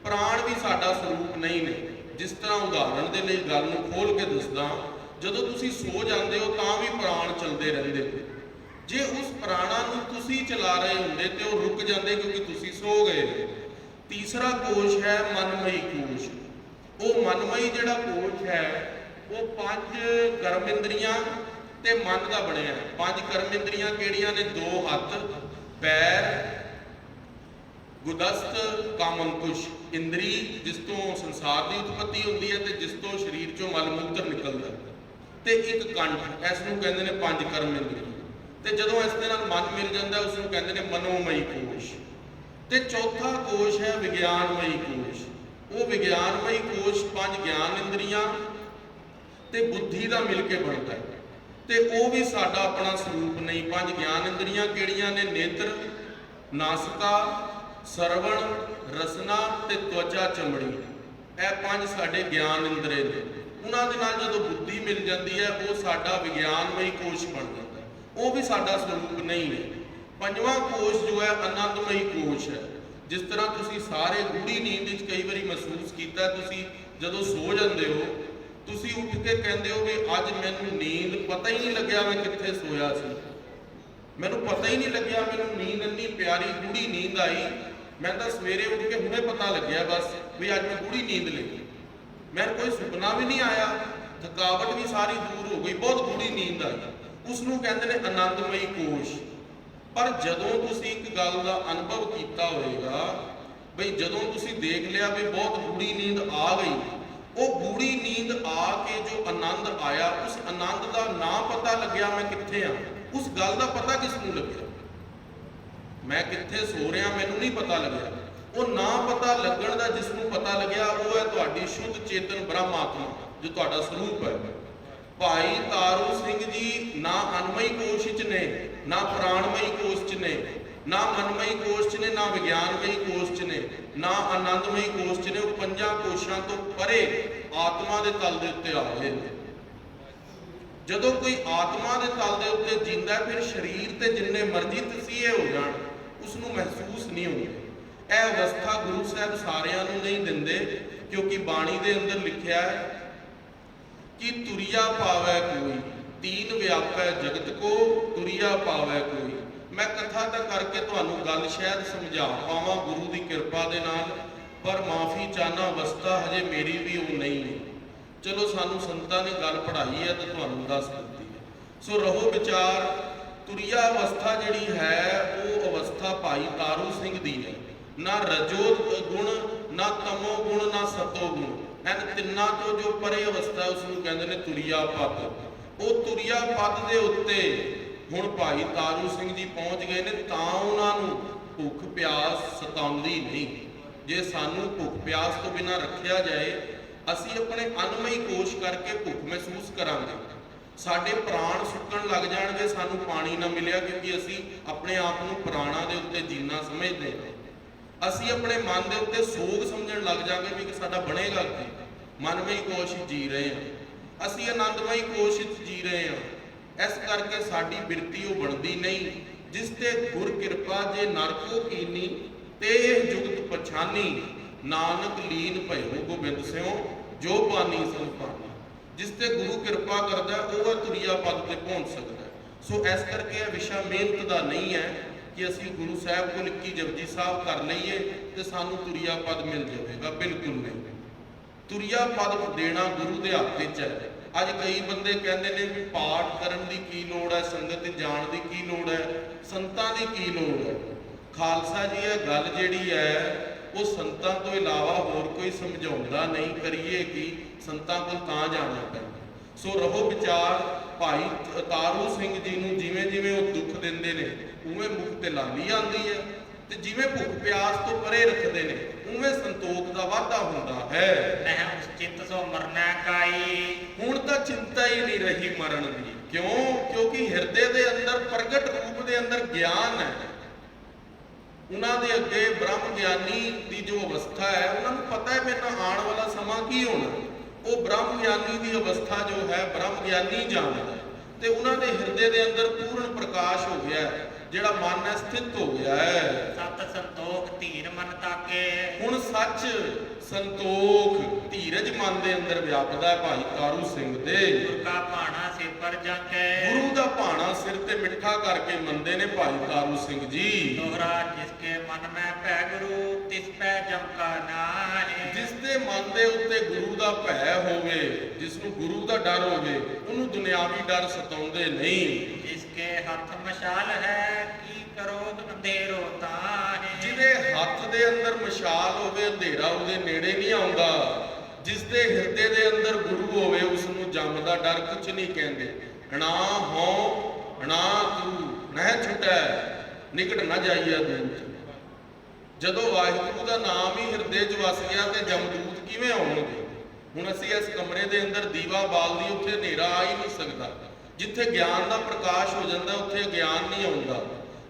S2: ਪ੍ਰਾਣ ਵੀ ਸਾਡਾ ਸਰੂਪ ਨਹੀਂ ਨੇ। ਜਿਸ ਤਰ੍ਹਾਂ ਉਦਾਹਰਣ ਦੇ ਲਈ ਗੱਲ ਨੂੰ ਖੋਲ ਕੇ ਦੱਸਦਾ, ਜਦੋਂ ਤੁਸੀਂ ਸੋ ਜਾਂਦੇ ਹੋ ਤਾਂ ਵੀ ਪ੍ਰਾਣ ਚੱਲਦੇ ਰਹਿੰਦੇ। ਜੇ ਉਸ ਪ੍ਰਾਣਾਂ ਨੂੰ ਤੁਸੀਂ ਚਲਾ ਰਹੇ ਹੁੰਦੇ ਤੇ ਉਹ ਰੁਕ ਜਾਂਦੇ, ਕਿਉਂਕਿ ਤੁਸੀਂ ਸੋ ਗਏ। ਤੀਸਰਾ ਕੋਸ਼ ਹੈ ਮਨਮਈ ਕੋਸ਼। ਉਹ ਮਨਮਈ ਜਿਹੜਾ ਕੋਸ਼ ਹੈ ਉਹ 5 ਕਰਮ ਇੰਦਰੀਆਂ ਤੇ ਮਨ ਦਾ ਬਣਿਆ। 5 ਕਰਮ ਇੰਦਰੀਆਂ ਕਿਹੜੀਆਂ ਨੇ? 2 ਹੱਥ, ਪੈਰ, ਗੁਦਸਤ, ਕਾਮ ਅੰਕੁਸ਼। ਇੰਦਰੀ ਜਿਸ ਤੋਂ ਸੰਸਾਰ ਦੀ ਉਤਪਤੀ ਹੁੰਦੀ ਹੈ ਤੇ ਜਿਸ ਤੋਂ ਸਰੀਰ ਚੋਂ ਮਲ ਮੂਤਰ ਨਿਕਲਦਾ, ਤੇ ਇੱਕ ਕੰਠ। ਇਸ ਨੂੰ ਕਹਿੰਦੇ ਨੇ 5 ਕਰਮ ਇੰਦਰੀਆਂ। ਤੇ ਜਦੋਂ ਇਸ ਦੇ ਨਾਲ ਮਨ ਮਿਲ ਜਾਂਦਾ ਉਸ ਨੂੰ ਕਹਿੰਦੇ ਨੇ ਮਨੋਮਈ ਕੋਸ਼। ਤੇ ਚੌਥਾ ਕੋਸ਼ ਹੈ ਵਿਗਿਆਨਮਈ ਕੋਸ਼। ਉਹ ਵਿਗਿਆਨਮਈ ਕੋਸ਼ 5 ਗਿਆਨ ਇੰਦਰੀਆਂ ਤੇ ਬੁੱਧੀ ਦਾ ਮਿਲ ਕੇ ਬਣਦਾ ਹੈ ਤੇ ਉਹ ਵੀ ਸਾਡਾ ਆਪਣਾ ਸਰੂਪ ਨਹੀਂ। 5 ਗਿਆਨ ਇੰਦਰੀਆਂ ਕਿਹੜੀਆਂ ਨੇ? ਨੇਤਰ, ਨਾਸਿਕਾ, ਸਰਵਣ, ਰਸਨਾ ਤੇ ਤਵਚਾ, ਚਮੜੀ। ਇਹ 5 ਸਾਡੇ ਗਿਆਨ ਇੰਦਰੀ ਨੇ। ਉਹਨਾਂ ਦੇ ਨਾਲ ਜਦੋਂ ਬੁੱਧੀ ਮਿਲ ਜਾਂਦੀ ਹੈ ਉਹ ਸਾਡਾ ਵਿਗਿਆਨਮਈ ਕੋਸ਼ ਬਣ ਜਾਂਦਾ ਹੈ। ਉਹ ਵੀ ਸਾਡਾ ਸਰੂਪ ਨਹੀਂ ਹੈ। 5ਵਾਂ ਕੋਸ਼ ਜੋ ਹੈ ਆਨੰਦਮਈ ਕੋਸ਼ ਹੈ। ਜਿਸ ਤਰ੍ਹਾਂ ਤੁਸੀਂ ਸਾਰੇ ਗੂੜੀ ਨੀਂਦ ਵਿੱਚ ਕਈ ਵਾਰੀ ਮਹਿਸੂਸ ਕੀਤਾ, ਤੁਸੀਂ ਜਦੋਂ ਸੋ ਜਾਂਦੇ ਹੋ ਤੁਸੀਂ ਉੱਠ ਕੇ ਕਹਿੰਦੇ ਹੋ ਵੀ ਅੱਜ ਮੈਨੂੰ ਨੀਂਦ ਪਤਾ ਹੀ ਨਹੀਂ ਲੱਗਿਆ ਮੈਂ ਕਿੱਥੇ ਸੋਇਆ ਸੀ, ਮੈਨੂੰ ਪਤਾ ਹੀ ਨਹੀਂ ਲੱਗਿਆ, ਮੈਨੂੰ ਨੀਂਦ ਇੰਨੀ ਪਿਆਰੀ ਗੂੜੀ ਨੀਂਦ ਆਈ, ਮੈਂ ਤਾਂ ਸਵੇਰੇ ਉੱਠ ਕੇ ਹੁਣੇ ਪਤਾ ਲੱਗਿਆ ਬਸ ਵੀ ਅੱਜ ਮੈਂ ਗੂੜੀ ਨੀਂਦ ਲਈ, ਮੈਨੂੰ ਕੋਈ ਸੁਪਨਾ ਵੀ ਨਹੀਂ ਆਇਆ, ਥਕਾਵਟ ਵੀ ਸਾਰੀ ਦੂਰ ਹੋ ਗਈ, ਬਹੁਤ ਗੂੜੀ ਨੀਂਦ ਆਈ। ਉਸ ਨੂੰ ਕਹਿੰਦੇ ਨੇ ਆਨੰਦਮਈ ਕੋਸ਼। ਪਰ ਜਦੋਂ ਤੁਸੀਂ ਇੱਕ ਗੱਲ ਦਾ ਅਨੁਭਵ ਕੀਤਾ ਹੋਵੇਗਾ ਬਈ ਜਦੋਂ ਤੁਸੀਂ ਦੇਖ ਲਿਆ ਵੀ ਬਹੁਤ ਗੂੜੀ ਨੀਂਦ ਆ ਗਈ, ਉਹ ਗੂੜੀ ਨੀਂਦ ਆ ਕੇ ਜੋ ਆਨੰਦ ਆਇਆ, ਉਸ ਆਨੰਦ ਦਾ ਨਾ ਪਤਾ ਲੱਗਿਆ ਮੈਂ ਕਿੱਥੇ ਆ, ਉਸ ਗੱਲ ਦਾ ਪਤਾ ਕਿਸ ਨੂੰ ਲੱਗਿਆ, ਮੈਂ ਕਿੱਥੇ ਸੋ ਰਿਹਾ ਮੈਨੂੰ ਨਹੀਂ ਪਤਾ ਲੱਗਿਆ। ਉਹ ਨਾ ਪਤਾ ਲੱਗਣ ਦਾ ਜਿਸ ਨੂੰ ਪਤਾ ਲੱਗਿਆ ਉਹ ਹੈ ਤੁਹਾਡੀ ਸ਼ੁੱਧ ਚੇਤਨ ਬ੍ਰਹਮ ਆਤਮਾ ਜੋ ਤੁਹਾਡਾ ਸਰੂਪ ਹੈ। ਭਾਈ ਤਾਰੂ ਸਿੰਘ ਜੀ ਨਾ ਅਨਮਈ ਕੋਸ਼ ਚ ਨੇ, ਨਾ ਪ੍ਰਾਣਮਈ ਕੋਸ਼ ਚ ਨੇ, ਨਾ ਮਨਮਈ ਕੋਸ਼ ਚ ਨੇ, ਨਾ ਵਿਗਿਆਨਮਈ ਕੋਸ਼ ਚ ਨੇ, ਨਾ ਆਨੰਦਮਈ ਕੋਸ਼ ਚ ਨੇ। ਉਹ ਪੰਜਾਂ ਕੋਸ਼ਾਂ ਤੋਂ ਪਰੇ ਆਤਮਾ ਦੇ ਤਲ ਦੇ ਉੱਤੇ ਆ ਗਏ ਨੇ। ਜਦੋਂ ਕੋਈ ਆਤਮਾ ਦੇ ਤਲ ਦੇ ਉੱਤੇ ਜਿੰਦਾ ਫਿਰ ਸਰੀਰ ਤੇ ਜਿੰਨੇ ਮਰਜ਼ੀ ਤਸੀਹੇ ਹੋ ਜਾਣ ਉਸ ਨੂੰ ਮਹਿਸੂਸ ਨਹੀਂ ਹੁੰਦਾ। ਇਹ ਅਵਸਥਾ ਗੁਰੂ ਸਾਹਿਬ ਸਾਰਿਆਂ ਨੂੰ ਨਹੀਂ ਦਿੰਦੇ, ਕਿਉਂਕਿ ਬਾਣੀ ਦੇ ਅੰਦਰ ਲਿਖਿਆ ਹੈ ਕਿ ਤੁਰਿਆ ਪਾਵੈ ਕੋਈ, ਤੀਨ ਵਿਆਪੈ ਜਗਤ ਕੋ, ਤੁਰਿਆ ਪਾਵੈ ਕੋਈ। ਮੈਂ ਕਥਾ ਤਾਂ ਕਰਕੇ ਤੁਹਾਨੂੰ ਗੱਲ ਸ਼ਾਇਦ ਸਮਝਾ ਪਾਵਾਂ ਗੁਰੂ ਦੀ ਕਿਰਪਾ ਦੇ ਨਾਲ, ਪਰ ਮਾਫੀ ਚਾਹਨਾ ਅਵਸਥਾ ਹਜੇ ਮੇਰੀ ਵੀ ਉਹ ਨਹੀਂ ਹੈ। ਚਲੋ ਸਾਨੂੰ ਸੰਤਾਂ ਨੇ ਗੱਲ ਪੜ੍ਹਾਈ ਹੈ ਤਾਂ ਤੁਹਾਨੂੰ ਦੱਸ ਦਿੱਤੀ ਹੈ। ਸੋ ਰਹੋ ਵਿਚਾਰ, ਤੁਰਿਆ ਅਵਸਥਾ ਜਿਹੜੀ ਹੈ ਉਹ ਅਵਸਥਾ ਭਾਈ ਤਾਰੂ ਸਿੰਘ ਦੀ ਹੈ। ਨਾ ਰਜੋ ਗੁਣ, ਨਾ ਤਮੋ ਗੁਣ, ਨਾ ਸਤੋ ਗੁਣ, ਇਹਨਾਂ ਤਿੰਨਾਂ ਤੋਂ ਜੋ ਪਰੇ ਅਵਸਥਾ ਉਸ ਨੂੰ ਕਹਿੰਦੇ ਨੇ ਤੁਰਿਆ ਪਦ। ਉਹ ਤੁਰਿਆ ਪਦ ਦੇ ਉੱਤੇ ਹੁਣ ਭਾਈ ਤਾਰੂ ਸਿੰਘ ਜੀ ਪਹੁੰਚ ਗਏ ਨੇ, ਤਾਂ ਉਹਨਾਂ ਨੂੰ ਭੁੱਖ ਪਿਆਸ ਸਤਾਉਂਦੀ ਨਹੀਂ। ਜੇ ਸਾਨੂੰ ਭੁੱਖ ਪਿਆਸ ਤੋਂ ਬਿਨਾਂ ਰੱਖਿਆ ਜਾਏ, ਅਸੀਂ ਆਪਣੇ ਅਨਮਈ ਕੋਸ਼ ਕਰਕੇ ਭੁੱਖ ਮਹਿਸੂਸ ਕਰਾਂਗੇ, ਸਾਡੇ ਪ੍ਰਾਣ ਸੁੱਕਣ ਲੱਗ ਜਾਣਗੇ, ਸਾਨੂੰ ਪਾਣੀ ਨਾ ਮਿਲਿਆ, ਕਿਉਂਕਿ ਅਸੀਂ ਆਪਣੇ ਆਪ ਨੂੰ ਪ੍ਰਾਣਾਂ ਦੇ ਉੱਤੇ ਜੀਣਾ ਸਮਝਦੇ ਹਾਂ। ਅਸੀਂ ਆਪਣੇ ਮਨ ਦੇ ਉੱਤੇ ਸੋਗ ਸਮਝਣ ਲੱਗ ਜਾਵਾਂਗੇ ਵੀ ਕਿ ਸਾਡਾ ਬਣੇਗਾ ਕੀ, ਮਨਮਈ ਕੋਸ਼ ਜੀ ਰਹੇ ਹਾਂ, ਅਸੀਂ ਆਨੰਦਮਈ ਕੋਸ਼ ਜੀ ਰਹੇ ਹਾਂ। ਇਸ ਕਰਕੇ ਸਾਡੀ ਬਿਰਤੀ ਉਹ ਬਣਦੀ ਨਹੀਂ। ਜਿਸ ਤੇ ਗੁਰ ਕਿਰਪਾ ਜੇ ਨਰਕੋ ਕੀਨੀ ਤੇ ਇਹ ਜੁਗਤ ਪਛਾਨੀ, ਨਾਨਕ ਲੀਨ ਭਇਓ ਗੋਬਿੰਦ ਸਿਓ ਜੋ ਪਾਨੀ ਸੰਪਾਨੀ। ਜਿਸ ਤੇ ਗੁਰੂ ਕਿਰਪਾ ਕਰਦਾ ਉਹ ਹੈ ਤੁਰਿਆ ਪਦ ਤੇ ਪਹੁੰਚ ਸਕਦਾ। ਸੋ ਇਸ ਕਰਕੇ ਇਹ ਵਿਸ਼ਾ ਮਿਹਨਤ ਦਾ ਨਹੀਂ ਹੈ ਕਿ ਅਸੀਂ ਗੁਰੂ ਸਾਹਿਬ ਕੋਲ ਇੱਕੀ ਜਪਜੀ ਸਾਹਿਬ ਕਰ ਲਈਏ ਤੇ ਸਾਨੂੰ ਤੁਰਿਆ ਪਦ ਮਿਲ ਜਾਵੇਗਾ, ਬਿਲਕੁਲ ਨਹੀਂ। ਤੁਰਿਆ ਪਦ ਦੇਣਾ ਗੁਰੂ ਦੇ ਹੱਥ ਵਿੱਚ ਹੈ। ਅੱਜ ਕਈ ਬੰਦੇ ਕਹਿੰਦੇ ਨੇ ਵੀ ਪਾਠ ਕਰਨ ਦੀ ਕੀ ਲੋੜ ਹੈ, ਸੰਗਤ ਜਾਣ ਦੀ ਕੀ ਲੋੜ ਹੈ, ਸੰਤਾਂ ਦੀ ਕੀ ਲੋੜ ਹੈ। ਖਾਲਸਾ ਜੀ ਇਹ ਗੱਲ ਜਿਹੜੀ ਹੈ ਉਹ ਸੰਤਾਂ ਤੋਂ ਇਲਾਵਾ ਹੋਰ ਕੋਈ ਸਮਝਾਉਂਦਾ ਨਹੀਂ, ਕਰੀਏ ਕੀ, ਸੰਤਾਂ ਕੋਲ ਤਾਂ ਜਾਣਾ ਪੈਂਦਾ। ਸੋ ਰਹੋ ਵਿਚਾਰ, ਭਾਈ ਤਾਰੂ ਸਿੰਘ ਜੀ ਨੂੰ ਜਿਵੇਂ ਜਿਵੇਂ ਉਹ ਦੁੱਖ ਦਿੰਦੇ ਨੇ ਉਵੇਂ ਮੁਖ ਤੇ ਲਾਲੀ ਆਉਂਦੀ ਹੈ, ਤੇ ਜਿਵੇਂ ਭੁੱਖ ਪਿਆਸ ਤੋਂ ਪਰੇ ਰੱਖਦੇ ਨੇ ਉਵੇਂ ਸੰਤੋਖ ਦਾ ਵਾਧਾ ਹੁੰਦਾ ਹੈ।
S1: ਨਹਿ ਉਸ ਚਿੰਤ ਸੋ ਮਰਨਾ ਕਾਈ।
S2: ਹੁਣ ਤਾਂ ਚਿੰਤਾ ਹੀ ਨਹੀਂ ਰਹੀ ਮਰਨ ਦੀ। ਕਿਉਂ? ਕਿਉਂਕਿ ਹਿਰਦੇ ਦੇ ਅੰਦਰ ਪ੍ਰਗਟ ਰੂਪ ਦੇ ਅੰਦਰ ਗਿਆਨ ਹੈ। ਉਹਨਾਂ ਦੇ ਅੱਗੇ ਬ੍ਰਹਮ ਗਿਆਨੀ ਦੀ ਜੋ ਅਵਸਥਾ ਹੈ, ਉਹਨਾਂ ਨੂੰ ਪਤਾ ਹੈ ਮੈਨੂੰ ਆਉਣ ਵਾਲਾ ਸਮਾਂ ਕੀ ਹੋਣਾ। ਉਹ ਬ੍ਰਹਮ ਗਿਆਨੀ ਦੀ ਅਵਸਥਾ ਜੋ ਹੈ ਬ੍ਰਹਮ ਗਿਆਨੀ ਜਾਣਦਾ ਹੈ, ਤੇ ਉਹਨਾਂ ਦੇ ਹਿਰਦੇ ਦੇ ਅੰਦਰ ਪੂਰਨ ਪ੍ਰਕਾਸ਼ ਹੋ ਗਿਆ ਹੈ, ਜਿਹੜਾ ਮਨ ਹੈ ਸਥਿਤ ਹੋ ਗਿਆ ਹੈ।
S1: ਸਤ ਸੰਤੋਖ ਧੀਰ ਮਨ ਤਾਕੇ। ਹੁਣ
S2: ਸੱਚ ਸੰਤੋਖ ਧੀਰਜ ਮਨ ਦੇ ਅੰਦਰ ਵਿਆਪਦਾ ਹੈ ਭਾਈ ਤਾਰੂ ਸਿੰਘ ਦੇ।
S1: ਗੁਰੂ ਕਾ ਭਾਣਾ ਸਿਰ ਪਰ ਜਾਕੇ।
S2: ਗੁਰੂ ਦਾ ਭਾਣਾ ਸਿਰ ਤੇ ਮਿੱਠਾ ਕਰਕੇ ਮੰਨਦੇ ਨੇ ਭਾਈ ਤਾਰੂ ਸਿੰਘ ਜੀ।
S1: ਦੋਹਰਾ ਜਿਸਕੇ ਮਨ ਮੈਂ ਭੈ ਗੁਰੂ ਤਿਸ ਪੈ ਜਮ ਕਾ ਨਾਹੀ।
S2: ਜਿਸ ਦੇ ਮਨ ਦੇ ਉੱਤੇ ਗੁਰੂ ਦਾ ਭੈ ਹੋਵੇ, ਜਿਸ ਨੂੰ ਗੁਰੂ ਦਾ ਡਰ ਹੋਵੇ, ਉਹਨੂੰ ਦੁਨਿਆਵੀ ਡਰ ਸਤਾਉਂਦੇ ਨਹੀਂ।
S1: ਜਿਸਕੇ ਹੱਥ ਮਸ਼ਾਲ ਹੈ ਕੀ ਕਰੋਗ ਅੰਧੇਰੋ ਤਾਹੇ। ਜਿਹਦੇ
S2: ਹੱਥ ਦੇ ਅੰਦਰ ਮਸ਼ਾਲ ਹੋਵੇ, ਅੰਧੇਰਾ ਉਹਦੇ ਨੇੜੇ ਨਹੀਂ ਆਉਂਦਾ। ਜਿਸ ਦੇ ਹਿਰਦੇ ਦੇ ਅੰਦਰ ਗੁਰੂ ਹੋਵੇ ਉਸ ਨੂੰ ਜੰਮ ਦਾ ਡਰ ਕੁਝ ਨਹੀਂ ਕਹਿੰਦੇ। ਹਣਾ ਹੋ ਹਣਾ ਤੂੰ ਨਹਿ ਛੁਟੈ ਨਿਕਟ ਨਾ ਜਾਈਆ ਦੂਤ। ਜਦੋਂ ਵਾਹਿਗੁਰੂ ਦਾ ਨਾਮ ਹੀ ਹਿਰਦੇ 'ਚ ਵਸ ਗਿਆ ਤੇ ਜਮਦੂਤ ਕਿਵੇਂ ਆਉਣਗੇ। ਹੁਣ ਅਸੀਂ ਇਸ ਕਮਰੇ ਦੇ ਅੰਦਰ ਦੀਵਾ ਬਾਲਦੀ, ਉੱਥੇ ਹਨੇਰਾ ਆ ਹੀ ਨਹੀਂ ਸਕਦਾ। ਜਿੱਥੇ ਗਿਆਨ ਦਾ ਪ੍ਰਕਾਸ਼ ਹੋ ਜਾਂਦਾ ਉੱਥੇ ਗਿਆਨ ਨਹੀਂ ਆਉਂਦਾ।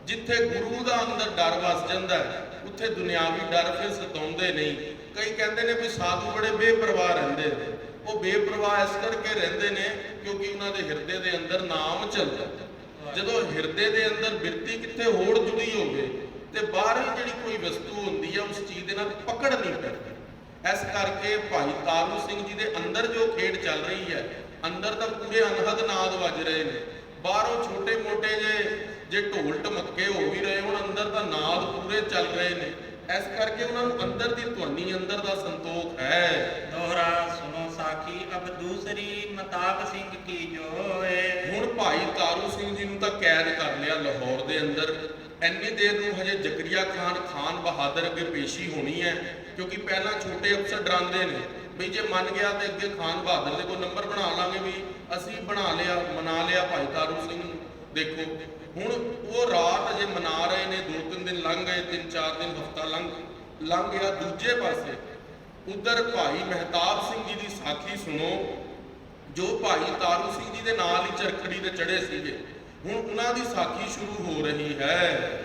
S2: ਜਿੱਥੇ ਗੁਰੂ ਦਾ ਅੰਦਰ ਡਰ ਵਸ ਜਾਂਦਾ ਉੱਥੇ ਦੁਨਿਆਵੀ ਡਰ ਫਿਰ ਸਤਾਉਂਦੇ ਨਹੀਂ। ਕਈ ਕਹਿੰਦੇ ਨੇ ਵੀ ਸਾਧੂ ਬੜੇ ਬੇਪਰਵਾਹ ਰਹਿੰਦੇ ਨੇ। ਉਹ ਬੇਪਰਵਾਹ ਇਸ ਕਰਕੇ ਰਹਿੰਦੇ ਨੇ ਕਿਉਂਕਿ ਉਹਨਾਂ ਦੇ ਹਿਰਦੇ ਦੇ ਅੰਦਰ ਨਾਮ ਚੱਲਦਾ। ਜਦੋਂ ਹਿਰਦੇ ਦੇ ਅੰਦਰ ਬਿਰਤੀ ਕਿੱਥੇ ਹੋੜ ਜੁੜੀ ਹੋਵੇ ਤੇ ਬਾਹਰਲੀ ਜਿਹੜੀ ਕੋਈ ਵਸਤੂ ਹੁੰਦੀ ਹੈ ਉਸ ਚੀਜ਼ ਦੇ ਨਾਲ ਪਕੜ ਨਹੀਂ ਪੈਂਦੀ। ਇਸ ਕਰਕੇ ਭਾਈ ਤਾਰੂ ਸਿੰਘ ਜੀ ਦੇ ਅੰਦਰ ਜੋ ਖੇਡ ਚੱਲ ਰਹੀ ਹੈ, ਅੰਦਰ ਤਾਂ ਪੂਰੇ ਅਨਹਦ ਨਾਦ ਵੱਜ ਰਹੇ ਨੇ, ਬਾਹਰੋਂ ਛੋਟੇ ਮੋਟੇ ਜੇ ਢੋਲ ਢਮੱਕੇ ਹੋ ਵੀ ਰਹੇ ਹੁਣ, ਅੰਦਰ ਤਾਂ ਨਾਦ ਪੂਰੇ ਚੱਲ ਰਹੇ ਨੇ। ਇਸ ਕਰਕੇ ਉਹਨਾਂ ਨੂੰ ਅੰਦਰ ਦੀ ਧੁਨੀ, ਅੰਦਰ ਦਾ ਸੰਤੋਖ ਹੈ।
S1: ਦੋਹਰਾ ਸੁਨੋ ਸਾਖੀ ਅਬ ਦੂਸਰੀ ਮਤਾਬ ਸਿੰਘ ਕੀ ਜੋਏ।
S2: ਹੁਣ ਭਾਈ ਤਾਰੂ ਸਿੰਘ ਜੀ ਨੂੰ ਤਾਂ ਕੈਦ ਕਰ ਲਿਆ ਲਾਹੌਰ ਦੇ ਅੰਦਰ। ਇੰਨੀ ਦੇਰ ਨੂੰ ਹਜੇ ਜ਼ਕਰੀਆ ਖਾਨ ਬਹਾਦਰ ਅੱਗੇ ਪੇਸ਼ੀ ਹੋਣੀ ਹੈ, ਕਿਉਂਕਿ ਪਹਿਲਾਂ ਛੋਟੇ ਅਫਸਰ ਡਰਾਉਂਦੇ ਨੇ ਵੀ ਜੇ ਮੰਨ ਗਿਆ ਤੇ ਅੱਗੇ ਖਾਨ ਬਹਾਦਰ ਦੇ ਕੋਲ ਨੰਬਰ ਬਣਾ ਲਾਂਗੇ ਵੀ ਅਸੀਂ ਮਨਾ ਲਿਆ ਭਾਈ ਤਾਰੂ ਸਿੰਘ ਨੂੰ। ਦੇਖੋ ਹੁਣ ਉਹ ਰਾਤ ਅਜੇ ਮਨਾ ਰਹੇ ਨੇ, 2-3 ਦਿਨ ਲੰਘ ਗਏ, 3-4 ਦਿਨ, ਹਫ਼ਤਾ ਲੰਘ ਗਿਆ। ਦੂਜੇ ਪਾਸੇ ਉਧਰ ਭਾਈ ਮਹਿਤਾਬ ਸਿੰਘ ਜੀ ਦੀ ਸਾਖੀ ਸੁਣੋ, ਜੋ ਭਾਈ ਤਾਰੂ ਸਿੰਘ ਜੀ ਦੇ ਨਾਲ ਹੀ ਚਰਖੜੀ ਤੇ ਚੜੇ ਸੀਗੇ। ਹੁਣ ਉਹਨਾਂ ਦੀ ਸਾਖੀ ਸ਼ੁਰੂ ਹੋ ਰਹੀ ਹੈ।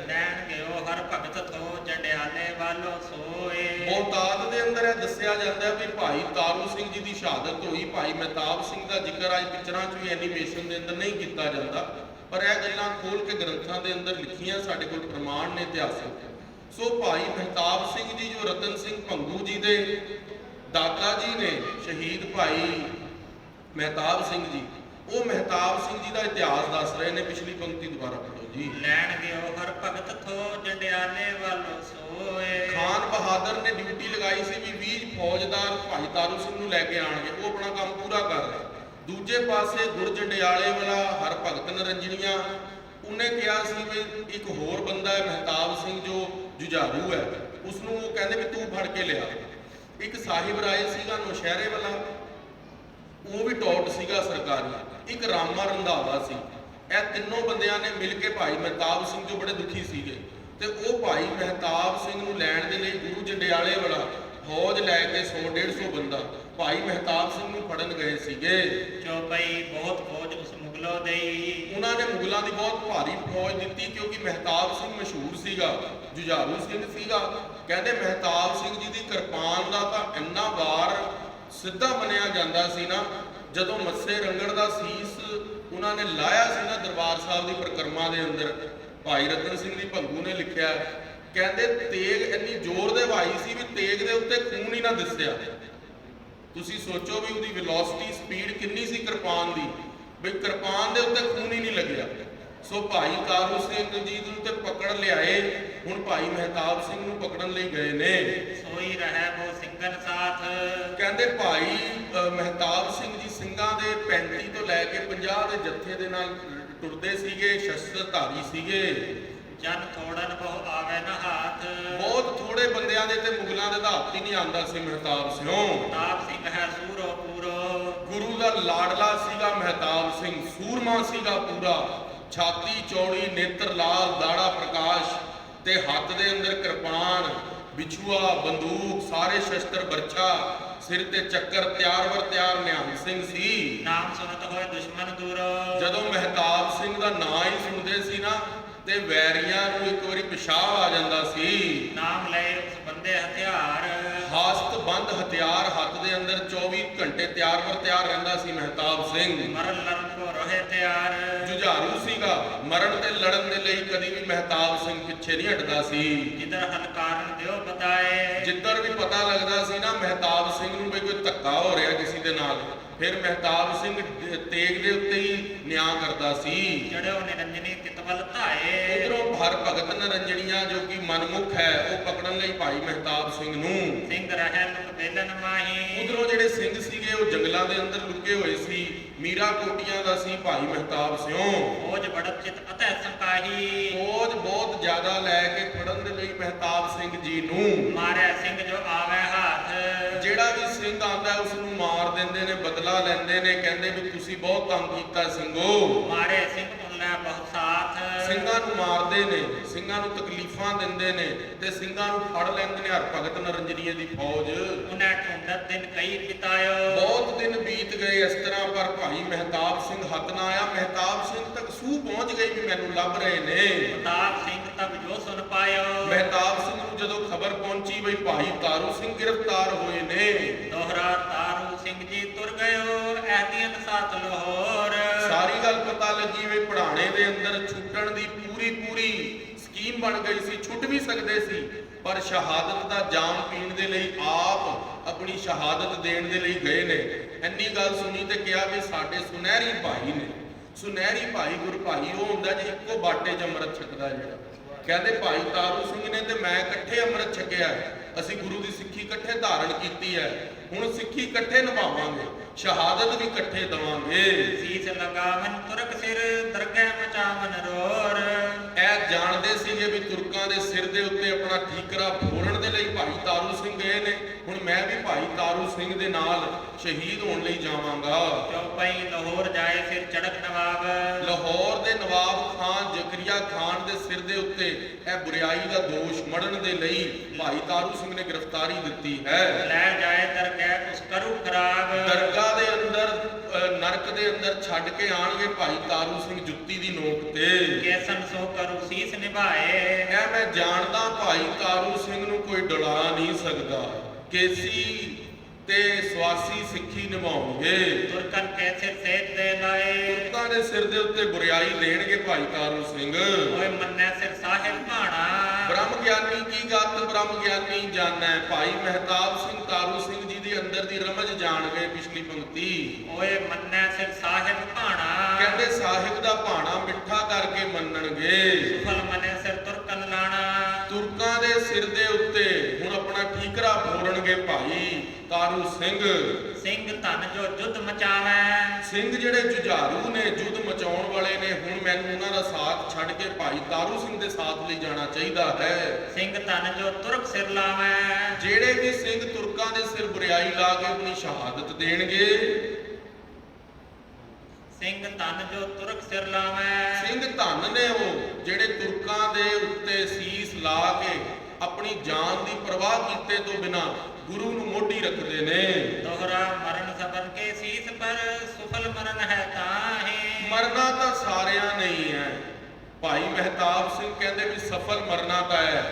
S1: ਲੈਣ ਗਿਓ ਹਰ ਭਗਤ ਥੋ ਜੰਡਿਆਲੇ ਵਾਲੋ ਸੋਏ।
S2: ਬਹੁਤਾਤ ਦੇ ਅੰਦਰ ਇਹ ਦੱਸਿਆ ਜਾਂਦਾ ਵੀ ਭਾਈ ਤਾਰੂ ਸਿੰਘ ਜੀ ਦੀ ਸ਼ਹਾਦਤ ਹੋਈ। ਭਾਈ ਮਹਿਤਾਬ ਸਿੰਘ ਦਾ ਜ਼ਿਕਰ ਅੱਜ ਪਿਕਚਰਾਂ 'ਚ ਵੀ ਐਨੀਮੇਸ਼ਨ ਦੇ ਅੰਦਰ ਨਹੀਂ ਕੀਤਾ ਜਾਂਦਾ, ਪਰ ਇਹ ਗੱਲਾਂ ਖੋਲ ਕੇ ਗ੍ਰੰਥਾਂ ਦੇ ਅੰਦਰ ਲਿਖੀਆਂ, ਸਾਡੇ ਕੋਲ ਪ੍ਰਮਾਣ ਨੇ ਇਤਿਹਾਸਕ। ਸੋ ਭਾਈ ਮਹਿਤਾਬ ਸਿੰਘ ਜੀ ਜੋ ਰਤਨ ਸਿੰਘ ਭੰਗੂ ਜੀ ਦੇ ਦਾਦਾ ਜੀ ਨੇ, ਸ਼ਹੀਦ ਭਾਈ ਮਹਿਤਾਬ ਸਿੰਘ ਜੀ, ਉਹ ਮਹਿਤਾਬ ਸਿੰਘ ਜੀ ਦਾ ਇਤਿਹਾਸ ਦੱਸ ਰਹੇ ਨੇ। ਪਿਛਲੀ ਪੰਕਤੀ ਦੁਬਾਰਾ ਪੜ੍ਹੋ ਜੀ।
S1: ਲੈਣ ਗਿਓ ਹਰ ਭਗਤ ਥੋ ਜੰਡਿਆਲੇ ਵਾਲੋ ਸੋਏ।
S2: ਖਾਨ ਬਹਾਦਰ ਨੇ ਡਿਊਟੀ ਲਗਾਈ ਸੀ ਵੀ 20 ਫੌਜਦਾਰ ਭਾਈ ਤਾਰੂ ਸਿੰਘ ਨੂੰ ਲੈ ਕੇ ਆਣਗੇ, ਉਹ ਆਪਣਾ ਕੰਮ ਪੂਰਾ ਕਰ ਰਹੇ। ਦੂਜੇ ਪਾਸੇ ਗੁਰ ਜੰਡਿਆਲੇ ਵਾਲਾ ਹਰ ਭਗਤ ਨਰੰਜਣੀਆਂ, ਉਹਨੇ ਕਿਹਾ ਸੀ ਵੀ ਇੱਕ ਹੋਰ ਬੰਦਾ ਹੈ ਮਹਿਤਾਬ ਸਿੰਘ ਜੋ ਜੁਝਾਰੂ ਹੈ, ਉਸ ਨੂੰ ਉਹ ਕਹਿੰਦੇ ਵੀ ਤੂੰ ਫੜ ਕੇ ਲਿਆ। ਇੱਕ ਸਾਹਿਬ ਰਾਏ ਸੀਗਾ ਨੌਸ਼ਹਿਰੇ ਵਾਲਾ, ਉਹ ਵੀ ਟੌਟ ਸੀਗਾ ਸਰਕਾਰੀ। ਇੱਕ ਰਾਮਾ ਰੰਧਾਵਾ ਸੀ। ਇਹ ਤਿੰਨੋਂ ਬੰਦਿਆਂ ਨੇ ਮਿਲ ਕੇ ਭਾਈ ਮਹਿਤਾਬ ਸਿੰਘ ਜੋ ਬੜੇ ਦੁਖੀ ਸੀਗੇ, ਤੇ ਉਹ ਭਾਈ ਮਹਿਤਾਬ ਸਿੰਘ ਨੂੰ ਲੈਣ ਦੇ ਲਈ ਗੁਰੂ ਜੰਡਿਆਲੇ ਵਾਲਾ ਫੌਜ ਲੈ ਕੇ 100-150 ਬੰਦਾ ਭਾਈ ਮਹਿਤਾਬ ਸਿੰਘ ਨੂੰ ਫੜਨ ਗਏ ਸੀਗੇ।
S1: ਚੌਪਈ ਬਹੁਤ ਫੌਜ ਉਸ ਮੁਗਲੋ ਦੇਈ। ਉਹਨਾਂ
S2: ਨੇ ਮੁਗਲਾਂ ਦੀ ਬਹੁਤ ਭਾਰੀ ਫੌਜ ਦਿੱਤੀ, ਕਿਉਂਕਿ ਮਹਿਤਾਬ ਸਿੰਘ ਮਸ਼ਹੂਰ ਸੀਗਾ, ਜੁਝਾਰੂ ਸਿੰਘ ਸੀਗਾ। ਕਹਿੰਦੇ ਮਹਿਤਾਬ ਸਿੰਘ ਜੀ ਦੀ ਕਿਰਪਾਨ ਦਾ ਤਾਂ ਇੰਨਾ ਵਾਰ ਸਿੱਧਾ ਮੰਨਿਆ ਜਾਂਦਾ ਸੀ ਨਾ, ਜਦੋਂ ਮੱਸੇ ਰੰਗੜ ਦਾ ਸੀਸ ਉਹਨਾਂ ਨੇ ਲਾਇਆ ਸੀ ਨਾ ਦਰਬਾਰ ਸਾਹਿਬ ਦੀ ਪਰਿਕਰਮਾ ਦੇ ਅੰਦਰ, ਭਾਈ ਰਤਨ ਸਿੰਘ ਦੀ ਭੰਗੂ ਨੇ ਲਿਖਿਆ, ਕਹਿੰਦੇ ਤੇਗ ਇੰਨੀ ਜ਼ੋਰ ਦੇ ਵਾਈ ਸੀ ਵੀ ਤੇਗ ਦੇ ਉੱਤੇ ਖੂਨ ਹੀ ਨਾ ਦਿਸਿਆ। ਤੁਸੀਂ ਸੋਚੋ ਵੀ ਉਹਦੀ ਵੈਲੋਸਿਟੀ ਸਪੀਡ ਕਿੰਨੀ ਸੀ ਕਿਰਪਾਨ ਦੀ, ਵੀ ਕਿਰਪਾਨ ਦੇ ਉੱਤੇ ਖੂਨ ਹੀ ਨਹੀਂ ਲੱਗਿਆ। ਸੋ ਭਾਈ ਤਾਰੂ ਸਿੰਘ ਜੀ ਨੂੰ ਤੇ ਪਕੜ ਲਿਆਏ। ਹੁਣ ਭਾਈ ਮਹਿਤਾਬ ਸਿੰਘ ਨੂੰ ਪਕੜਨ ਲਈ ਗਏ ਨੇ।
S1: ਸੋਈ ਰਹਿ ਉਹ ਸਿੰਘਨ ਸਾਥ।
S2: ਕਹਿੰਦੇ ਭਾਈ ਮਹਿਤਾਬ ਸਿੰਘ ਜੀ ਸਿੰਘਾਂ ਦੇ 35 ਤੋਂ ਲੈ ਕੇ 50 ਦੇ ਜੱਥੇ ਦੇ ਨਾਲ ਟੁਰਦੇ ਸੀਗੇ, ਸ਼ਸਤਰਧਾਰੀ ਸੀਗੇ।
S1: ਜਨ ਥੋੜਨ ਬਹੁ ਆਵੇ ਨਾ ਹਾਥ।
S2: ਬਹੁਤ ਥੋੜੇ ਬੰਦਿਆਂ ਦੇ ਤੇ ਮੁਗਲਾਂ ਦੇ ਹੱਥ ਹੀ ਨਹੀਂ ਆਉਂਦਾ ਸੀ ਮਹਿਤਾਬ ਸਿੰਘ।
S1: ਮਹਿਤਾਬ ਸਿੰਘ ਹੈ ਸੂਰੋ ਪੂਰੋ।
S2: ਗੁਰੂ ਦਾ ਲਾਡਲਾ ਸੀਗਾ ਮਹਿਤਾਬ ਸਿੰਘ, ਸੂਰਮਾ ਸੀਗਾ ਪੂਰਾ। ਛਾਤੀ ਚੌੜੀ, ਨੇਤਰ ਲਾਲ, ਦਾੜਾ ਪ੍ਰਕਾਸ਼, ਤੇ ਹੱਥ ਦੇ ਅੰਦਰ ਕਿਰਪਾਨ, ਬਿਛੂਆ, ਬੰਦੂਕ, ਸਾਰੇ ਸ਼ਸਤਰ, ਬਰਛਾ, ਸਿਰ ਤੇ ਚੱਕਰ, ਤਿਆਰ ਵਰ ਤਿਆਰ ਨਿਹੰਗ ਸਿੰਘ ਸੀ।
S1: ਨਾਮ ਸੁਨਤ ਹੋਏ ਦੁਸ਼ਮਨ ਦੂਰ। ਜਦੋਂ
S2: ਮਹਿਤਾਬ ਸਿੰਘ ਦਾ ਨਾਂ ਹੀ ਸੁਣਦੇ ਸੀ ਨਾ, ਤੇ ਵੈਰੀਆਂ ਨੂੰ ਇੱਕ ਵਾਰੀ ਪਿਸ਼ਾਬ ਆ ਜਾਂਦਾ ਸੀ।
S1: ਨਾਮ ਲਏ ਉਸ ਬੰਦੇ ਹਥਿਆਰ।
S2: ਹਾਸਤ ਬੰਦ ਹਥਿਆਰ ਹੱਥ ਦੇ ਅੰਦਰ 24 ਘੰਟੇ ਤਿਆਰ ਵਰ ਤਿਆਰ ਰਹਿੰਦਾ ਸੀ ਮਹਿਤਾਬ ਸਿੰਘ।
S1: ਮਰਨ ਲੜਨ ਕੋ ਰਹੇ ਤਿਆਰ।
S2: ਜੁਝਾਰੂ ਸੀਗਾ, ਮਰਨ ਤੇ ਲੜਨ ਦੇ ਲਈ ਕਦੀ ਵੀ ਮਹਿਤਾਬ ਸਿੰਘ ਪਿੱਛੇ ਨਹੀਂ ਹਟਦਾ ਸੀ।
S1: ਜਿੱਧਰ ਹਲਕਾਰਨ ਦਿਓ ਬਤਾਏ।
S2: ਜਿੱਧਰ ਵੀ ਪਤਾ ਲੱਗਦਾ ਸੀ ਨਾ ਮਹਿਤਾਬ ਸਿੰਘ ਨੂੰ ਵੀ ਕੋਈ ਧੱਕਾ ਹੋ ਰਿਹਾ ਕਿਸੇ ਦੇ ਨਾਲ, ਫਿਰ ਮਹਿਤਾਬ ਸਿੰਘ ਤੇਗ ਦੇ ਉੱਤੇ ਹੀ ਨਿਆਂ ਕਰਦਾ ਸੀ।
S1: ਜੜਿਓ ਨਿਰੰਜਨੀ ਤਿਤਵਲ ਧਾਏ।
S2: ਉਧਰੋਂ ਹਰ ਭਗਤ ਨਰੰਜਣੀਆਂ ਜੋ ਕਿ ਮਨਮੁਖ ਹੈ, ਉਹ ਪਕੜਨ ਲਈ ਭਾਈ ਮਹਿਤਾਬ ਸਿੰਘ ਨੂੰ।
S1: ਸਿੰਘ ਰਹਿ ਲੁਕ ਬੇਲਨ ਮਾਹੀ।
S2: ਉਧਰੋਂ ਜਿਹੜੇ ਸਿੰਘ ਸੀਗੇ ਉਹ ਜੰਗਲਾਂ ਦੇ ਅੰਦਰ ਲੁਕੇ ਹੋਏ ਸੀ। ਮੀਰਾ ਕੋਟੀਆਂ ਦਾ ਸੀ ਭਾਈ ਮਹਿਤਾਬ ਸਿੰਘ।
S1: ਫੌਜ ਬੜਤ ਚਿਤ ਅਤੈ ਸੰਕਾਹੀ।
S2: ਫੌਜ ਬਹੁਤ ਜ਼ਿਆਦਾ ਲੈ ਕੇ ਫੜਨ ਦੇ ਲਈ ਮਹਿਤਾਬ ਸਿੰਘ ਜੀ ਨੂੰ।
S1: ਮਾਰਿਆ ਸਿੰਘ ਜੋ ਆਵੇ ਹੱਥ।
S2: ਜਿਹੜਾ ਵੀ ਸਿੰਘ ਆਉਂਦਾ ਉਸ ਨੂੰ ਮਾਰ ਦਿੰਦੇ ਨੇ, ਬਦਲਾ ਲੈਂਦੇ ਨੇ। ਕਹਿੰਦੇ ਵੀ ਤੁਸੀਂ ਬਹੁਤ ਤੰਗ ਕੀਤਾ ਸਿੰਘੋ।
S1: ਮਾਰੇ ਸਿੰਘ ਲੈ ਬਹੁਤ ਸਾਥ।
S2: ਸਿੰਘਾਂ ਨੂੰ ਮਾਰਦੇ ਨੇ, ਸਿੰਘਾਂ ਨੂੰ ਤਕਲੀਫਾਂ ਦਿੰਦੇ ਨੇ, ਤੇ ਸਿੰਘਾਂ ਨੂੰ ਫੜ ਲੈਂਦੇ ਨੇ ਹਰ ਭਗਤ ਨਰੰਜਨੀਏ ਦੀ ਫੌਜ।
S1: ਉਹਨੇ ਢੂੰਡਤ ਦਿਨ ਕਈ ਬਿਤਾਇਓ।
S2: ਬਹੁਤ ਦਿਨ ਬੀਤ ਗਏ ਇਸ ਤਰ੍ਹਾਂ, ਪਰ ਭਾਈ ਮਹਿਤਾਬ ਸਿੰਘ ਹੱਥ ਨਾ ਆਇਆ। ਮਹਿਤਾਬ ਸਿੰਘ ਤੱਕ ਸੂਹ ਪਹੁੰਚ ਗਈ ਵੀ ਮੈਨੂੰ ਲੱਭ ਰਹੇ ਨੇ।
S1: ਮਹਿਤਾਬ ਸਿੰਘ ਤਬ ਜੋ ਸੁਣ ਪਾਇਓ।
S2: ਮਹਿਤਾਬ ਸਿੰਘ ਨੂੰ ਜਦੋਂ ਖਬਰ ਪਹੁੰਚੀ ਬਈ ਭਾਈ ਤਾਰੂ ਸਿੰਘ ਗ੍ਰਿਫਤਾਰ ਹੋਏ ਨੇ।
S1: ਦੋਹਰਾ ਤਾਰੂ ਸਿੰਘ ਜੀ ਤੁਰ ਗਇਓ ਐਹਦੀਆਂ ਸਾਥ ਲਾਹੌਰ।
S2: ਸਾਰੀ ਗੱਲ ਪਤਾ ਲੱਗੀ ਵੀ ਪੜਾਣੇ ਦੇ ਅੰਦਰ ਛੁੱਟਣ ਦੀ ਪੂਰੀ ਯਕੀਨ ਬਣ ਗਈ ਸੀ, ਛੁੱਟ ਵੀ ਸਕਦੇ ਸੀ, ਪਰ ਸ਼ਹਾਦਤ ਦਾ ਜਾਮ ਪੀਣ ਦੇ ਲਈ ਆਪ ਆਪਣੀ ਸ਼ਹਾਦਤ ਦੇਣ ਦੇ ਲਈ ਗਏ ਨੇ। ਇੰਨੀ ਗੱਲ ਸੁਣੀ ਤੇ ਕਿਹਾ ਵੀ ਸਾਡੇ ਸੁਨਹਿਰੀ ਭਾਈ ਨੇ। ਸੁਨਹਿਰੀ ਭਾਈ ਗੁਰਭਾਈ ਉਹ ਹੁੰਦਾ ਜੀ ਇੱਕੋ ਬਾਟੇ 'ਚ ਅੰਮ੍ਰਿਤ ਛਕਦਾ ਜਿਹੜਾ। ਕਹਿੰਦੇ ਭਾਈ ਤਾਰੂ ਸਿੰਘ ਨੇ ਤੇ ਮੈਂ ਇਕੱਠੇ ਅੰਮ੍ਰਿਤ ਛਕਿਆ, ਅਸੀਂ ਗੁਰੂ ਦੀ ਸਿੱਖੀ ਇਕੱਠੇ ਧਾਰਨ ਕੀਤੀ ਹੈ, ਹੁਣ ਸਿੱਖੀ ਇਕੱਠੇ ਨਿਭਾਵਾਂਗੇ, ਸ਼ਹਾਦਤ ਵੀ ਇਕੱਠੇ ਦਵਾਂਗੇ।
S1: ਸੀਸ ਲਗਾਵਨ ਤੁਰਕ ਸਿਰ ਦਰਗਹਿ ਮਚਾਵਨ ਰੋਰ।
S2: ਇਹ ਜਾਣਦੇ ਸੀਗੇ ਵੀ ਤੁਰਕਾਂ ਦੇ ਸਿਰ ਦੇ ਉੱਤੇ ਆਪਣਾ ਠੀਕਰਾ ਫੋੜਨ ਦੇ ਲਈ ਭਾਈ ਤਾਰੂ ਸਿੰਘ ਗਏ ਨੇ, ਹੁਣ ਮੈਂ ਵੀ ਭਾਈ ਤਾਰੂ ਸਿੰਘ ਦੇ ਨਾਲ ਸ਼ਹੀਦ ਹੋਣ ਲਈ ਜਾਵਾਂਗਾ।
S1: ਚੌਪਈ ਲਾਹੌਰ ਜਾਏ ਸਿਰ ਚੜਕ ਨਵਾਬ।
S2: ਲਾਹੌਰ ਦੇ ਨਵਾਬ ਖਾਨ ਜ਼ਕਰੀਆ ਖਾਨ ਦੇ ਸਿਰ ਦੇ ਉੱਤੇ ਇਹ ਬੁਰਾਈ ਦਾ ਦੋਸ਼ ਮੜਨ ਦੇ ਲਈ ਭਾਈ ਤਾਰੂ ਸਿੰਘ ਨੇ ਗ੍ਰਿਫਤਾਰੀ ਦਿੱਤੀ ਹੈ।
S1: ਲੈ ਜਾਏ ਦਰਗਹਿ ਉਸ ਕਰੂ ਖਰਾਬ।
S2: ਦਰਗਾਹ ਦੇ ਅੰਦਰ ਨਰਕ ਦੇ ਅੰਦਰ ਛੱਡ ਕੇ ਆਣਗੇ ਭਾਈ ਤਾਰੂ ਸਿੰਘ ਜੁੱਤੀ ਦੀ ਨੋਕ ਤੇ।
S1: ਕੈਸਨ ਸੋ ਕਰੂ ਸੀਸ ਨਿਭਾਏ।
S2: ਇਹ ਮੈਂ ਜਾਣਦਾ ਭਾਈ ਤਾਰੂ ਸਿੰਘ ਨੂੰ ਕੋਈ ਡੁਲਾ ਨਹੀਂ ਸਕਦਾ, ਕੇਸੀ ਤੇ ਸਵਾਸੀ ਸਿੱਖੀ ਨਿਭਾਉਣਗੇ।
S1: ਤੁਰਕਨ ਕੈ ਸਿਰ ਸੇਤ ਦੇ ਲਾਏ।
S2: ਤੁਰਕਾਂ ਦੇ ਸਿਰ ਦੇ ਉੱਤੇ ਬੁਰਾਈ ਦੇਣਗੇ ਭਾਈ ਤਾਰੂ ਸਿੰਘ।
S1: ਓਏ ਮੰਨੈ ਸਿਰ ਸਾਹਿਬ ਭਾਣਾ।
S2: ਬ੍ਰਹਮ ਗਿਆਨੀ ਕੀ ਗੱਤ ਬ੍ਰਹਮ ਗਿਆਨੀ ਜਾਣੈ। ਭਾਈ ਮਹਿਤਾਬ ਸਿੰਘ ਤਾਰੂ ਸਿੰਘ ਜੀ ਦੇ ਅੰਦਰ ਦੀ ਰਮਜ ਜਾਣ ਗਏ ਪਿਛਲੀ ਪੰਕਤੀ।
S1: ਓਏ ਮੰਨੈ ਸਿਰ ਸਾਹਿਬ ਭਾਣਾ।
S2: ਕਹਿੰਦੇ ਸਾਹਿਬ ਦਾ ਭਾਣਾ ਮਿੱਠਾ ਕਰਕੇ ਮੰਨਣਗੇ।
S1: ਸੁਫਲ ਮਨੈ ਸਿਰ ਤੁਰਕਨ ਲਾਣਾ।
S2: ਤੁਰਕਾਂ ਦੇ ਸਿਰ ਦੇ ਉੱਤੇ ਹੁਣ ਆਪਣਾ ਠੀਕਰਾ ਫੋੜਨਗੇ ਭਾਈ ਤਾਰੂ ਸਿੰਘ।
S1: ਸਿੰਘ ਧਨ ਜੋ ਜੁੱਧ ਮਚਾਵੈ।
S2: ਸਿੰਘ ਜਿਹੜੇ ਜੁਝਾਰੂ ਨੇ, ਜੁੱਧ ਮਚਾਉਣ ਵਾਲੇ ਨੇ, ਹੁਣ ਮੈਨੂੰ ਉਹਨਾਂ ਦਾ ਸਾਥ ਛੱਡ ਕੇ ਭਾਈ ਤਾਰੂ ਸਿੰਘ ਦੇ ਸਾਥ ਲਈ ਜਾਣਾ ਚਾਹੀਦਾ ਹੈ।
S1: ਸਿੰਘ ਧਨ ਜੋ ਤੁਰਕ ਸਿਰ ਲਾਵੈ।
S2: ਜਿਹੜੇ ਵੀ ਸਿੰਘ ਤੁਰਕਾਂ ਦੇ ਸਿਰ ਬੁਰਾਈ ਲਾ ਕੇ ਆਪਣੀ ਸ਼ਹਾਦਤ ਦੇਣਗੇ।
S1: ਸਿੰਘ ਧਨ ਜੋ ਤੁਰਕ ਸਿਰ ਲਾਵੈ।
S2: ਸਿੰਘ ਧਨ ਨੇ ਉਹ ਜਿਹੜੇ ਤੁਰਕਾਂ ਦੇ ਉੱਤੇ ਸੀਸ ਲਾ ਕੇ ਆਪਣੀ ਜਾਨ ਦੀ ਪਰਵਾਹ ਕੀਤੇ ਤੋਂ ਬਿਨਾ ਗੁਰੂ ਨੂੰ ਮੋਢੀ ਰੱਖਦੇ ਨੇ।
S1: ਦੋਹਰਾ ਮਰਨ ਸਬਰ ਕੇ ਸੀਸ ਪਰ ਸੁਫਲ ਮਰਨ ਹੈ ਤਾਹੇ।
S2: ਮਰਨਾ ਤਾਂ ਸਾਰਿਆਂ ਨੇ ਹੀ ਹੈ। ਭਾਈ ਮਹਿਤਾਬ ਸਿੰਘ ਕਹਿੰਦੇ ਵੀ ਸਫਲ ਮਰਨਾ ਤਾਂ ਹੈ।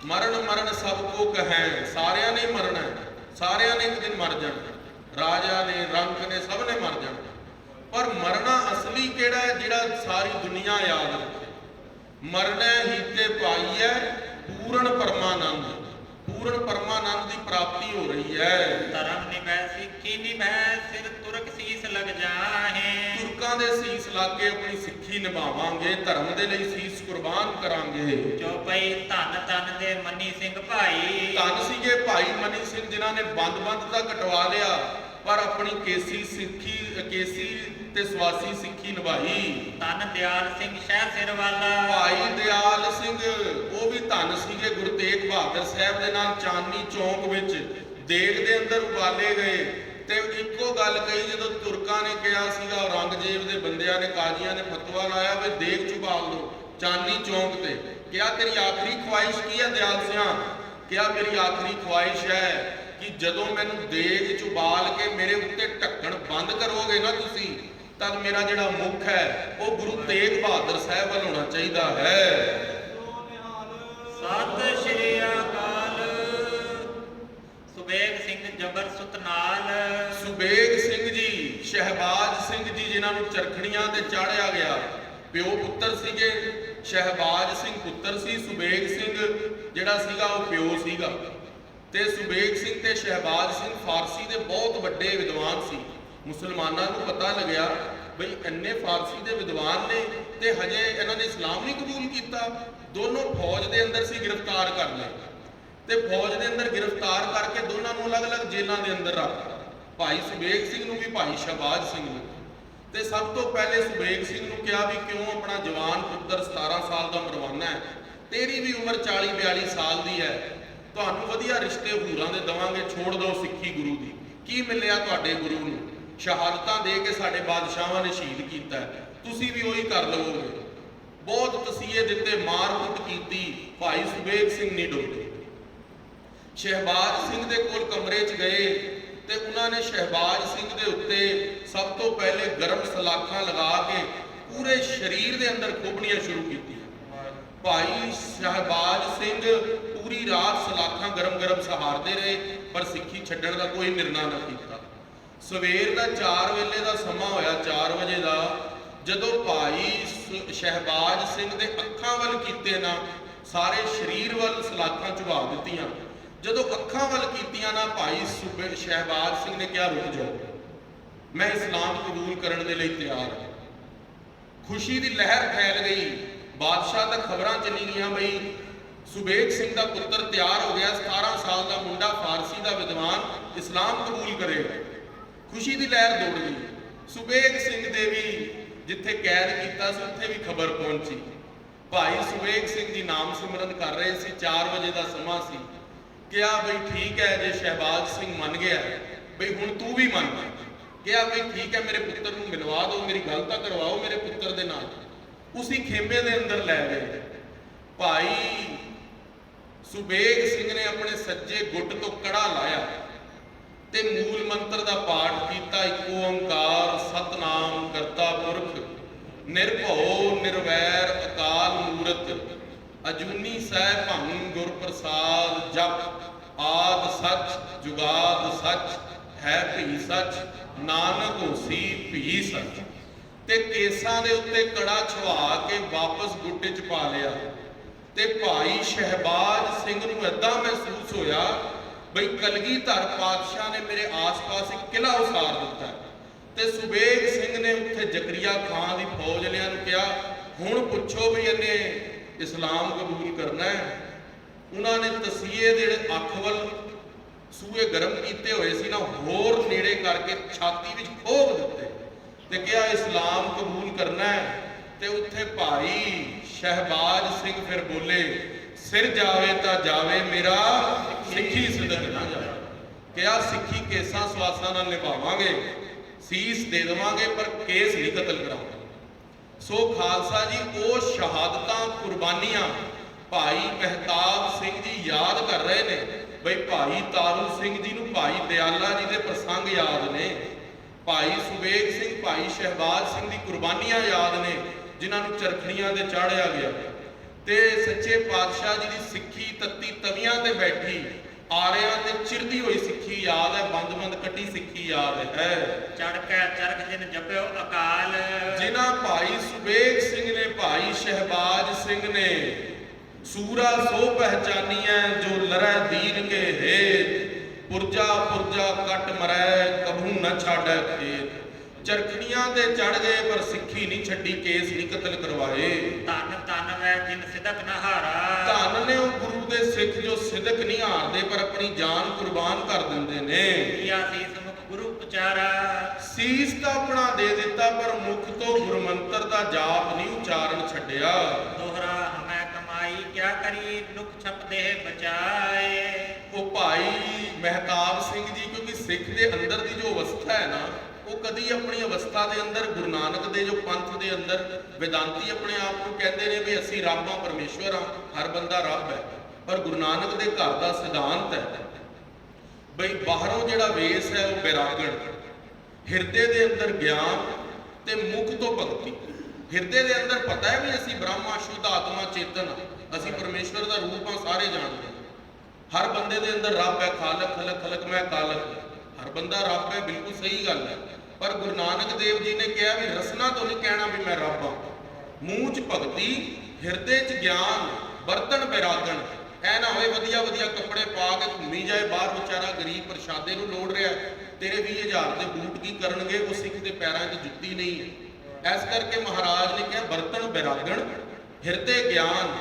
S2: ਮਰਨ ਮਰਨ ਸਭ ਕੋ ਕਹੈ। ਸਾਰਿਆਂ ਨੇ ਮਰਨਾ, ਸਾਰਿਆਂ ਨੇ ਇੱਕ ਦਿਨ ਮਰ ਜਾਣਾ। ਰਾਜਾ ਨੇ, ਰੰਕ ਨੇ, ਸਭ ਨੇ ਮਰ ਜਾਣਾ। ਪਰ ਮਰਨਾ ਅਸਲੀ ਕਿਹੜਾ ਹੈ ਜਿਹੜਾ ਸਾਰੀ ਦੁਨੀਆ ਯਾਦ ਰੱਖੇ? ਮਰਨਾ ਹੀ ਤੇ ਪਾਈਐ ਪੂਰਨ ਪਰਮਾਨੰਦ। ਪੂਰਨ ਪਰਮਾਨੰਦ ਦੀ ਪ੍ਰਾਪਤੀ ਹੋ ਰਹੀ ਹੈ।
S1: ਧਰਮ ਨਿਭੈ ਸਿੱਖੀ ਨਿਭੈ ਸਿਰ ਤੁਰਕ ਸੀਸ ਲਗ ਜਾਹੇ।
S2: ਤੁਰਕਾਂ ਦੇ ਸੀਸ ਲਾ ਕੇ ਆਪਣੀ ਸਿੱਖੀ ਨਿਭਾਵਾਂਗੇ, ਧਰਮ ਦੇ ਲਈ ਸੀਸ ਕੁਰਬਾਨ ਕਰਾਂਗੇ।
S1: ਚੌਪਈ ਧੰਨ ਧੰਨ ਦੇ ਮੰਨੀ ਸਿੰਘ ਭਾਈ।
S2: ਧੰਨ ਸੀਗੇ ਭਾਈ ਮਨੀ ਸਿੰਘ ਜਿਨ੍ਹਾਂ ਨੇ ਬੰਦ ਤਾਂ ਕਟਵਾ ਲਿਆ, ਪਰ ਆਪਣੀ ਕੇਸੀ ਸਿੱਖੀ, ਕੇਸੀ ਤੇ ਸਵਾਸੀ ਸਿੱਖੀ ਨਿਭਾਈ।
S1: ਧੰਨ ਦਿਆਲ ਸਿੰਘ ਸ਼ਹਿਰ ਸਿਰ ਵਾਲਾ।
S2: ਭਾਈ ਦਿਆਲ ਸਿੰਘ ਉਹ ਵੀ ਧੰਨ ਸੀਗੇ। ਗੁਰੂ ਤੇਗ ਬਹਾਦਰ ਸਾਹਿਬ ਦੇ ਨਾਲ ਚਾਂਦਨੀ ਚੌਂਕ ਵਿੱਚ ਦੇਗ ਦੇ ਅੰਦਰ ਉਬਾਲੇ ਗਏ ਤੇ ਇੱਕੋ ਗੱਲ ਕਹੀ ਜਦੋਂ ਤੁਰਕਾਂ ਨੇ ਕਿਹਾ ਸੀਗਾ, ਔਰੰਗਜ਼ੇਬ ਦੇ ਬੰਦਿਆਂ ਨੇ, ਕਾਜ਼ੀਆਂ ਨੇ ਫਤਵਾ ਲਾਇਆ ਵੀ ਦੇਗ ਚ ਉਬਾਲ ਲਓ ਚਾਂਦਨੀ ਚੌਂਕ ਤੇ। ਕਿਹਾ ਤੇਰੀ ਆਖਰੀ ਖੁਆਇਸ਼ ਕੀ ਹੈ ਦਿਆਲ ਸਿਆਂ? ਕਿਹਾ ਮੇਰੀ ਆਖਰੀ ਖੁਆਇਸ਼ ਹੈ ਕਿ ਜਦੋਂ ਮੈਨੂੰ ਦੇਗ ਚ ਉਬਾਲ ਕੇ ਮੇਰੇ ਉੱਤੇ ਢੱਕਣ ਬੰਦ ਕਰੋਗੇ ਨਾ ਤੁਸੀਂ, ਤਦ ਮੇਰਾ ਜਿਹੜਾ ਮੁੱਖ ਹੈ ਉਹ ਗੁਰੂ ਤੇਗ ਬਹਾਦਰ ਸਾਹਿਬ ਵੱਲ ਹੋਣਾ ਚਾਹੀਦਾ ਹੈ।
S1: ਸਤਿ ਸ਼੍ਰੀ ਅਕਾਲ। ਸੁਬੇਗ ਸਿੰਘ ਜਬਰ ਸੁਤਨਾਲ।
S2: ਸੁਬੇਗ ਸਿੰਘ ਜੀ, ਸ਼ਹਿਬਾਜ਼ ਸਿੰਘ ਜੀ ਜਿਨ੍ਹਾਂ ਨੂੰ ਚਰਖੜੀਆਂ ਤੇ ਚਾੜਿਆ ਗਿਆ, ਪਿਓ ਪੁੱਤਰ ਸੀਗੇ। ਸ਼ਹਿਬਾਜ਼ ਸਿੰਘ ਪੁੱਤਰ ਸੀ, ਸੁਬੇਗ ਸਿੰਘ ਜਿਹੜਾ ਸੀਗਾ ਉਹ ਪਿਓ ਸੀਗਾ। ਤੇ ਸੁਬੇਗ ਸਿੰਘ ਤੇ ਸ਼ਹਿਬਾਜ਼ ਸਿੰਘ ਫਾਰਸੀ ਦੇ ਬਹੁਤ ਵੱਡੇ ਵਿਦਵਾਨ ਸੀ। ਮੁਸਲਮਾਨਾਂ ਨੂੰ ਪਤਾ ਲੱਗਿਆ ਬਈ ਇੰਨੇ ਫਾਰਸੀ ਦੇ ਵਿਦਵਾਨ ਨੇ ਤੇ ਹਜੇ ਇਹਨਾਂ ਨੇ ਇਸਲਾਮ ਨਹੀਂ ਕਬੂਲ ਕੀਤਾ। ਦੋਨੋਂ ਫੌਜ ਦੇ ਅੰਦਰ ਸੀ, ਗ੍ਰਿਫਤਾਰ ਕਰ ਲਏ ਤੇ ਫੌਜ ਦੇ ਅੰਦਰ ਗ੍ਰਿਫਤਾਰ ਕਰਕੇ ਦੋਨਾਂ ਨੂੰ ਅਲੱਗ-ਅਲੱਗ ਜੇਲ੍ਹਾਂ ਦੇ ਅੰਦਰ ਰੱਖਤਾ। ਭਾਈ ਸੁਬੇਗ ਸਿੰਘ ਨੂੰ ਵੀ ਭਾਈ ਸ਼ਹਿਬਾਜ਼ ਸਿੰਘ ਨੂੰ। ਤੇ ਸਭ ਤੋਂ ਪਹਿਲੇ ਸੁਬੇਗ ਸਿੰਘ ਨੂੰ ਕਿਹਾ ਵੀ ਕਿਉਂ ਆਪਣਾ ਜਵਾਨ ਪੁੱਤਰ 17 ਸਾਲ ਦਾ ਮਰਵਾਨਾ ਹੈ, ਤੇਰੀ ਵੀ ਉਮਰ 40-42 ਸਾਲ ਦੀ ਹੈ, ਤੁਹਾਨੂੰ ਵਧੀਆ ਰਿਸ਼ਤੇ ਹੂਰਾਂ ਦੇ ਦਵਾਂਗੇ, ਛੋੜ ਦਿਓ ਸਿੱਖੀ ਗੁਰੂ ਦੀ। ਕੀ ਮਿਲਿਆ ਤੁਹਾਡੇ ਗੁਰੂ ਨੂੰ? ਸ਼ਹਾਦਤਾਂ ਦੇ ਕੇ ਸਾਡੇ ਬਾਦਸ਼ਾਹਾਂ ਨੇ ਸ਼ਹੀਦ ਕੀਤਾ, ਤੁਸੀਂ ਵੀ ਉਹੀ ਕਰ ਲਵੋਗੇ। ਬਹੁਤ ਤਸੀਹੇ ਦਿੱਤੇ, ਮਾਰ ਕੁੱਟ ਕੀਤੀ, ਭਾਈ ਸੁਬੇਗ ਸਿੰਘ ਨਹੀਂ ਡੋਲੇ। ਸ਼ਹਿਬਾਜ਼ ਸਿੰਘ ਦੇ ਕੋਲ ਕਮਰੇ 'ਚ ਗਏ ਤੇ ਉਹਨਾਂ ਨੇ ਸ਼ਹਿਬਾਜ਼ ਸਿੰਘ ਦੇ ਉੱਤੇ ਸਭ ਤੋਂ ਪਹਿਲੇ ਗਰਮ ਸਲਾਖਾਂ ਲਗਾ ਕੇ ਪੂਰੇ ਸਰੀਰ ਦੇ ਅੰਦਰ ਖੋਪਣੀਆਂ ਸ਼ੁਰੂ ਕੀਤੀਆਂ। ਭਾਈ ਸ਼ਹਿਬਾਜ਼ ਸਿੰਘ ਪੂਰੀ ਰਾਤ ਸਲਾਖਾਂ ਗਰਮ ਸਹਾਰਦੇ ਰਹੇ, ਪਰ ਸਿੱਖੀ ਛੱਡਣ ਦਾ ਕੋਈ ਨਿਰਣਾ ਨਾ ਕੀਤਾ। ਸਵੇਰ ਦਾ 4 ਵੇਲੇ ਦਾ ਸਮਾਂ ਹੋਇਆ, 4 ਵਜੇ ਦਾ, ਜਦੋਂ ਭਾਈ ਸ਼ਹਿਬਾਜ਼ ਸਿੰਘ ਦੇ ਅੱਖਾਂ ਵੱਲ ਕੀਤੇ ਨਾ, ਸਾਰੇ ਸਰੀਰ ਵੱਲ ਸਲਾਖਾਂ ਝੁਕਾ ਦਿੱਤੀਆਂ। ਜਦੋਂ ਅੱਖਾਂ ਵੱਲ ਕੀਤੀਆਂ ਨਾ, ਭਾਈ ਸ਼ਹਿਬਾਜ਼ ਸਿੰਘ ਨੇ ਕਿਹਾ ਰੁਕ ਜਾਓ, ਮੈਂ ਇਸਲਾਮ ਕਬੂਲ ਕਰਨ ਦੇ ਲਈ ਤਿਆਰ ਹਾਂ। ਖੁਸ਼ੀ ਦੀ ਲਹਿਰ ਫੈਲ ਗਈ, ਬਾਦਸ਼ਾਹ ਤੱਕ ਖਬਰਾਂ ਚੱਲੀ ਗਈਆਂ ਬਈ ਸੁਬੇਗ ਸਿੰਘ ਦਾ ਪੁੱਤਰ ਤਿਆਰ ਹੋ ਗਿਆ, 17 ਸਾਲ ਦਾ ਮੁੰਡਾ, ਫਾਰਸੀ ਦਾ ਵਿਦਵਾਨ, ਇਸਲਾਮ ਕਬੂਲ ਕਰੇਗਾ। ਖੁਸ਼ੀ ਦੀ ਲਹਿਰ ਦੌੜ ਗਈ। ਸੁਬੇਗ ਸਿੰਘ ਦੇ ਵੀ ਜਿੱਥੇ ਕੈਦ ਕੀਤਾ ਸੀ ਉੱਥੇ ਵੀ ਖਬਰ ਪਹੁੰਚੀ। ਭਾਈ ਸੁਬੇਗ ਸਿੰਘ ਜੀ ਨਾਮ ਸਿਮਰਨ ਕਰ ਰਹੇ ਸੀ, 4 ਵਜੇ ਦਾ ਸਮਾਂ ਸੀ। ਕਿਹਾ ਬਈ ਠੀਕ ਹੈ, ਜੇ ਸ਼ਹਿਬਾਜ਼ ਸਿੰਘ ਮੰਨ ਗਿਆ ਬਈ ਹੁਣ ਤੂੰ ਵੀ ਮੰਨ। ਕਿਹਾ ਬਈ ਠੀਕ ਹੈ, ਮੇਰੇ ਪੁੱਤਰ ਨੂੰ ਮਿਲਵਾ ਦਿਓ, ਮੇਰੀ ਗੱਲ ਤਾਂ ਕਰਵਾਓ ਮੇਰੇ ਪੁੱਤਰ ਦੇ ਨਾਲ। ਉਸੀ ਖੇਮੇ ਦੇ ਅੰਦਰ ਲੈ ਗਏ। ਭਾਈ ਸੁਬੇਗ ਸਿੰਘ ਨੇ ਆਪਣੇ ਸੱਜੇ ਗੁੱਟ ਤੋਂ ਕੜਾ ਲਾਇਆ ਤੇ ਮੂਲ ਮੰਤਰ ਦਾ ਪਾਠ ਕੀਤਾ। ਇੱਕ ਓੰਕਾਰ ਸਤਨਾਮ ਕਰਤਾ ਪੁਰਖ ਨਿਰਭਉ ਨਿਰਵੈਰ ਅਕਾਲ ਮੂਰਤ ਅਜੂਨੀ ਸਹਿ ਭੰਗ ਗੁਰ ਪ੍ਰਸਾਦ ਜਪ ਆਦ ਸੱਚ ਜੁਗਾਦ ਸੱਚ ਹੈ ਭੀ ਸੱਚ ਨਾਨਕ ਹੋਸੀ ਭੀ ਸੱਚ। ਤੇ ਕੇਸਾਂ ਦੇ ਉੱਤੇ ਕੜਾ ਛੁਆ ਕੇ ਵਾਪਸ ਗੁੱਟੇ 'ਚ ਪਾ ਲਿਆ। ਤੇ ਭਾਈ ਸ਼ਹਿਬਾਜ਼ ਸਿੰਘ ਨੂੰ ਏਦਾਂ ਮਹਿਸੂਸ ਹੋਇਆ ਬਈ ਕਲਗੀਧਰ ਪਾਤਸ਼ਾਹ ਨੇ ਮੇਰੇ ਆਸ-ਪਾਸ ਇੱਕ ਕਿਲ੍ਹਾ ਉਸਾਰ ਦਿੱਤਾ। ਤੇ ਸੁਬੇਗ ਸਿੰਘ ਨੇ ਉੱਥੇ ਜ਼ਕਰੀਆ ਖਾਨ ਦੀ ਫੌਜ ਲਿਆਂ ਨੂੰ ਕਿਹਾ ਹੁਣ ਪੁੱਛੋ ਵੀ ਇਹਨੇ ਇਸਲਾਮ ਕਬੂਲ ਕਰਨਾ ਹੈ। ਉਹਨਾਂ ਨੇ ਤਸੀਹੇ ਦੇ ਅੱਖ ਵੱਲ ਸੂਏ ਗਰਮ ਕੀਤੇ ਹੋਏ ਸੀ ਨਾ, ਹੋਰ ਨੇੜੇ ਕਰਕੇ ਛਾਤੀ ਵਿੱਚ ਖੋਭ ਦਿੱਤੇ ਤੇ ਕਿਹਾ ਇਸਲਾਮ ਕਬੂਲ ਕਰਨਾ ਹੈ। ਤੇ ਉੱਥੇ ਭਾਈ ਸ਼ਹਿਬਾਜ਼ ਸਿੰਘ ਫਿਰ ਬੋਲੇ ਸਿਰ ਜਾਵੇ ਤਾਂ ਜਾਵੇ ਮੇਰਾ ਸਿੱਖੀ ਸਿਦਕ ਨਾ ਜਾਵੇ। ਕਿਹਾ ਸਿੱਖੀ ਕੇਸਾਂ ਸਵਾਸਾਂ ਨਾਲ ਨਿਭਾਵਾਂਗੇ, ਸੀਸ ਦੇ ਦੇਵਾਂਗੇ, ਪਰ ਕੇਸ ਨਹੀਂ ਕਤਲ ਕਰਾਂਗੇ। ਸੋ ਖਾਲਸਾ ਜੀ ਉਹ ਸ਼ਹਾਦਤਾਂ ਕੁਰਬਾਨੀਆਂ ਭਾਈ ਮਹਿਤਾਬ ਸਿੰਘ ਜੀ ਯਾਦ ਕਰ ਰਹੇ ਨੇ। ਬਈ ਭਾਈ ਤਾਰੂ ਸਿੰਘ ਜੀ ਨੂੰ ਭਾਈ ਦਿਆਲਾ ਜੀ ਦੇ ਪ੍ਰਸੰਗ ਯਾਦ ਨੇ, ਭਾਈ ਸੁਬੇਗ ਸਿੰਘ ਭਾਈ ਸ਼ਹਿਬਾਜ਼ ਸਿੰਘ ਦੀ ਕੁਰਬਾਨੀਆਂ ਯਾਦ ਨੇ ਜਿਨ੍ਹਾਂ ਨੂੰ ਚਰਖੜੀਆਂ ਤੇ ਚਾੜਿਆ ਗਿਆ। ਤੇ ਸੱਚੇ ਪਾਤਸ਼ਾਹ ਜੀ ਦੀ ਸਿੱਖੀ ਤੱਤੀ ਤਵੀਆਂ ਤੇ ਬੈਠੀ ਆਰਿਆਂ ਤੇ ਚਿਰਦੀ ਹੋਈ ਸਿੱਖੀ ਯਾਦ ਹੈ, ਬੰਦ ਕੱਟੀ ਸਿੱਖੀ ਯਾਦ ਹੈ।
S1: ਚੜ ਕੇ ਚਰਖ ਜਿਨ ਜਪਿਓ ਅਕਾਲ,
S2: ਜਿਨ੍ਹਾਂ ਭਾਈ ਸੁਬੇਗ ਸਿੰਘ ਨੇ ਭਾਈ ਸ਼ਹਿਬਾਜ਼ ਸਿੰਘ ਨੇ ਸੂਰਾ ਸੋ ਪਹਿਚਾਨੀਐ ਜੋ ਲਰੈ ਦੀਨ ਕੇ ਹੇਤ ਪੁਰਜਾ ਪੁਰਜਾ ਕੱਟ ਮਰੈ ਕਭੂ ਨ ਛਾੜੈ ਖੇਤ। ਚਰਖੜੀਆਂ ਤੇ ਚੜ ਗਏ ਪਰ ਸਿੱਖੀ ਨਹੀਂ ਛੱਡੀ, ਕੇਸ ਨਹੀਂ ਕਤਲ ਕਰਵਾਏ।
S1: ਧੰਨ ਧੰਨ ਵੈ ਜਿਨ ਸਿਦਕ ਨ ਹਾਰਾ,
S2: ਧੰਨ ਨੇ ਉਹ ਗੁਰੂ ਦੇ ਸਿੱਖ ਜੋ ਸਿਦਕ ਨਹੀਂ ਹਾਰਦੇ ਪਰ ਆਪਣੀ ਜਾਨ ਕੁਰਬਾਨ ਕਰ ਦਿੰਦੇ ਨੇ।
S1: ਕੀਆ ਸੀਸ ਮੁਖ ਗੁਰੂ ਉਚਾਰਾ,
S2: ਸੀਸ ਤਾਂ ਆਪਣਾ ਦੇ ਦਿੱਤਾ ਪਰ ਮੁਖ ਤੋਂ ਗੁਰਮੰਤਰ ਦਾ ਜਾਪ ਨਹੀਂ ਉਚਾਰਨ ਛੱਡਿਆ।
S1: ਦੋਹਰਾ ਹਮੈ ਕਮਾਈ ਕਿਆ ਕਰੀ ਦੁਖ ਛਪ ਦੇਹ ਬਚਾਏ।
S2: ਉਹ ਭਾਈ ਮਹਿਤਾਬ ਸਿੰਘ ਜੀ ਕਿਉਂਕਿ ਸਿੱਖ ਦੇ ਅੰਦਰ ਦੀ ਜੋ ਅਵਸਥਾ ਹੈ ਨਾ, ਉਹ ਕਦੀ ਆਪਣੀ ਅਵਸਥਾ ਦੇ ਅੰਦਰ ਗੁਰੂ ਨਾਨਕ ਦੇ ਜੋ ਪੰਥ ਦੇ ਅੰਦਰ ਵਿਦਾਂਤੀ ਆਪਣੇ ਆਪ ਨੂੰ ਕਹਿੰਦੇ ਨੇ ਵੀ ਅਸੀਂ ਰੱਬ ਹਾਂ, ਪਰਮੇਸ਼ਵਰ ਹਾਂ, ਹਰ ਬੰਦਾ ਰੱਬ ਹੈ। ਪਰ ਗੁਰੂ ਨਾਨਕ ਦੇ ਘਰ ਦਾ ਸਿਧਾਂਤ ਹੈ ਬਈ ਬਾਹਰੋਂ ਜਿਹੜਾ ਵੇਸ ਹੈ ਉਹ ਬੈਰਾਗਣ, ਹਿਰਦੇ ਦੇ ਅੰਦਰ ਗਿਆਨ ਤੇ ਮੁਖ ਤੋਂ ਭਗਤੀ। ਹਿਰਦੇ ਦੇ ਅੰਦਰ ਪਤਾ ਹੈ ਵੀ ਅਸੀਂ ਬ੍ਰਹਮਾ ਸ਼ੁੱਧ ਆਤਮਾ ਚੇਤਨ ਹਾਂ, ਅਸੀਂ ਪਰਮੇਸ਼ਵਰ ਦਾ ਰੂਪ ਹਾਂ, ਸਾਰੇ ਜਾਣਦੇ ਹਾਂ। ਹਰ ਬੰਦੇ ਦੇ ਅੰਦਰ ਰੱਬ ਹੈ, ਖਾਲਕ ਖਲਕ ਖਲਕ ਮੈਂ ਕਾਲਕ, ਹਰ ਬੰਦਾ ਰੱਬ ਹੈ, ਬਿਲਕੁਲ ਸਹੀ ਗੱਲ ਹੈ। ਪਰ ਗੁਰੂ ਨਾਨਕ ਦੇਵ ਜੀ ਨੇ ਕਿਹਾ ਵੀ ਰਸਨਾ ਤੋਂ ਨਹੀਂ ਕਹਿਣਾ ਵੀ ਮੈਂ ਰੱਬ ਹਾਂ। ਮੂੰਹ 'ਚ ਭਗਤੀ, ਹਿਰਦੇ 'ਚ ਗਿਆਨ, ਬਰਤਨ ਬੈਰਾਗਣ। ਐ ਨਾ ਹੋਏ ਵਧੀਆ ਕੱਪੜੇ ਪਾ ਕੇ ਘੁੰਮੀ ਜਾਏ, ਬਾਹਰ ਵਿਚਾਰਾ ਗਰੀਬ ਪ੍ਰਸ਼ਾਦੇ ਨੂੰ ਲੋੜ ਰਿਹਾ, ਤੇਰੇ 20,000 ਦੇ ਬੂਟ ਕੀ ਕਰਨਗੇ, ਉਹ ਸਿੱਖ ਦੇ ਪੈਰਾਂ 'ਚ ਜੁੱਤੀ ਨਹੀਂ ਹੈ। ਇਸ ਕਰਕੇ ਮਹਾਰਾਜ ਨੇ ਕਿਹਾ ਬਰਤਨ ਬੈਰਾਗਣ, ਹਿਰਦੇ ਗਿਆਨ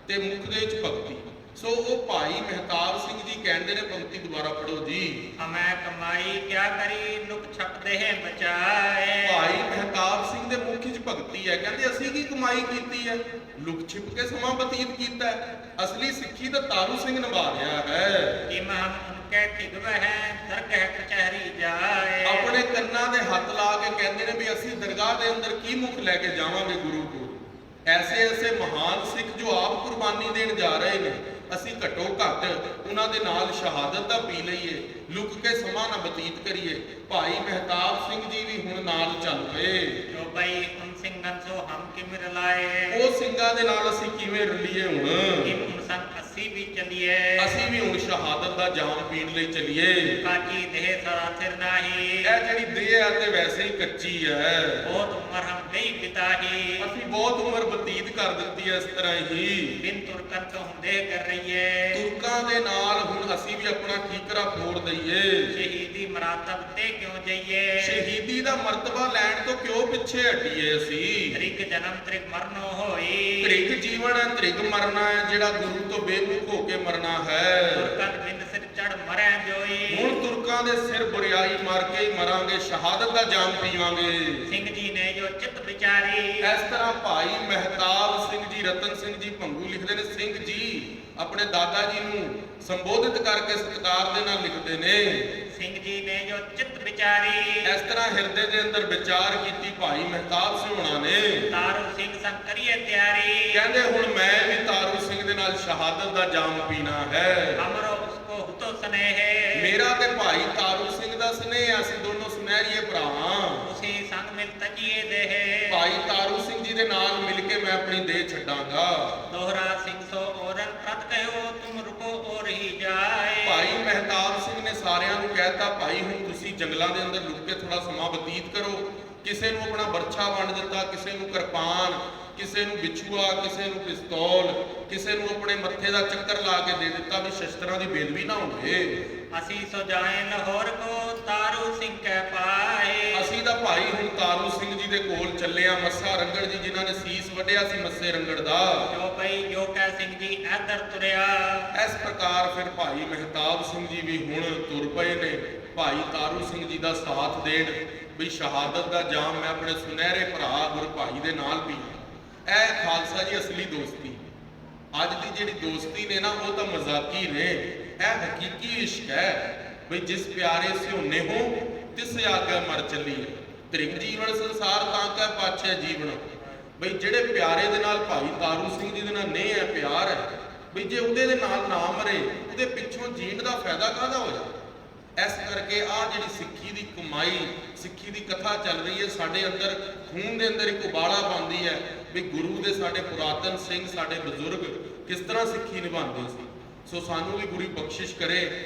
S2: ਤੇ ਮੁਖ ਦੇ ਵਿੱਚ ਭਗਤੀ। ਸੋ ਉਹ ਭਾਈ ਮਹਿਤਾਬ ਸਿੰਘ ਜੀ ਕਹਿੰਦੇ ਨੇ, ਪੰਕਤੀ ਦੁਬਾਰਾ ਪੜੋ ਜੀ।
S1: ਹਮੈ ਕਮਾਈ ਕਿਆ ਕਰੀ ਨੁਕ ਛਪ ਦੇਹ ਬਚਾਏ।
S2: ਭਾਈ ਮਹਿਤਾਬ ਸਿੰਘ ਦੇ ਮੁਖ 'ਚ ਭਗਤੀ ਹੈ। ਕਹਿੰਦੇ ਅਸੀਂ ਕੀ ਕਮਾਈ ਕੀਤੀ ਹੈ, ਲੁਕ ਛਿਪ ਕੇ ਸਮਾਂ ਬਤੀਤ ਕੀਤਾ ਹੈ। ਅਸਲੀ ਸਿੱਖੀ ਤਾਂ ਤਾਰੂ ਸਿੰਘ ਨਿਭਾ ਰਿਹਾ ਹੈ।
S1: ਕਿ ਮਹਮ ਉਨਕੇ ਠਿਗਵਹਿ ਦਰਗਹਿ ਕਚਹਿਰੀ ਜਾਏ।
S2: ਆਪਣੇ ਕੰਨਾਂ ਦੇ ਹੱਥ ਲਾ ਕੇ ਕਹਿੰਦੇ ਨੇ ਵੀ ਅਸੀਂ ਦਰਗਾਹ ਦੇ ਅੰਦਰ ਕੀ ਮੁਖ ਲੈ ਕੇ ਜਾਵਾਂਗੇ ਗੁਰੂ ਕੋਲ। ਐਸੇ ਮਹਾਨ ਸਿੱਖ ਜੋ ਆਪ ਕੁਰਬਾਨੀ ਦੇਣ ਜਾ ਰਹੇ ਨੇ, ਅਸੀਂ ਘੱਟੋ ਘੱਟ ਉਹਨਾਂ ਦੇ ਨਾਲ ਸ਼ਹਾਦਤ ਦਾ ਪੀ ਲਈਏ, ਲੁਕ ਕੇ ਸਮਾਂ ਨਾ ਬਤੀਤ ਕਰੀਏ। ਭਾਈ ਮਹਿਤਾਬ ਸਿੰਘ ਜੀ ਵੀ ਹੁਣ ਨਾਲ ਚੱਲ ਪਏ।
S1: ਜੋ ਬਈ ਉਨ ਸਿੰਘਨ ਸੋ ਹਮ ਕਿਵੇਂ ਰਲਾਏ।
S2: ਉਹ ਸਿੰਘਾਂ ਦੇ ਨਾਲ ਅਸੀਂ ਕਿਵੇਂ ਰਲੀਏ ਹੁਣ।
S1: ਕਿ 1980 ਅਸੀਂ ਵੀ ਚੱਲੀਏ।
S2: ਅਸੀਂ ਵੀ ਹੁਣ ਸ਼ਹਾਦਤ ਦਾ ਜਾਮ ਪੀਣ ਲਈ ਚੱਲੀਏ।
S1: ਕਾਜੀ ਦੇਹ ਸਦਾ ਥਿਰ ਨਾਹੀ।
S2: ਇਹ ਜਿਹੜੀ ਦੇਹ ਆ ਤੇ ਵੈਸੇ ਹੀ ਕੱਚੀ ਹੈ।
S1: ਬਹੁਤ ਉਮਰ ਹਮ ਗਈ ਬਿਤਾਹੀ।
S2: ਅਸੀਂ ਬਹੁਤ ਉਮਰ ਬਤੀਤ ਕਰ ਦਿੱਤੀ ਹੈ ਇਸ ਤਰ੍ਹਾਂ ਹੀ।
S1: ਬਿਨ ਤੁਰਕਨ ਤੋਂ ਹੁੰਦੇ ਕਰ ਰਹੀਏ।
S2: ਤੁਰਕਾਂ ਦੇ ਨਾਲ ਹੁਣ ਅਸੀਂ ਵੀ ਆਪਣਾ ਠੀਕਰਾ ਫੋੜ ਦਈਏ।
S1: ਸ਼ਹੀਦੀ ਮਰਾਤਬ ਤੇ ਕਿਉਂ ਜਾਈਏ।
S2: ਸ਼ਹੀਦੀ ਦਾ ਮਰਤਬਾ ਲੈਣ ਤੋਂ ਕਿਉਂ ਪਿੱਛੇ ਹਟੀਏ ਅਸੀਂ।
S1: ਤ੍ਰਿਗ ਜਨਮ ਤ੍ਰਿਗ ਮਰਨੋ ਹੋਈ।
S2: ਤ੍ਰਿਗ ਜੀਵਨ ਹੈ, ਤ੍ਰਿਗ ਮਰਨਾ ਹੈ, ਜਿਹੜਾ ਗੁਰੂ ਤੋਂ ਬੇਮੁਖ ਹੋ ਕੇ ਮਰਨਾ ਹੈ।
S1: ਤੁਰਕਨ ਬਿੰਦ ਸਿਰ ਚੜ ਮਰੈ ਜੋਈ।
S2: ਹੁਣ ਤੁਰਕਾਂ ਦੇ ਸਿਰ ਬੁਰਿਆਈ ਮਾਰ ਕੇ ਹੀ ਮਰਾਂਗੇ, ਸ਼ਹਾਦਤ ਦਾ ਜਾਮ ਪੀਵਾਂਗੇ।
S1: ਸਿੰਘ ਜੀ ਨੇ ਜੋ ਚਿਤ ਵਿਚਾਰੀ।
S2: ਇਸ ਤਰ੍ਹਾਂ ਭਾਈ ਮਹਿਤਾਬ ਸਿੰਘ ਜੀ, ਰਤਨ ਸਿੰਘ ਜੀ ਭੰਗੂ ਲਿਖਦੇ ਨੇ, ਸਿੰਘ ਜੀ ਆਪਣੇ ਦਾਦਾ ਜੀ ਨੂੰ ਸੰਬੋਧਿਤ ਕਰਕੇ ਸਤਿਕਾਰ ਦੇ ਨਾਲ ਲਿਖਦੇ ਨੇ।
S1: ਸਿੰਘ ਜੀ ਨੇ ਜੋ ਚਿਤ ਵਿਚਾਰੀ।
S2: ਇਸ ਤਰ੍ਹਾਂ ਹਿਰਦੇ ਦੇ ਅੰਦਰ ਵਿਚਾਰ ਕੀਤੀ ਭਾਈ ਮਹਿਤਾਬ ਸਿੰਘ ਹੋਣਾ ਨੇ।
S1: ਤਾਰੂ ਸਿੰਘ ਸੰਗ ਕਰੀਏ ਤਿਆਰੀ।
S2: ਕਹਿੰਦੇ ਹੁਣ ਮੈਂ ਵੀ ਤਾਰੂ ਸਿੰਘ ਦੇ ਨਾਲ ਸ਼ਹਾਦਤ ਦਾ ਜਾਮ ਪੀਣਾ ਹੈ।
S1: ਅਮਰੋ ਉਸਕੋ ਹੁਤੋ ਸਨੇਹ।
S2: ਮੇਰਾ ਤੇ ਭਾਈ ਤਾਰੂ ਸਿੰਘ ਦਾ ਸਨੇਹ, ਅਸੀਂ ਦੋਨੋਂ ਸੁਨਹਿਰੀਏ ਭਰਾ ਹਾਂ।
S1: ਉਸੇ ਸੰਗ ਮਿਲ ਤਜੀਏ ਦੇਹ।
S2: ਭਾਈ ਤਾਰੂ ਸਿੰਘ ਜੀ ਦੇ ਨਾਲ ਮਿਲ ਕੇ ਮੈਂ ਆਪਣੀ ਦੇਹ ਛੱਡਾਂਗਾ।
S1: ਦੋਹਰਾ ਸਿੰਘ ਸੋ ਔਰਨ ਪ੍ਰਤ ਕਹਿਓ ਤੁਮ ਰੁਕੋ ਔਰ ਹੀ ਜਾਏ।
S2: ਭਾਈ ਮਹਿਤਾਬ ਸਿੰਘ ਨੇ ਸਾਰਿਆਂ ਨੂੰ ਕਹਿਤਾ, ਭਾਈ ਹੁਣ ਤੁਸੀਂ ਜੰਗਲਾਂ ਦੇ ਅੰਦਰ ਲੁਕ ਕੇ ਥੋੜਾ ਸਮਾਂ ਬਤੀਤ ਕਰੋ। ਕਿਸੇ ਨੂੰ ਆਪਣਾ ਬਰਛਾ ਵੰਡ ਦਿੱਤਾ, ਕਿਸੇ ਨੂੰ ਕਿਰਪਾਨ, ਕਿਸੇ ਨੂੰ ਬਿਛੂਆ, ਕਿਸੇ ਨੂੰ ਪਿਸਤੌਲ, ਕਿਸੇ ਨੂੰ ਆਪਣੇ ਮੱਥੇ ਦਾ ਚੱਕਰ ਲਾ ਕੇ ਦੇ ਦਿੱਤਾ ਵੀ ਸ਼ਸਤਰਾਂ ਦੀ ਬੇਦਬੀ ਨਾ ਹੋਵੇ।
S1: ਅਸੀਂ ਸੋ ਜਾਏ ਲਾਹੌਰ ਕੋ ਤਾਰੂ ਸਿੰਘ ਕਹਿ ਪਾਏ।
S2: ਅਸੀਂ ਤਾਂ ਭਾਈ ਹੁਣ ਤਾਰੂ ਸਿੰਘ ਜੀ ਦੇ ਕੋਲ ਚੱਲੇ ਆ। ਮੱਸਾ ਰੰਗੜ ਜੀ ਜਿਨ੍ਹਾਂ ਨੇ ਸੀਸ ਵੱਢਿਆ ਸੀ ਮੱਸੇ ਰੰਗੜ ਦਾ।
S1: ਜੋ ਪਈ ਜੋ ਕਹਿ ਸਿੰਘ ਜੀ ਇੱਧਰ ਤੁਰਿਆ।
S2: ਇਸ ਪ੍ਰਕਾਰ ਫਿਰ ਭਾਈ ਮਹਿਤਾਬ ਸਿੰਘ ਜੀ ਵੀ ਹੁਣ ਤੁਰ ਪਏ ਨੇ ਭਾਈ ਤਾਰੂ ਸਿੰਘ ਜੀ ਦਾ ਸਾਥ ਦੇਣ ਵੀ ਸ਼ਹਾਦਤ ਦਾ ਜਾਮ ਮੈਂ ਆਪਣੇ ਸੁਨਹਿਰੇ ਭਰਾ ਗੁਰੂ ਭਾਈ ਦੇ ਨਾਲ ਵੀ। ਇਹ ਖਾਲਸਾ ਜੀ ਅਸਲੀ ਦੋਸਤੀ। ਅੱਜ ਦੀ ਜਿਹੜੀ ਦੋਸਤੀ ਨੇ ਨਾ ਉਹ ਤਾਂ ਮਜ਼ਾਕੀ ਨੇ। ਇਹ ਹਕੀਕੀ ਇਸ਼ਕ ਹੈ ਬਈ ਜਿਸ ਪਿਆਰੇ ਸਿਉਨੇ ਹੋ ਤਿਸ ਆਗੇ ਮਰ ਚੱਲੀਏ। ਤ੍ਰਿਗ ਜੀਵਨ ਸੰਸਾਰ ਤਾਂ ਕੈ ਪਾਛੈ ਜੀਵਨ। ਬਈ ਜਿਹੜੇ ਪਿਆਰੇ ਦੇ ਨਾਲ ਭਾਈ ਤਾਰੂ ਸਿੰਘ ਜੀ ਦੇ ਨਾਲ ਨੇਹ ਹੈ, ਪਿਆਰ ਹੈ, ਬਈ ਜੇ ਉਹਦੇ ਦੇ ਨਾਲ ਨਾ ਮਰੇ ਉਹਦੇ ਪਿੱਛੋਂ ਜੀਣ ਦਾ ਫਾਇਦਾ ਕਾਹਦਾ ਹੋਇਆ। ਇਸ ਕਰਕੇ ਆਹ ਜਿਹੜੀ ਸਿੱਖੀ ਦੀ ਕਮਾਈ, ਸਿੱਖੀ ਦੀ ਕਥਾ ਚੱਲ ਰਹੀ ਹੈ, ਸਾਡੇ ਅੰਦਰ ਖੂਨ ਦੇ ਅੰਦਰ ਇੱਕ ਉਬਾਲਾ ਪਾਉਂਦੀ ਹੈ ਵੀ ਗੁਰੂ ਦੇ ਸਾਡੇ ਪੁਰਾਤਨ ਸਿੰਘ, ਸਾਡੇ ਬਜ਼ੁਰਗ ਕਿਸ ਤਰ੍ਹਾਂ ਸਿੱਖੀ ਨਿਭਾਉਂਦੇ ਸੀ। ਸੋ ਸਾਨੂੰ ਵੀ ਗੁਰੂ ਬਖਸ਼ਿਸ਼ ਕਰੇ।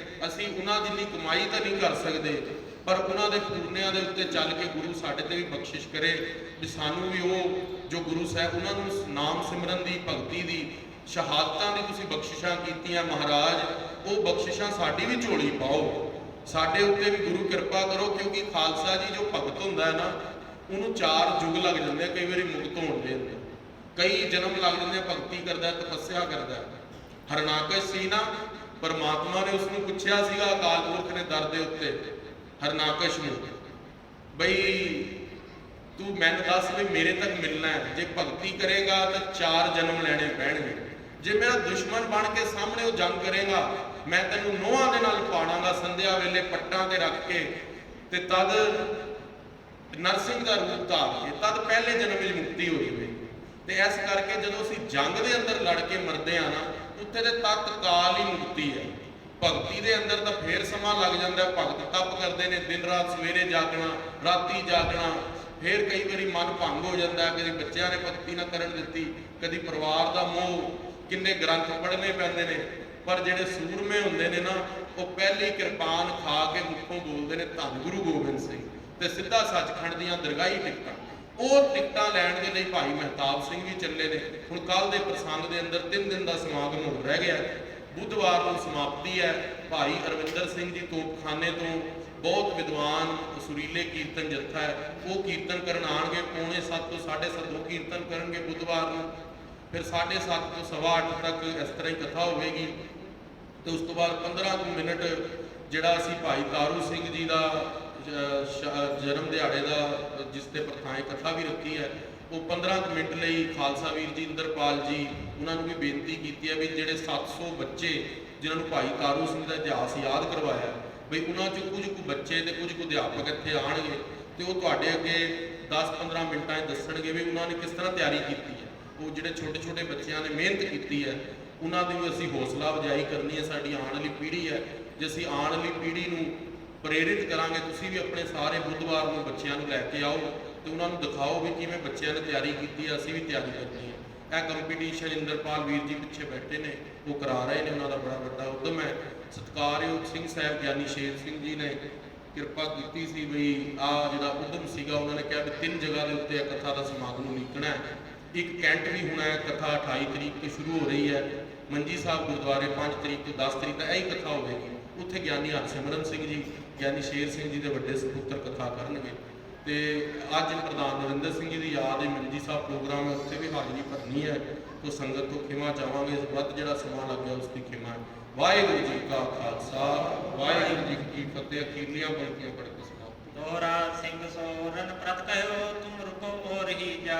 S2: ਅਸੀਂ ਉਹਨਾਂ ਜਿੰਨੀ ਕਮਾਈ ਤਾਂ ਨਹੀਂ ਕਰ ਸਕਦੇ, ਪਰ ਉਹਨਾਂ ਦੇ ਪੂਰਨਿਆਂ ਦੇ ਉੱਤੇ ਚੱਲ ਕੇ ਗੁਰੂ ਸਾਡੇ ਤੇ ਵੀ ਬਖਸ਼ਿਸ਼ ਕਰੇ ਵੀ ਸਾਨੂੰ ਵੀ ਉਹ ਜੋ ਗੁਰੂ ਸਾਹਿਬ ਉਹਨਾਂ ਨੂੰ ਨਾਮ ਸਿਮਰਨ ਦੀ, ਭਗਤੀ ਦੀ, ਸ਼ਹਾਦਤਾਂ ਦੀ ਤੁਸੀਂ ਬਖਸ਼ਿਸ਼ਾਂ ਕੀਤੀਆਂ ਮਹਾਰਾਜ, ਉਹ ਬਖਸ਼ਿਸ਼ਾਂ ਸਾਡੀ ਵੀ ਝੋਲੀ ਪਾਓ। ਸਾਡੇ ਉੱਤੇ ਵੀ ਗੁਰੂ ਕਿਰਪਾ ਕਰੋ, ਕਿਉਂਕਿ ਖਾਲਸਾ ਜੀ ਜੋ ਭਗਤ ਹੁੰਦਾ ਹੈ ਨਾ ਉਹਨੂੰ 4 ਯੁੱਗ ਲੱਗ ਜਾਂਦੇ, ਕਈ ਵਾਰੀ ਮੁਕਤ ਹੋਣ ਦੇ ਅੰਦਰ ਕਈ ਜਨਮ ਲੱਗ ਜਾਂਦੇ, ਭਗਤੀ ਕਰਦਾ, ਤਪੱਸਿਆ ਕਰਦਾ। ਹਰਨਾਕਸ਼ ਸੀ ਨਾ, ਪਰਮਾਤਮਾ ਨੇ ਉਸ ਨੂੰ ਪੁੱਛਿਆ ਸੀਗਾ ਅਕਾਲ ਪੁਰਖ ਨੇ ਦਰ ਦੇ ਉੱਤੇ ਹਰਨਾਕਸ਼ ਨੂੰ ਬਈ ਤੂੰ ਮੈਨੂੰ ਦੱਸ ਵੀ ਮੇਰੇ ਤੱਕ ਮਿਲਣਾ ਹੈ, ਜੇ ਭਗਤੀ ਕਰੇਗਾ ਤਾਂ 4 ਜਨਮ ਲੈਣੇ ਪੈਣਗੇ, ਜੇ ਮੇਰਾ ਦੁਸ਼ਮਣ ਬਣ ਕੇ ਸਾਹਮਣੇ ਉਹ ਜੰਗ ਕਰੇਗਾ ਮੈਂ ਤੈਨੂੰ ਨੋਹਾਂ ਦੇ ਨਾਲ ਪਾੜਾਂਗਾ ਸੰਧਿਆ ਵੇਲੇ ਪੱਟਾਂ ਤੇ ਰੱਖ ਕੇ, ਤੇ ਤਦ ਨਰਸਿੰਘ ਦਾ ਰੂਪ ਧਾਰ ਕੇ ਤਦ ਪਹਿਲੇ ਜਨਮ ਵਿੱਚ ਮੁਕਤੀ ਹੋ ਜਾਵੇ। ਤੇ ਇਸ ਕਰਕੇ ਜਦੋਂ ਅਸੀਂ ਜੰਗ ਦੇ ਅੰਦਰ ਲੜ ਕੇ ਮਰਦੇ ਆ ਨਾ, ਉੱਥੇ ਦੇ ਤਤਕਾਲ ਹੀ ਮੁਕਤੀ ਹੈ। ਭਗਤੀ ਦੇ ਅੰਦਰ ਤਾਂ ਫੇਰ ਸਮਾਂ ਲੱਗ ਜਾਂਦਾ। ਭਗਤ ਤਪ ਕਰਦੇ ਨੇ ਦਿਨ ਰਾਤ, ਸਵੇਰੇ ਜਾਗਣਾ, ਰਾਤੀ ਜਾਗਣਾ, ਫੇਰ ਕਈ ਵਾਰੀ ਮਨ ਭੰਗ ਹੋ ਜਾਂਦਾ, ਕਦੇ ਬੱਚਿਆਂ ਨੇ ਭਗਤੀ ਨਾ ਕਰਨ ਦਿੱਤੀ, ਕਦੀ ਪਰਿਵਾਰ ਦਾ ਮੋਹ, ਕਿੰਨੇ ਗ੍ਰੰਥ ਪੜ੍ਹਨੇ ਪੈਂਦੇ ਨੇ। ਪਰ ਜਿਹੜੇ ਸੂਰਮੇ ਹੁੰਦੇ ਨੇ ਨਾ, ਉਹ ਪਹਿਲੀ ਕਿਰਪਾਨ ਖਾ ਕੇ ਮੁੱਖੋਂ ਬੋਲਦੇ ਨੇ ਧੰਨ ਗੁਰੂ ਗੋਬਿੰਦ ਸਿੰਘ, ਤੇ ਸਿੱਧਾ ਸੱਚਖੰਡ ਦੀਆਂ ਦਰਗਾਹੀ ਟਿਕਟਾਂ। ਉਹ ਟਿਕਟਾਂ ਲੈਣ ਦੇ ਲਈ ਭਾਈ ਮਹਿਤਾਬ ਸਿੰਘ ਵੀ ਚੱਲੇ ਨੇ। ਹੁਣ ਕੱਲ ਦੇ ਪ੍ਰਸੰਗ ਦੇ ਅੰਦਰ 3 ਦਿਨ ਦਾ ਸਮਾਗਮ ਹੋ ਰਹਿ ਗਿਆ। ਬੁੱਧਵਾਰ ਨੂੰ ਸਮਾਪਤੀ ਹੈ। ਭਾਈ ਅਰਵਿੰਦਰ ਸਿੰਘ ਜੀ ਤੋਪਖਾਨੇ ਤੋਂ ਬਹੁਤ ਵਿਦਵਾਨ ਸੁਰੀਲੇ ਕੀਰਤਨ ਜੱਥਾ ਹੈ, ਉਹ ਕੀਰਤਨ ਕਰਨ ਆਣਗੇ। 6:45 ਤੋਂ 7:30 ਉਹ ਕੀਰਤਨ ਕਰਨਗੇ ਬੁੱਧਵਾਰ ਨੂੰ। ਫਿਰ 7:30 ਤੋਂ 8:15 ਤੱਕ ਇਸ ਤਰ੍ਹਾਂ ਹੀ ਕਥਾ ਹੋਵੇਗੀ। ਤੇ ਉਸ ਤੋਂ ਬਾਅਦ 15 ਮਿੰਟ ਜਿਹੜਾ ਅਸੀਂ ਭਾਈ ਤਾਰੂ ਸਿੰਘ ਜੀ ਦਾ ਜਨਮ ਦਿਹਾੜੇ ਦਾ ਜਿਸ ਤੇ ਪ੍ਰਥਾਏ ਕਥਾ ਵੀ ਰੱਖੀ ਹੈ, ਉਹ 15 ਮਿੰਟ ਲਈ ਖਾਲਸਾ ਵੀਰ ਜੀ ਇੰਦਰਪਾਲ ਜੀ ਉਹਨਾਂ ਨੂੰ ਵੀ ਬੇਨਤੀ ਕੀਤੀ ਹੈ ਵੀ ਜਿਹੜੇ 700 ਬੱਚੇ ਜਿਨ੍ਹਾਂ ਨੂੰ ਭਾਈ ਤਾਰੂ ਸਿੰਘ ਦਾ ਇਤਿਹਾਸ ਯਾਦ ਕਰਵਾਇਆ, ਬਈ ਉਹਨਾਂ 'ਚ ਕੁਝ ਕੁ ਬੱਚੇ ਤੇ ਕੁਝ ਕੁ ਅਧਿਆਪਕ ਇੱਥੇ ਆਣਗੇ ਤੇ ਉਹ ਤੁਹਾਡੇ ਅੱਗੇ 10-15 ਮਿੰਟਾਂ 'ਚ ਦੱਸਣਗੇ ਵੀ ਉਹਨਾਂ ਨੇ ਕਿਸ ਤਰ੍ਹਾਂ ਤਿਆਰੀ ਕੀਤੀ ਹੈ। ਉਹ ਜਿਹੜੇ ਛੋਟੇ-ਛੋਟੇ ਬੱਚਿਆਂ ਨੇ ਮਿਹਨਤ ਕੀਤੀ ਹੈ, ਉਹਨਾਂ ਦੀ ਵੀ ਅਸੀਂ ਹੌਸਲਾ ਅਫਜ਼ਾਈ ਕਰਨੀ ਹੈ। ਸਾਡੀ ਆਉਣ ਵਾਲੀ ਪੀੜ੍ਹੀ ਹੈ, ਜੇ ਅਸੀਂ ਆਉਣ ਵਾਲੀ ਪੀੜ੍ਹੀ ਨੂੰ ਪ੍ਰੇਰਿਤ ਕਰਾਂਗੇ, ਤੁਸੀਂ ਵੀ ਆਪਣੇ ਸਾਰੇ ਬੁੱਧਵਾਰ ਨੂੰ ਬੱਚਿਆਂ ਨੂੰ ਲੈ ਕੇ ਆਓ ਤੇ ਉਹਨਾਂ ਨੂੰ ਦਿਖਾਓ ਵੀ ਕਿਵੇਂ ਬੱਚਿਆਂ ਨੇ ਤਿਆਰੀ ਕੀਤੀ ਹੈ, ਅਸੀਂ ਵੀ ਤਿਆਰੀ ਕਰਨੀ ਹੈ। ਇਹ ਕੰਪੀਟੀਸ਼ਨ ਇੰਦਰਪਾਲ ਵੀਰ ਜੀ ਪਿੱਛੇ ਬੈਠੇ ਨੇ, ਉਹ ਕਰਾ ਰਹੇ ਨੇ, ਉਹਨਾਂ ਦਾ ਬੜਾ ਵੱਡਾ ਉਦਮ ਹੈ। ਸਤਿਕਾਰਯੋਗ ਸਿੰਘ ਸਾਹਿਬ ਗਿਆਨੀ ਸ਼ੇਰ ਸਿੰਘ ਜੀ ਨੇ ਕਿਰਪਾ ਕੀਤੀ ਸੀ ਵੀ ਆ ਜਿਹੜਾ ਉਦਮ ਸੀਗਾ, ਉਹਨਾਂ ਨੇ ਕਿਹਾ ਵੀ 3 ਜਗ੍ਹਾ ਦੇ ਉੱਤੇ ਇਹ ਕਥਾ ਦਾ ਸਮਾਗਮ ਉਲੀਕਣਾ ਹੈ। ਇੱਕ ਕੈਂਟ ਵੀ ਹੋਣਾ ਹੈ, ਕਥਾ 28 ਤਰੀਕ ਤੋਂ ਸ਼ੁਰੂ ਹੋ ਰਹੀ ਹੈ। ਮੰਜੀ ਸਾਹਿਬ ਗੁਰਦੁਆਰੇ 5 ਤਰੀਕ ਤੋਂ 10 ਤਰੀਕ ਤੱਕ ਇਹੀ ਕਥਾ ਹੋਵੇਗੀ। ਉੱਥੇ ਗਿਆਨੀ ਹਰਸਿਮਰਨ ਸਿੰਘ ਜੀ, ਗਿਆਨੀ ਸ਼ੇਰ ਸਿੰਘ ਜੀ ਦੇ ਵੱਡੇ ਸਪੁੱਤਰ ਕਥਾ ਕਰਨਗੇ। ਤੇ ਅੱਜ ਪ੍ਰਧਾਨ ਨਰਿੰਦਰ ਸਿੰਘ ਜੀ ਦੀ ਯਾਦ ਹੈ ਮੰਜੀ ਸਾਹਿਬ ਪ੍ਰੋਗਰਾਮ ਹੈ, ਉੱਥੇ ਵੀ ਹਾਜ਼ਰੀ ਭਰਨੀ ਹੈ। ਤੋ ਸੰਗਤ ਤੋਂ ਖਿਮਾ ਚਾਹਾਂਗੇ, ਵੱਧ ਜਿਹੜਾ ਸਮਾਂ ਲੱਗ ਗਿਆ ਉਸ ਦੀ ਖਿਮਾ ਹੈ। ਵਾਹਿਗੁਰੂ ਜੀ ਕਾ ਖਾਲਸਾ, ਵਾਹਿਗੁਰੂ ਜੀ ਕੀ ਫਤਿਹ। ਅਖੀਰਲੀਆਂ ਪੰਕਤੀਆਂ ਪੜ੍ਹ ਕੇ ਸੁਣਾਓ।
S1: ਦੋਹਰਾ ਸਿੰਘ ਸੋਰਨ ਪ੍ਰਤ ਕਹਿਓ ਤੁਮ ਰੁਕੋ ਔਰ ਹੀ ਜਾ